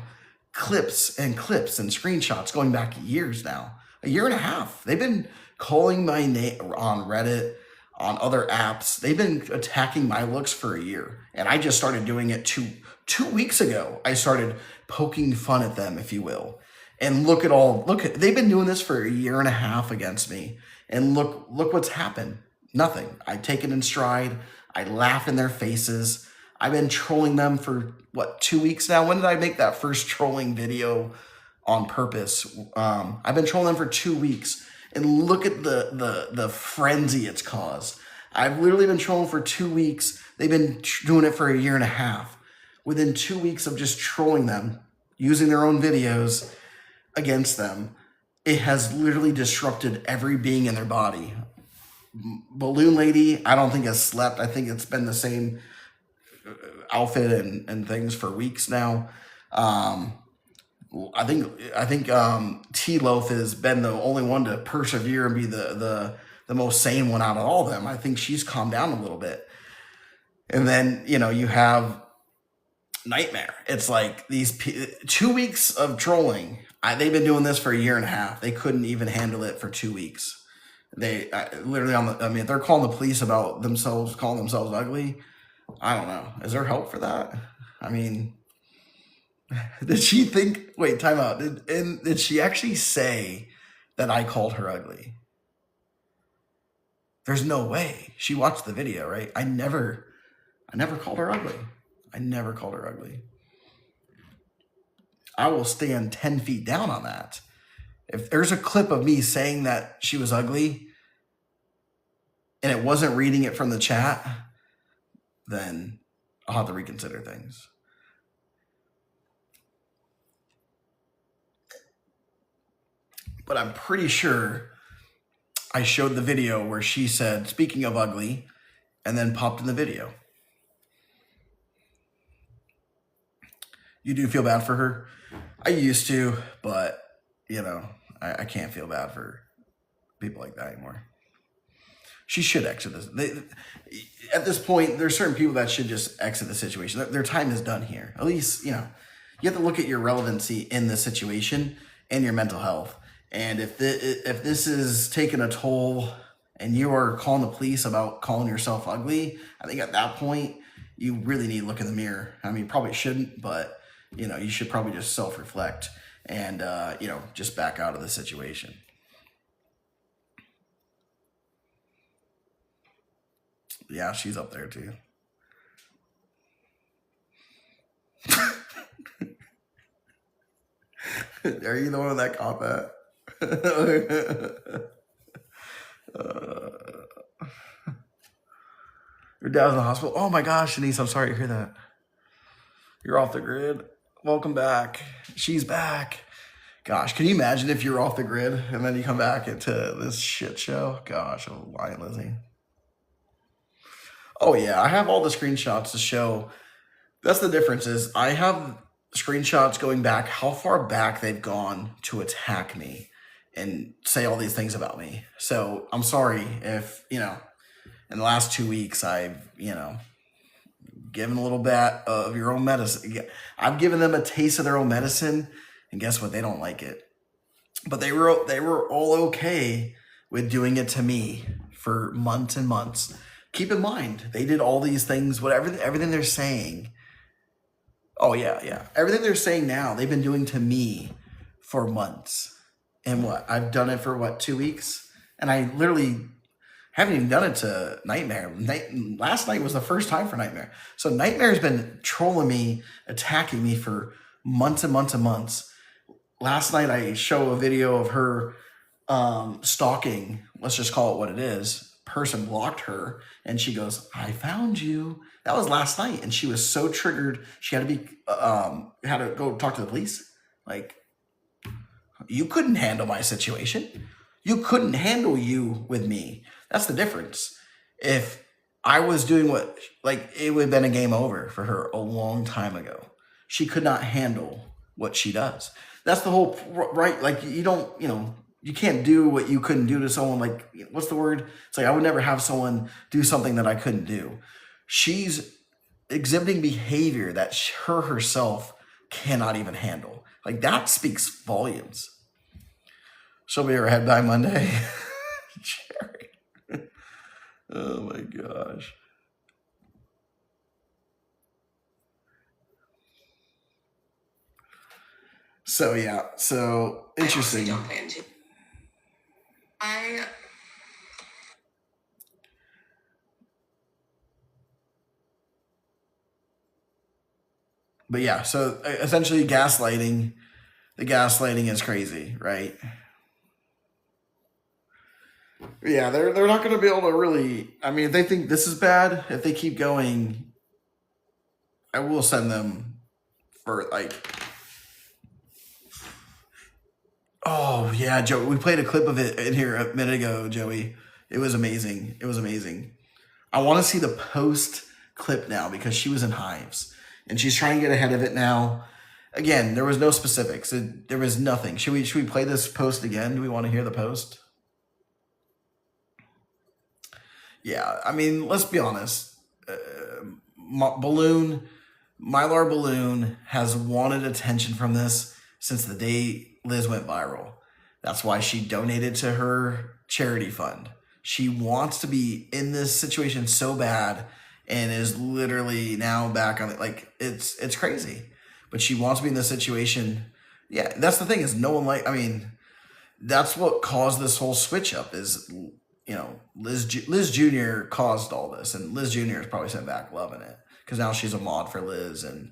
S1: clips and screenshots going back years now. A year and a half. They've been calling my name on Reddit, on other apps. They've been attacking my looks for a year. And I just started doing it two weeks ago. I started poking fun at them, if you will. And they've been doing this for a year and a half against me. And look what's happened. Nothing. I take it in stride. I laugh in their faces. I've been trolling them for 2 weeks now? When did I make that first trolling video on purpose? I've been trolling them for 2 weeks. And look at the frenzy it's caused. I've literally been trolling for 2 weeks. They've been doing it for a year and a half. Within 2 weeks of just trolling them, using their own videos against them, it has literally disrupted every being in their body. Balloon Lady, I don't think has slept. I think it's been the same outfit and things for weeks now. I think T-Loaf has been the only one to persevere and be the most sane one out of all of them. I think she's calmed down a little bit. And then, you know, you have Nightmare. It's like these 2 weeks of trolling. They've been doing this for a year and a half. They couldn't even handle it for 2 weeks. They literally if they're calling the police about calling themselves ugly, I don't know. Is there help for that? I mean, did she think? Wait, time out. Did she actually say that I called her ugly? There's no way. She watched the video, right? I never called her ugly. I never called her ugly. I will stand 10 feet down on that. If there's a clip of me saying that she was ugly and it wasn't reading it from the chat, then I'll have to reconsider things. But I'm pretty sure I showed the video where she said, speaking of ugly, and then popped in the video. You do feel bad for her? I used to, but, you know, I can't feel bad for people like that anymore. She should exit this. At this point, there's certain people that should just exit the situation. Their time is done here. At least, you know, you have to look at your relevancy in the situation and your mental health. And if this is taking a toll and you are calling the police about calling yourself ugly, I think at that point, you really need to look in the mirror. I mean, you probably shouldn't, but, you know, you should probably just self-reflect and, you know, just back out of the situation. Yeah, she's up there too. Are you the one that caught that? Your dad's in the hospital. Oh my gosh, Denise, I'm sorry to hear that. You're off the grid. Welcome back. She's back. Gosh, can you imagine if you're off the grid and then you come back into this shit show? Gosh, oh, Lion Lizzie. Oh yeah, I have all the screenshots to show. That's the difference is I have screenshots going back how far back they've gone to attack me and say all these things about me. So I'm sorry if, you know, in the last 2 weeks I've, you know, given a little bit of your own medicine. I've given them a taste of their own medicine, and guess what? They don't like it. But they were all okay with doing it to me for months and months. Keep in mind, they did all these things, everything they're saying. Oh yeah. Everything they're saying now, they've been doing to me for months. And I've done it for 2 weeks, and I literally haven't even done it to Nightmare. Last night was the first time for Nightmare. So Nightmare's been trolling me, attacking me for months and months and months. Last night I show a video of her stalking, let's just call it what it is. Person blocked her, and she goes, "I found you." That was last night, and she was so triggered. She had to go talk to the police. Like, you couldn't handle my situation. You couldn't handle you with me. That's the difference. If I was doing it would have been a game over for her a long time ago. She could not handle what she does. That's the whole, right? Like, you can't do what you couldn't do to someone. Like, what's the word? It's like, I would never have someone do something that I couldn't do. She's exhibiting behavior that her herself cannot even handle. Like, that speaks volumes. She'll be her head by Monday. Jerry. Oh my gosh. So yeah, so interesting. But yeah, so essentially gaslighting. The gaslighting is crazy, right? Yeah, they're not going to be able to really. I mean, if they think this is bad, if they keep going, I will send them for Oh yeah, Joe. We played a clip of it in here a minute ago, Joey. It was amazing. It was amazing. I want to see the post clip now because she was in hives and she's trying to get ahead of it now. Again, there was no specifics. There was nothing. Should we play this post again? Do we want to hear the post? Yeah, I mean, let's be honest. Mylar Balloon has wanted attention from this since the day Liz went viral. That's why she donated to her charity fund. She wants to be in this situation so bad and is literally now back on it. Like, it's crazy. But she wants to be in this situation. Yeah, that's the thing is that's what caused this whole switch up is, Liz Jr. caused all this. And Liz Jr. is probably sitting back loving it because now she's a mod for Liz. And,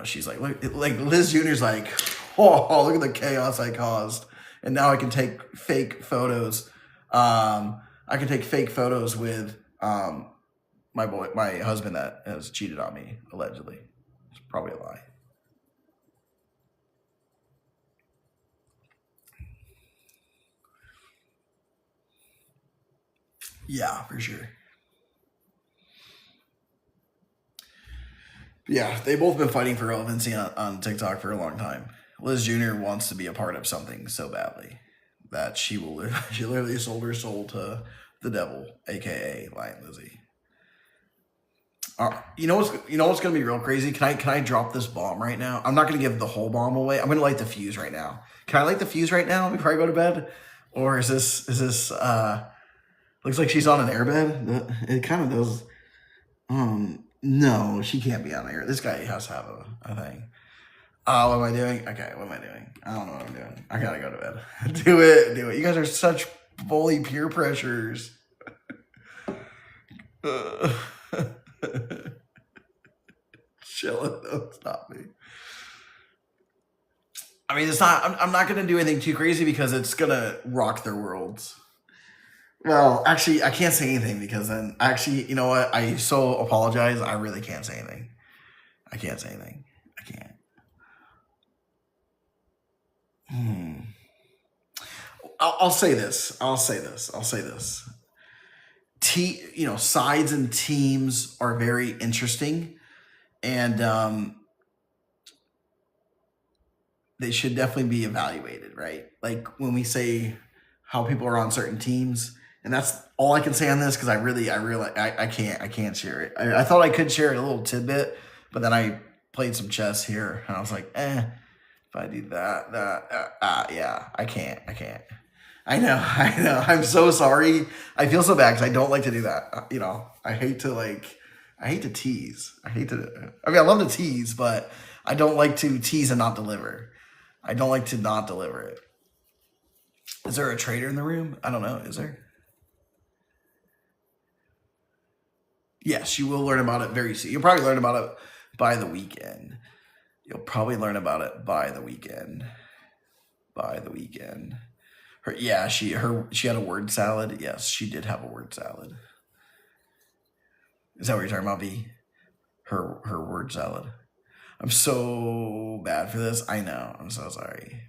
S1: she's like Liz Jr.'s like, oh, look at the chaos I caused. And now I can take fake photos. I can take fake photos with my husband that has cheated on me, allegedly. It's probably a lie. Yeah, for sure. Yeah, they've both been fighting for relevancy on TikTok for a long time. Liz Jr. wants to be a part of something so badly that she literally sold her soul to the devil, aka Lion Lizzie. You know what's gonna be real crazy? Can I drop this bomb right now? I'm not gonna give the whole bomb away. I'm gonna light the fuse right now. Can I light the fuse right now before I go to bed? Or is this looks like she's on an airbed? It kind of does. No, she can't be on air. This guy has to have a thing. What am I doing? Okay, what am I doing? I don't know what I'm doing. I gotta go to bed. Do it. You guys are such bully peer pressures. Chill it. Don't stop me. I mean, it's not. I'm not gonna do anything too crazy because it's gonna rock their worlds. Well, actually, I can't say anything because then you know what? I so apologize. I really can't say anything. I can't say anything. I can't. I'll say this. Sides and teams are very interesting, and they should definitely be evaluated, right? Like when we say how people are on certain teams, and that's all I can say on this because I can't share it. I thought I could share a little tidbit, but then I played some chess here, and I was like, if I do yeah, I can't. I know. I'm so sorry. I feel so bad because I don't like to do that. I hate to tease. I love to tease, but I don't like to tease and not deliver. I don't like to not deliver it. Is there a trader in the room? I don't know. Is there? Yes, you will learn about it very soon. You'll probably learn about it by the weekend. You'll probably learn about it by the weekend. By the weekend. She had a word salad. Yes, she did have a word salad. Is that what you're talking about, B? Her word salad. I'm so bad for this. I know. I'm so sorry.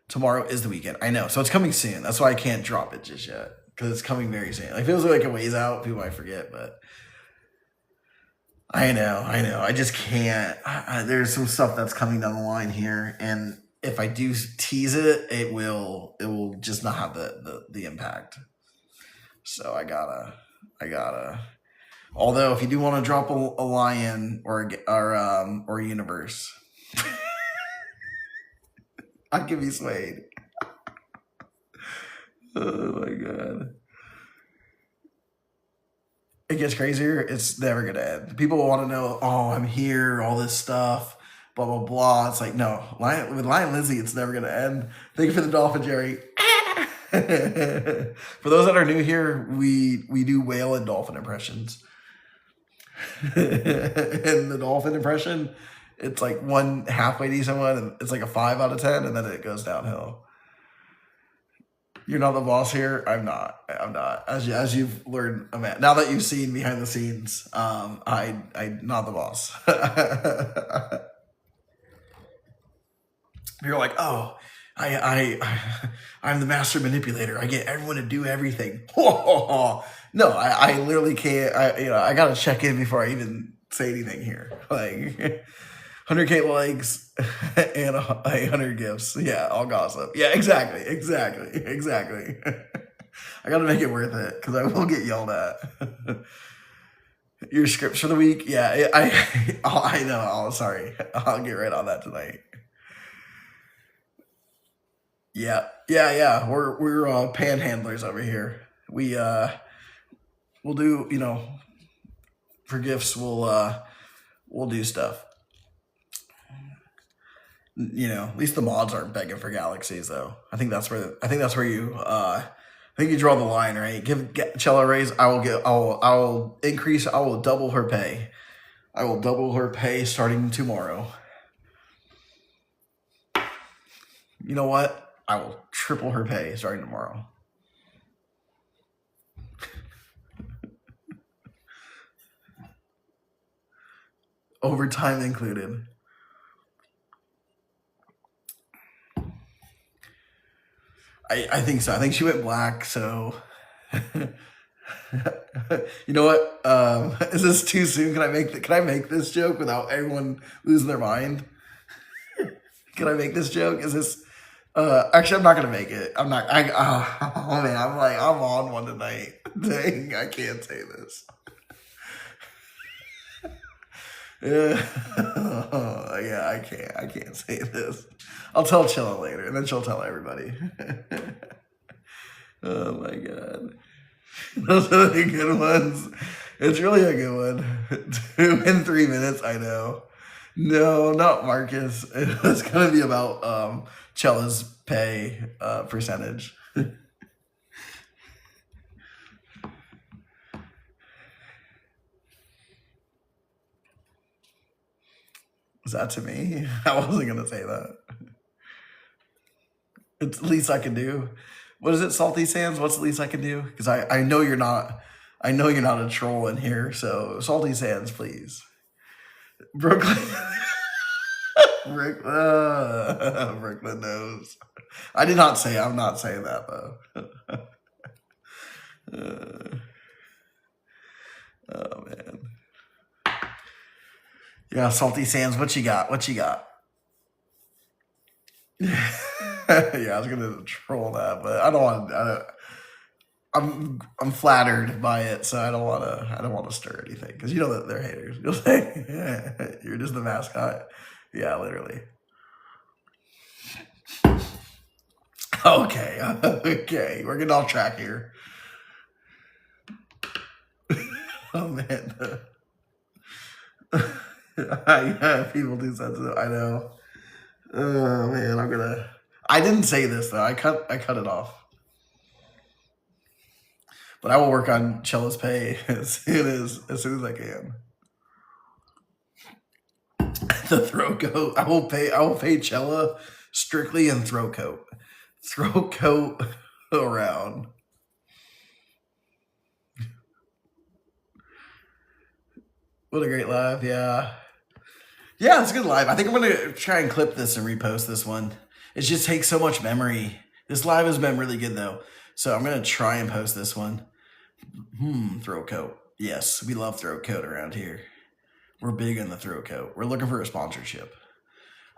S1: Tomorrow is the weekend. I know. So it's coming soon. That's why I can't drop it just yet. Because it's coming very soon. Like, if it was like a ways out, people might forget, but I know. I just can't. There's some stuff that's coming down the line here, and if I do tease it, it will just not have the impact. So I gotta. Although, if you do want to drop a lion or a universe, I'd give you Swade. Oh my god. It gets crazier. It's never gonna end. People want to know, oh, I'm here, all this stuff, blah blah blah. It's like, no, with Lion Lizzie, it's never gonna end. Thank you for the dolphin, Jerry. For those that are new here, we do whale and dolphin impressions. And the dolphin impression, it's like one halfway decent one, and it's like a 5 out of 10, and then it goes downhill. You're not the boss here. I'm not. As you've learned, now that you've seen behind the scenes, I'm not the boss. You're like, oh, I'm the master manipulator. I get everyone to do everything. No, I literally can't. I gotta check in before I even say anything here. Like 100K likes and 100 gifts. Yeah, all gossip. Yeah, exactly. I gotta make it worth it because I will get yelled at. Your scripts for the week? Yeah, I know. Oh, sorry. I'll get right on that tonight. Yeah. We're panhandlers over here. We'll do, for gifts. We'll do stuff. At least the mods aren't begging for galaxies, though. I think that's where you. I think you draw the line, right? Give Cello a raise. I will increase. I will double her pay. I will double her pay starting tomorrow. You know what? I will triple her pay starting tomorrow. Overtime included. I think so. I think she went black, so you know what? Is this too soon? Can I make this joke without everyone losing their mind? Can I make this joke? Is this actually I'm not gonna make it. I'm not oh man, I'm on one tonight. Dang, I can't say this. Yeah, I can't say this. I'll tell Chilla later, and then she'll tell everybody. Oh my god. Those are the good ones. It's really a good one. 2 in 3 minutes, I know. No, not Marcus. It was gonna be about Chella's pay percentage. Is that to me? I wasn't gonna say that. It's the least I can do. What is it, Salty Sands? What's the least I can do? Because I know you're not. I know you're not a troll in here. So Salty Sands, please. Brooklyn. Brooklyn knows. I did not say. I'm not saying that though. Oh man. Yeah, Salty Sands. What you got? Yeah, I was gonna troll that, but I don't want. I'm flattered by it, so I don't want to stir anything because you know that they're haters. You'll say you're just the mascot. Yeah, literally. Okay, we're getting off track here. Oh man, people do sensitive. I know. Oh man, I didn't say this though. I cut it off. But I will work on Chella's pay as soon as I can. The throat coat. I will pay Chella strictly in throat coat. Throat coat around. What a great live, yeah. Yeah, it's a good live. I think I'm gonna try and clip this and repost this one. It just takes so much memory. This live has been really good though. So I'm gonna try and post this one. Throat coat. Yes, we love throat coat around here. We're big on the throat coat. We're looking for a sponsorship.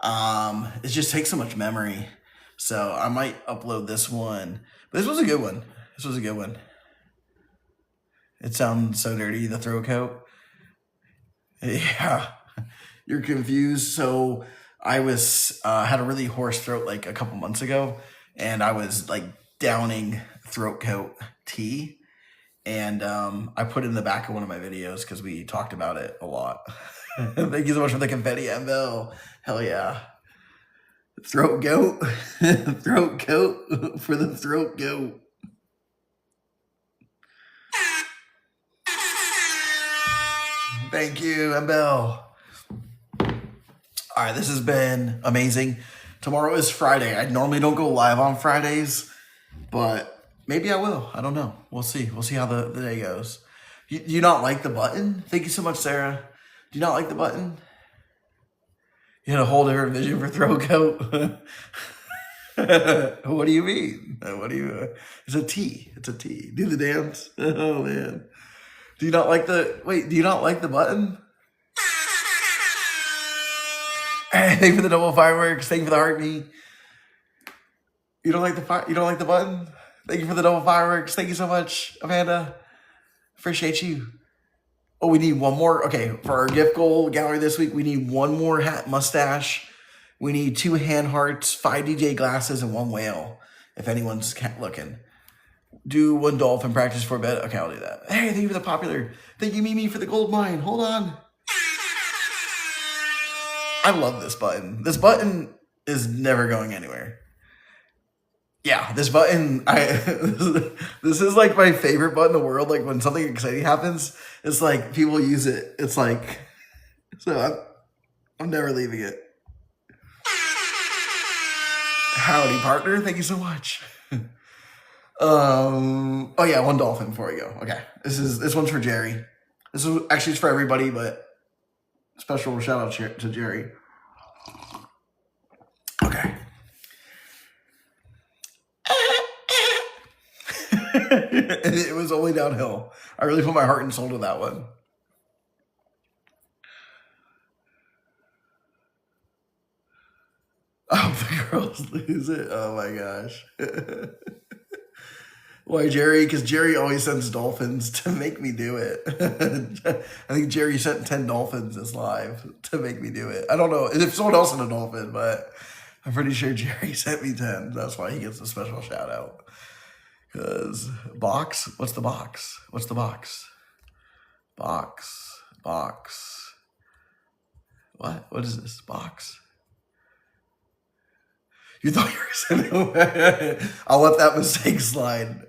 S1: It just takes so much memory. So I might upload this one. But this was a good one. This was a good one. It sounds so dirty, the throat coat. Yeah. You're confused. So I was had a really hoarse throat like a couple months ago, and I was like downing throat coat tea. And I put it in the back of one of my videos because we talked about it a lot. Thank you so much for the confetti, ML. Hell yeah. Throat goat. Throat coat for the throat goat. Thank you, ML. All right, this has been amazing. Tomorrow is Friday. I normally don't go live on Fridays, but maybe I will. I don't know. We'll see. We'll see how the day goes. Do you not like the button? Thank you so much, Sarah. Do you not like the button? You had a whole different vision for throat coat. What do you mean? What do you? It's a T. It's a T. Do the dance. Oh man. Do you not like the? Wait. Do you not like the button? Hey, thank you for the double fireworks. Thank you for the heartbeat. You don't like the fire? You don't like the button? Thank you for the double fireworks. Thank you so much, Amanda. Appreciate you. Oh, we need one more. Okay, for our gift goal gallery this week, we need one more hat mustache. We need 2 hand hearts, 5 DJ glasses, and 1 whale. If anyone's looking. Do 1 dolphin practice for bed. Okay, I'll do that. Hey, thank you for the popular. Thank you, Mimi, for the gold mine. Hold on. I love this button. This button is never going anywhere. Yeah, this button, this is like my favorite button in the world. Like when something exciting happens, it's like people use it. It's like, so I'm never leaving it. Howdy, partner. Thank you so much. Oh yeah, 1 dolphin before we go. Okay, this one's for Jerry. This is actually it's for everybody, but special shout out to Jerry. Okay. And it was only downhill. I really put my heart and soul to that one. Oh, the girls lose it. Oh my gosh. Why, Jerry? Because Jerry always sends dolphins to make me do it. I think Jerry sent 10 dolphins this live to make me do it. I don't know if someone else sent a dolphin, but I'm pretty sure Jerry sent me 10. That's why he gets a special shout out. Because box? What's the box? What's the box? Box. What? What is this? Box? You thought you were sending. I'll let that mistake slide.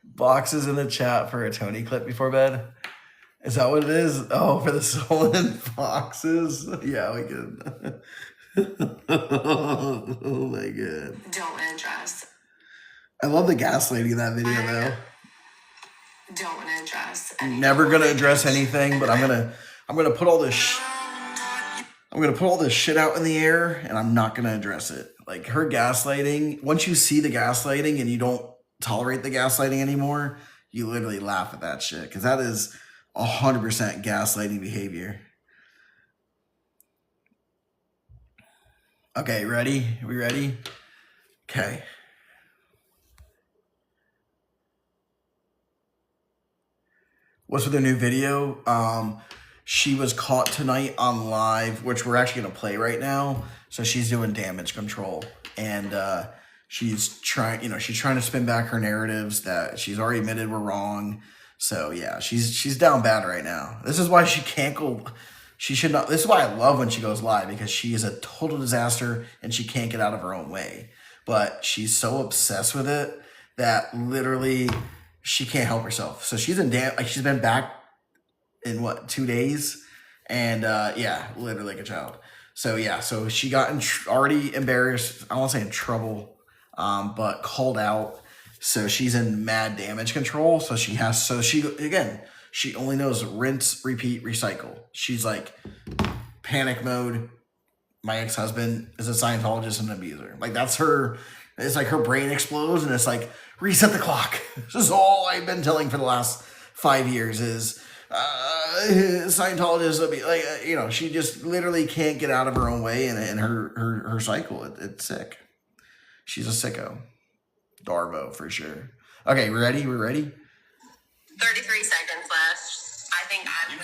S1: Boxes in the chat for a Tony clip before bed. Is that what it is? Oh, for the stolen boxes? Yeah, we can. Oh my god.
S2: Don't address.
S1: I love the gaslighting in that video though.
S2: Don't want to address.
S1: Never gonna address anything, but I'm gonna put all this. I'm gonna put all this shit out in the air, and I'm not gonna address it. Like her gaslighting. Once you see the gaslighting and you don't tolerate the gaslighting anymore, you literally laugh at that shit because that is 100% gaslighting behavior. Okay, ready? Are we ready? Okay. What's with the new video? She was caught tonight on live, which we're actually gonna play right now. So she's doing damage control, and she's trying to spin back her narratives that she's already admitted were wrong. So yeah, she's down bad right now. This is why she can't go. She should not. This is why I love when she goes live, because she is a total disaster and she can't get out of her own way. But she's so obsessed with it that literally she can't help herself. So she's she's been back in what, 2 days, and yeah, literally like a child. So yeah, so she got already embarrassed. I won't say in trouble, but called out. So she's in mad damage control. So she only knows rinse, repeat, recycle. She's like panic mode. My ex-husband is a Scientologist and an abuser. Like that's her. It's like her brain explodes and it's like reset the clock. This is all I've been telling for the last 5 years is Scientologists. Like she just literally can't get out of her own way and her cycle. It's sick. She's a sicko. Darvo for sure. Okay, we're ready.
S2: 33 seconds left. I think I'm.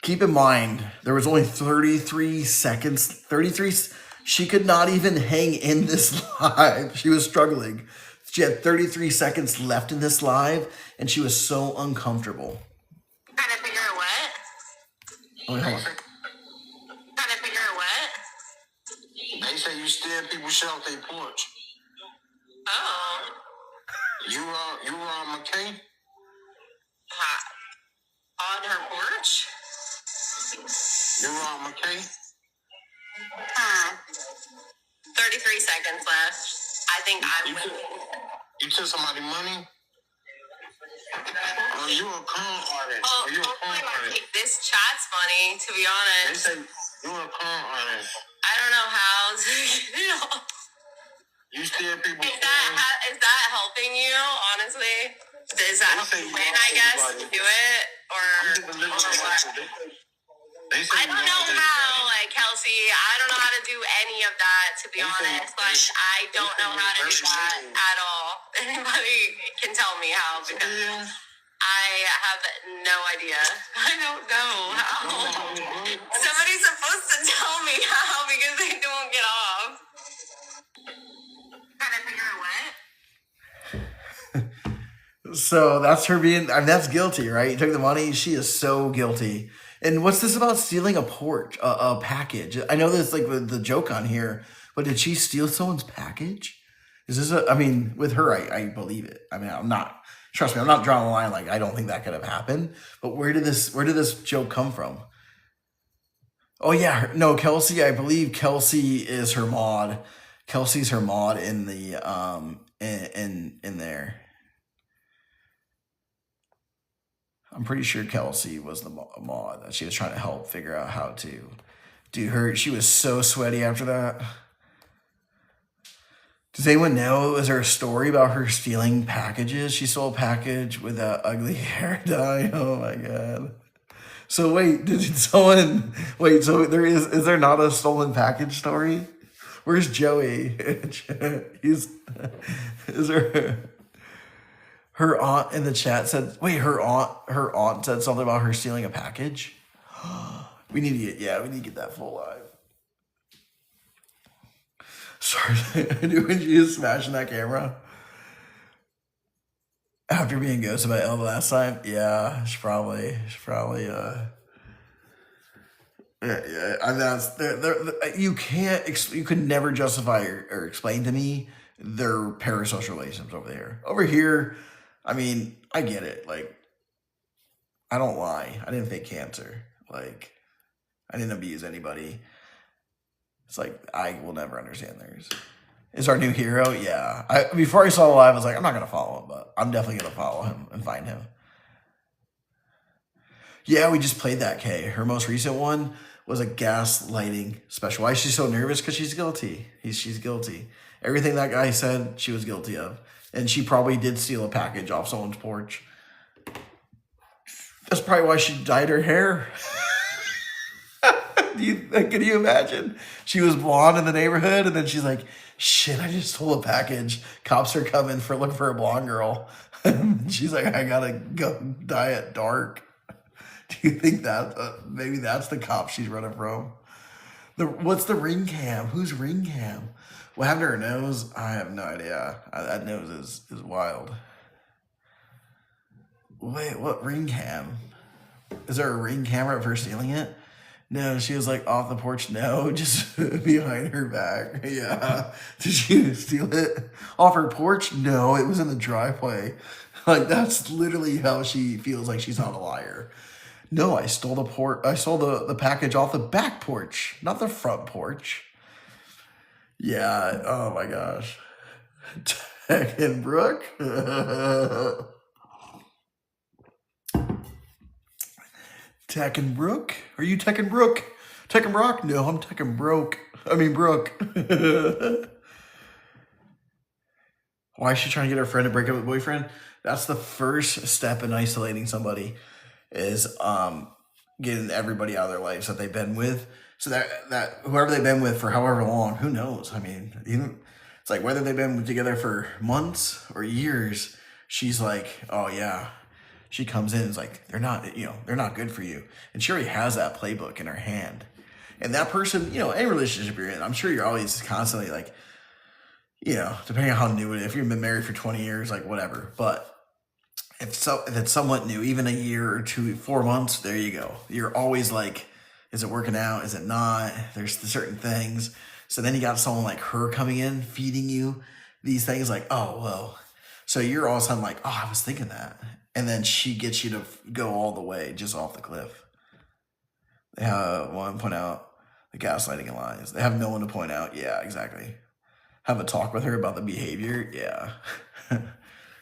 S1: Keep in mind, there was only 33 seconds. 33. She could not even hang in this live. She was struggling. She had 33 seconds left in this live, and she was so uncomfortable.
S2: Trying to figure out what?
S1: Wait, hold on.
S2: Trying to figure out what?
S3: They say you steal people's shit off their porch.
S2: Oh.
S3: You were on McKay?
S2: On her porch?
S3: You were on McKay?
S2: 33 seconds left. I think I'm.
S3: You took somebody's money? Oh, you a con artist.
S2: Oh,
S3: you a con artist.
S2: This chat's funny, to be
S3: They
S2: honest.
S3: say you a con artist.
S2: I don't know how to get it off.
S3: You steal people's
S2: Is that helping you, honestly? Is that helping win, I guess, to do it? Or what? I don't know how, like, Kelsey, I don't know how to do any of that, to be honest. Like, I don't know how to do that at all. Anybody can tell me how, because I have no idea. I don't know how. Somebody's supposed to tell me how, because they don't get off. Trying to figure out what?
S1: So that's her being. I mean, that's guilty, right? You took the money. She is so guilty. And what's this about stealing a package? I know there's like the joke on here, but did she steal someone's package? Is this I mean, with her, I believe it. I mean, trust me, I'm not drawing a line. Like, I don't think that could have happened. But where did this joke come from? Oh yeah, no, Kelsey. I believe Kelsey is her mod. Kelsey's her mod in the in there. I'm pretty sure Kelsey was the mod that she was trying to help figure out how to do her. She was so sweaty after that. Does anyone know, was there a story about her stealing packages? She stole a package with that ugly hair dye. Oh my God. So wait, so is there not a stolen package story? Where's Joey? Is there... Her aunt in the chat said, wait, her aunt said something about her stealing a package? We need to get that full live. Sorry, when she was smashing that camera after being ghosted by Elle the last time. Yeah, she probably yeah. I mean, that's you could never justify or explain to me their parasocial relationships over there. Over here, I mean, I get it. Like, I don't lie. I didn't fake cancer. Like, I didn't abuse anybody. It's like, I will never understand theirs. Is our new hero? Yeah. Before I saw the live, I was like, I'm not going to follow him, but I'm definitely going to follow him and find him. Yeah, we just played that, Kay. Her most recent one was a gaslighting special. Why is she so nervous? Because she's guilty. She's guilty. Everything that guy said, she was guilty of. And she probably did steal a package off someone's porch. That's probably why she dyed her hair. Can you imagine? She was blonde in the neighborhood, and then she's like, shit, I just stole a package. Cops are coming looking for a blonde girl. She's like, I gotta go dye it dark. Do you think that maybe that's the cop she's running from? What's the ring cam? Who's ring cam? What happened to her nose? I have no idea. That nose is wild. Wait, what ring cam? Is there a ring camera of her stealing it? No, she was like off the porch. No, just behind her back. Yeah. Did you steal it off her porch? No, it was in the driveway. Like that's literally how she feels like she's not a liar. No, I stole the package off the back porch, not the front porch. Yeah. Oh my gosh. Tekken Brooke. Tekken Brooke? Are you Tekken Brooke? Tekken Brock? No, I'm Tekken Broke. I mean Brooke. Why is she trying to get her friend to break up with boyfriend? That's the first step in isolating somebody is getting everybody out of their lives that they've been with. So that whoever they've been with for however long, who knows? I mean, it's like whether they've been together for months or years, she's like, oh yeah. She comes in and is like, they're not good for you. And she already has that playbook in her hand. And that person, any relationship you're in, I'm sure you're always constantly like, depending on how new it is, if you've been married for 20 years, like whatever. But if it's somewhat new, even a year or 2, 4 months, there you go. You're always like, is it working out? Is it not? There's certain things. So then you got someone like her coming in, feeding you these things like, oh, well. So you're all of a sudden like, oh, I was thinking that. And then she gets you to go all the way just off the cliff. They have one point out the gaslighting and lies. They have no one to point out. Yeah, exactly. Have a talk with her about the behavior. Yeah.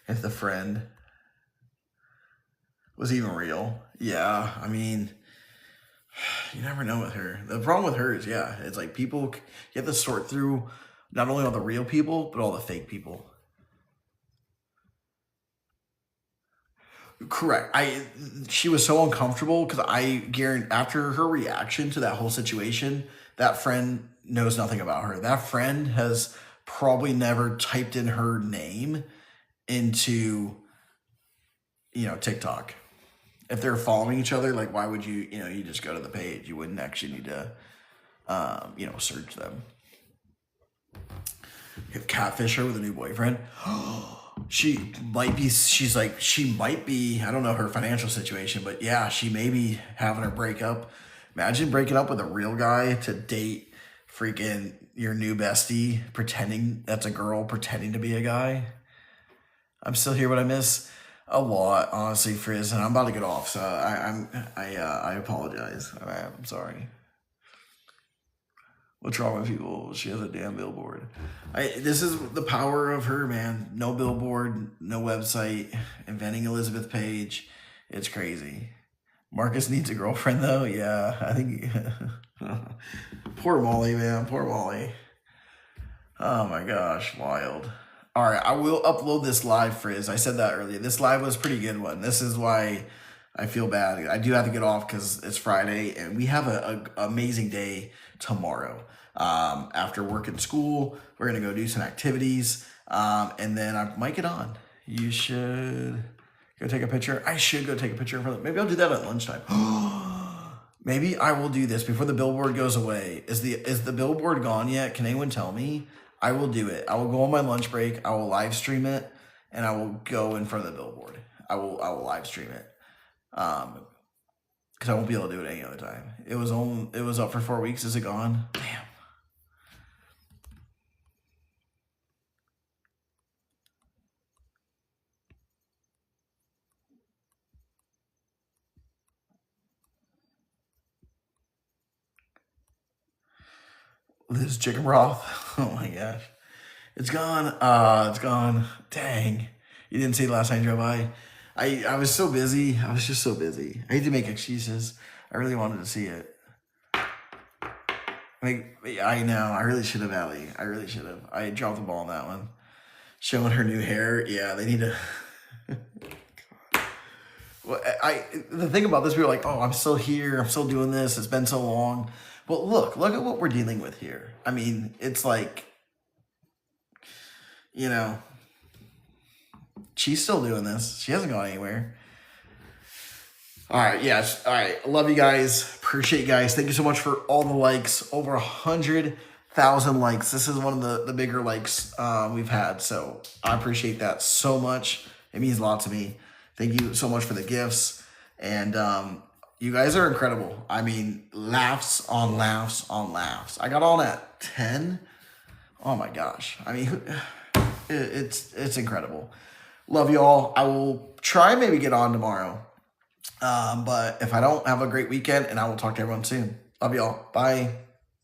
S1: If the friend was even real. Yeah. I mean, you never know with her. The problem with her is, it's like people, you have to sort through not only all the real people, but all the fake people. Correct. She was so uncomfortable because I guarantee after her reaction to that whole situation, that friend knows nothing about her. That friend has probably never typed in her name into, TikTok. If they're following each other, like why would you, you just go to the page. You wouldn't actually need to, search them. You have catfish her with a new boyfriend. She might be, I don't know her financial situation, but yeah, she may be having her breakup. Imagine breaking up with a real guy to date freaking your new bestie, pretending that's a girl, pretending to be a guy. I'm still here, but I miss a lot, honestly, Frizz, and I'm about to get off, so I apologize. I'm sorry. What's wrong with people? She has a damn billboard. This is the power of her, man. No billboard, no website, inventing Elizabeth Page. It's crazy. Marcus needs a girlfriend, though. Yeah, I think. Poor Molly, man. Poor Molly. Oh my gosh, wild. All right, I will upload this live, Frizz. I said that earlier. This live was a pretty good one. This is why I feel bad. I do have to get off because it's Friday, and we have an amazing day tomorrow. After work and school, we're going to go do some activities, and then I might get on. You should go take a picture. I should go take a picture in front of maybe I'll do that at lunchtime. Maybe I will do this before the billboard goes away. Is the billboard gone yet? Can anyone tell me? I will do it. I will go on my lunch break. I will live stream it, and I will go in front of the billboard. I will live stream it. Because I won't be able to do it any other time. It was up for 4 weeks. Is it gone? Damn. This chicken broth. Oh my gosh. It's gone. It's gone. Dang. You didn't see it last time you drove by? I was so busy. I was just so busy. I hate to make excuses. I really wanted to see it. I know. I really should have, Allie. I really should have. I dropped the ball on that one. Showing her new hair. Yeah, they need to. Well, the thing about this, we were like, oh, I'm still here. I'm still doing this. It's been so long. But look at what we're dealing with here. I mean, it's like, she's still doing this. She hasn't gone anywhere. All right, yes. All right, love you guys. Appreciate you guys. Thank you so much for all the likes. Over 100,000 likes. This is one of the bigger likes we've had. So I appreciate that so much. It means a lot to me. Thank you so much for the gifts. And You guys are incredible. I mean, laughs on laughs on laughs. I got on at 10. Oh my gosh. I mean, it's incredible. Love y'all. I will try maybe get on tomorrow. But if I don't, have a great weekend, and I will talk to everyone soon. Love y'all. Bye.